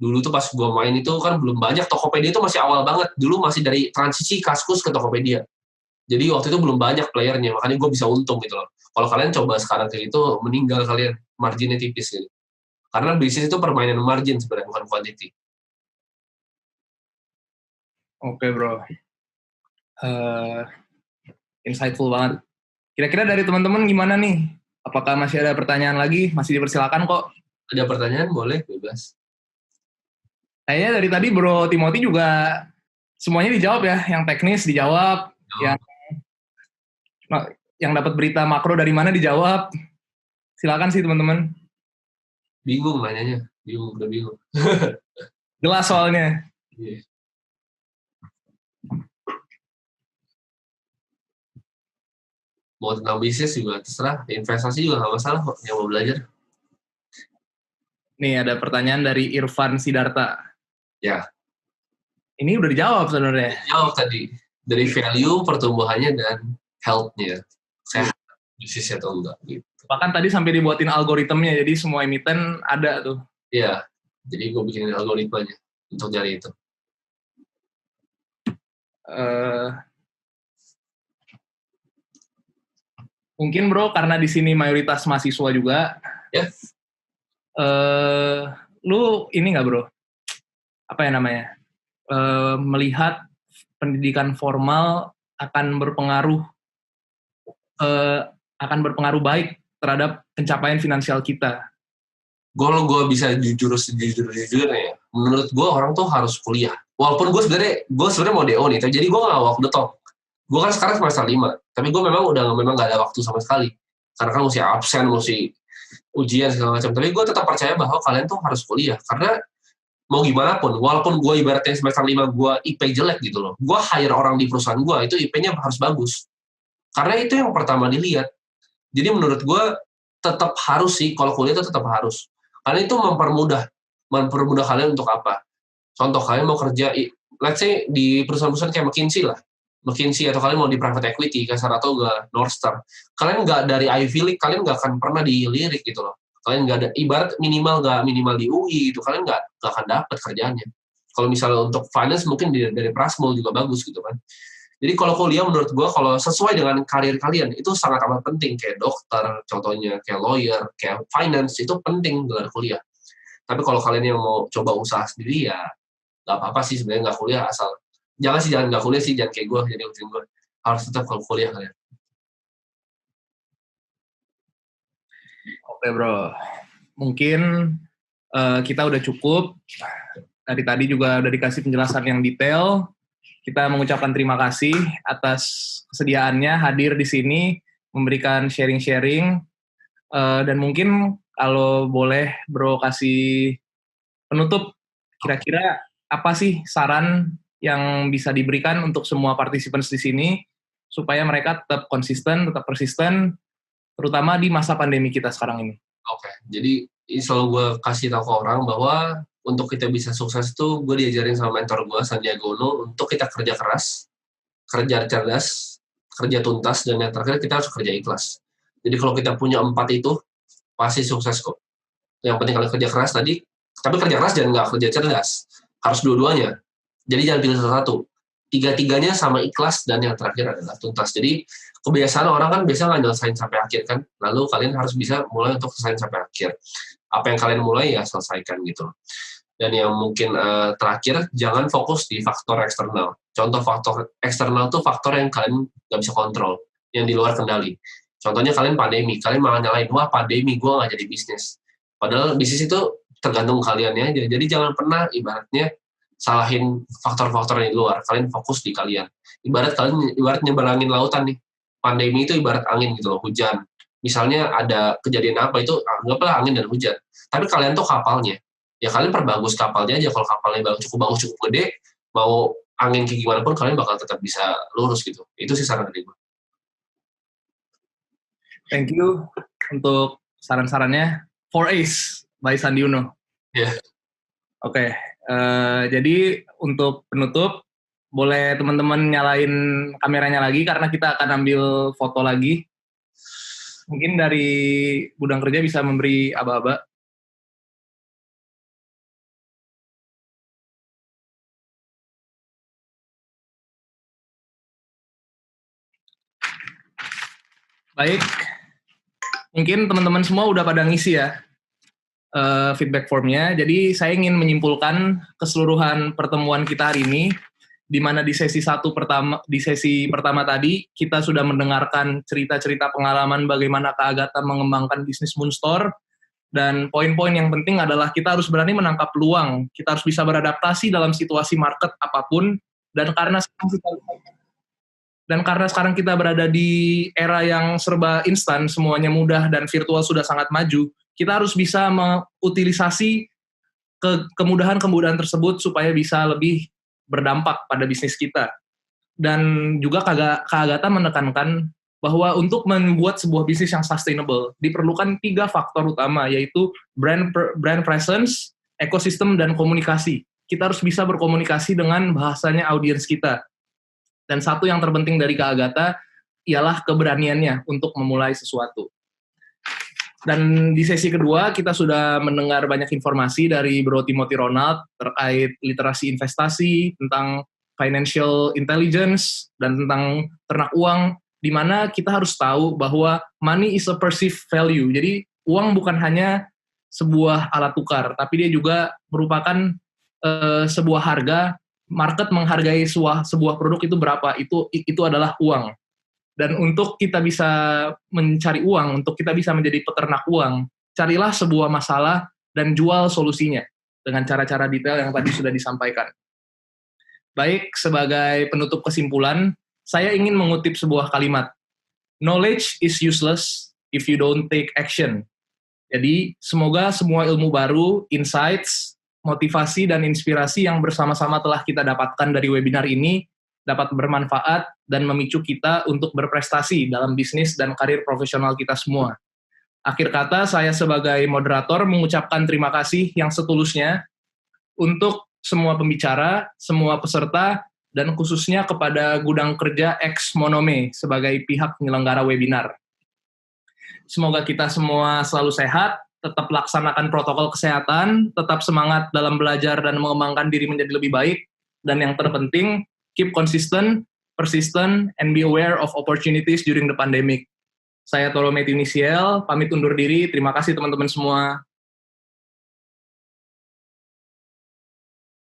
Dulu tuh pas gue main itu kan belum banyak, Tokopedia itu masih awal banget. Dulu masih dari transisi Kaskus ke Tokopedia. Jadi waktu itu belum banyak playernya, makanya gue bisa untung gitu loh. Kalau kalian coba sekarang kayak gitu, meninggal kalian, marginnya tipis gitu. Karena bisnis itu permainan margin sebenarnya, bukan quantity. Oke bro. Insightful banget. Kira-kira dari teman-teman gimana nih? Apakah masih ada pertanyaan lagi? Masih dipersilakan kok. Ada pertanyaan? Boleh, bebas. Kayaknya dari tadi Bro Timothy juga semuanya dijawab ya. Yang teknis dijawab, yang dapat berita makro dari mana dijawab. Silakan sih teman-teman. Bingung nanyanya, udah bingung. Jelas soalnya. Yeah. Mau tentang bisnis juga terserah, investasi juga nggak masalah kok yang mau belajar. Nih ada pertanyaan dari Irfan Sidarta. Ya. Ini udah dijawab sebenarnya. Jawab tadi. Dari value, pertumbuhannya, dan health-nya. Sehat bisnisnya atau enggak gitu. Bahkan tadi sampai dibuatin algoritmnya, jadi semua emiten ada tuh. Iya, jadi gue bikin algoritmanya untuk nyari itu. Mungkin bro, karena di sini mayoritas mahasiswa juga, Ya. Lu ini nggak bro? Apa ya namanya? Melihat pendidikan formal akan berpengaruh baik terhadap pencapaian finansial kita. Gue bisa jujur-jujurnya ya. Menurut gue orang tuh harus kuliah. Walaupun gue sebenarnya mau DO nih, jadi gue nggak walk the talk. Gue kan sekarang semester 5, tapi gue memang nggak ada waktu sama sekali. Karena kan mesti absen, mesti ujian segala macam. Tapi gue tetap percaya bahwa kalian tuh harus kuliah. Karena mau gimana pun, walaupun gue ibaratnya semester 5 gue IP jelek gitu loh. Gue hire orang di perusahaan gue, itu IP-nya harus bagus. Karena itu yang pertama dilihat. Jadi menurut gue tetap harus sih, kalau kuliah itu tetap harus. Karena itu mempermudah kalian untuk apa? Contoh kalian mau kerja, let's say di perusahaan-perusahaan kayak McKinsey atau kalian mau di private equity, kayak Saratoga, Northstar, kalian nggak dari Ivy League, kalian nggak akan pernah dilirik gitu loh. Kalian nggak ada, ibarat minimal di UI gitu, kalian nggak akan dapat kerjaannya. Kalau misalnya untuk finance mungkin dari Prasmul juga bagus gitu kan. Jadi kalau kuliah menurut gue kalau sesuai dengan karir kalian itu sangat amat penting, kayak dokter contohnya, kayak lawyer, kayak finance itu penting dengan kuliah. Tapi kalau kalian yang mau coba usaha sendiri ya nggak apa-apa sih sebenarnya, nggak kuliah asal jangan nggak kuliah sih, jangan kayak gue, jadi ikutin gue, harus tetap kalau kuliah kalian. Oke bro, mungkin kita udah cukup. Dari tadi juga udah dikasih penjelasan yang detail. Kita mengucapkan terima kasih atas kesediaannya hadir di sini, memberikan sharing-sharing, dan mungkin kalau boleh bro kasih penutup, kira-kira apa sih saran yang bisa diberikan untuk semua participants di sini supaya mereka tetap konsisten, tetap persisten, terutama di masa pandemi kita sekarang ini. Oke, jadi selalu gue kasih tahu ke orang bahwa untuk kita bisa sukses itu gue diajarin sama mentor gue, Sandiaga Uno, untuk kita kerja keras, kerja cerdas, kerja tuntas, dan yang terakhir kita harus kerja ikhlas. Jadi kalau kita punya 4 itu, pasti sukses kok. Yang penting kalian kerja keras tadi, tapi kerja keras dan nggak kerja cerdas. Harus dua-duanya. Jadi jangan pilih salah satu. Tiga-tiganya sama ikhlas, dan yang terakhir adalah tuntas. Jadi kebiasaan orang kan biasa nggak nyelesain sampai akhir kan. Lalu kalian harus bisa mulai untuk selesai sampai akhir. Apa yang kalian mulai ya selesaikan gitu. Dan yang mungkin terakhir, jangan fokus di faktor eksternal. Contoh faktor eksternal tuh faktor yang kalian nggak bisa kontrol, yang di luar kendali. Contohnya kalian pandemi, kalian malah nyalain, wah pandemi gue nggak jadi bisnis. Padahal bisnis itu tergantung kaliannya aja. Jadi jangan pernah ibaratnya salahin faktor-faktor yang di luar. Kalian fokus di kalian. Ibarat nyeberangin lautan nih. Pandemi itu ibarat angin gitu loh, hujan. Misalnya ada kejadian apa itu, anggaplah angin dan hujan. Tapi kalian tuh kapalnya. Ya kalian perbagus kapalnya aja. Kalau kapalnya cukup bagus, cukup gede, mau angin kayak gimana pun kalian bakal tetap bisa lurus gitu. Itu sih saran dari gue. Thank you untuk saran-sarannya. 4A's by Sandi Uno. Yeah. Oke, jadi untuk penutup, boleh teman-teman nyalain kameranya lagi karena kita akan ambil foto lagi. Mungkin dari Gudang Kerja bisa memberi aba-aba. Baik, mungkin teman-teman semua udah pada ngisi ya feedback formnya. Jadi saya ingin menyimpulkan keseluruhan pertemuan kita hari ini, di mana di sesi pertama tadi kita sudah mendengarkan cerita-cerita pengalaman bagaimana Kak Agatha mengembangkan bisnis Moonstore, dan poin-poin yang penting adalah kita harus berani menangkap peluang, kita harus bisa beradaptasi dalam situasi market apapun, dan karena sekarang kita berada di era yang serba instan, semuanya mudah dan virtual sudah sangat maju, kita harus bisa mengutilisasi kemudahan-kemudahan tersebut supaya bisa lebih berdampak pada bisnis kita. Dan juga Kak Agatha menekankan bahwa untuk membuat sebuah bisnis yang sustainable, diperlukan 3 faktor utama, yaitu brand presence, ekosistem, dan komunikasi. Kita harus bisa berkomunikasi dengan bahasanya audiens kita. Dan satu yang terpenting dari Kak Agatha ialah keberaniannya untuk memulai sesuatu. Dan di sesi kedua kita sudah mendengar banyak informasi dari Bro Timothy Ronald terkait literasi investasi, tentang financial intelligence, dan tentang ternak uang, di mana kita harus tahu bahwa money is a perceived value. Jadi uang bukan hanya sebuah alat tukar, tapi dia juga merupakan sebuah harga. Market menghargai sebuah produk itu berapa, itu adalah uang. Dan untuk kita bisa mencari uang, untuk kita bisa menjadi peternak uang, carilah sebuah masalah dan jual solusinya dengan cara-cara detail yang tadi sudah disampaikan. Baik, sebagai penutup kesimpulan, saya ingin mengutip sebuah kalimat. Knowledge is useless if you don't take action. Jadi, semoga semua ilmu baru, insights, motivasi, dan inspirasi yang bersama-sama telah kita dapatkan dari webinar ini dapat bermanfaat dan memicu kita untuk berprestasi dalam bisnis dan karir profesional kita semua. Akhir kata, saya sebagai moderator mengucapkan terima kasih yang setulusnya untuk semua pembicara, semua peserta, dan khususnya kepada Gudang Kerja X Monome sebagai pihak penyelenggara webinar. Semoga kita semua selalu sehat, tetap laksanakan protokol kesehatan, tetap semangat dalam belajar dan mengembangkan diri menjadi lebih baik, dan yang terpenting, keep consistent, persistent, and be aware of opportunities during the pandemic. Saya Tolo Matthew Nisiel, pamit undur diri. Terima kasih teman-teman semua.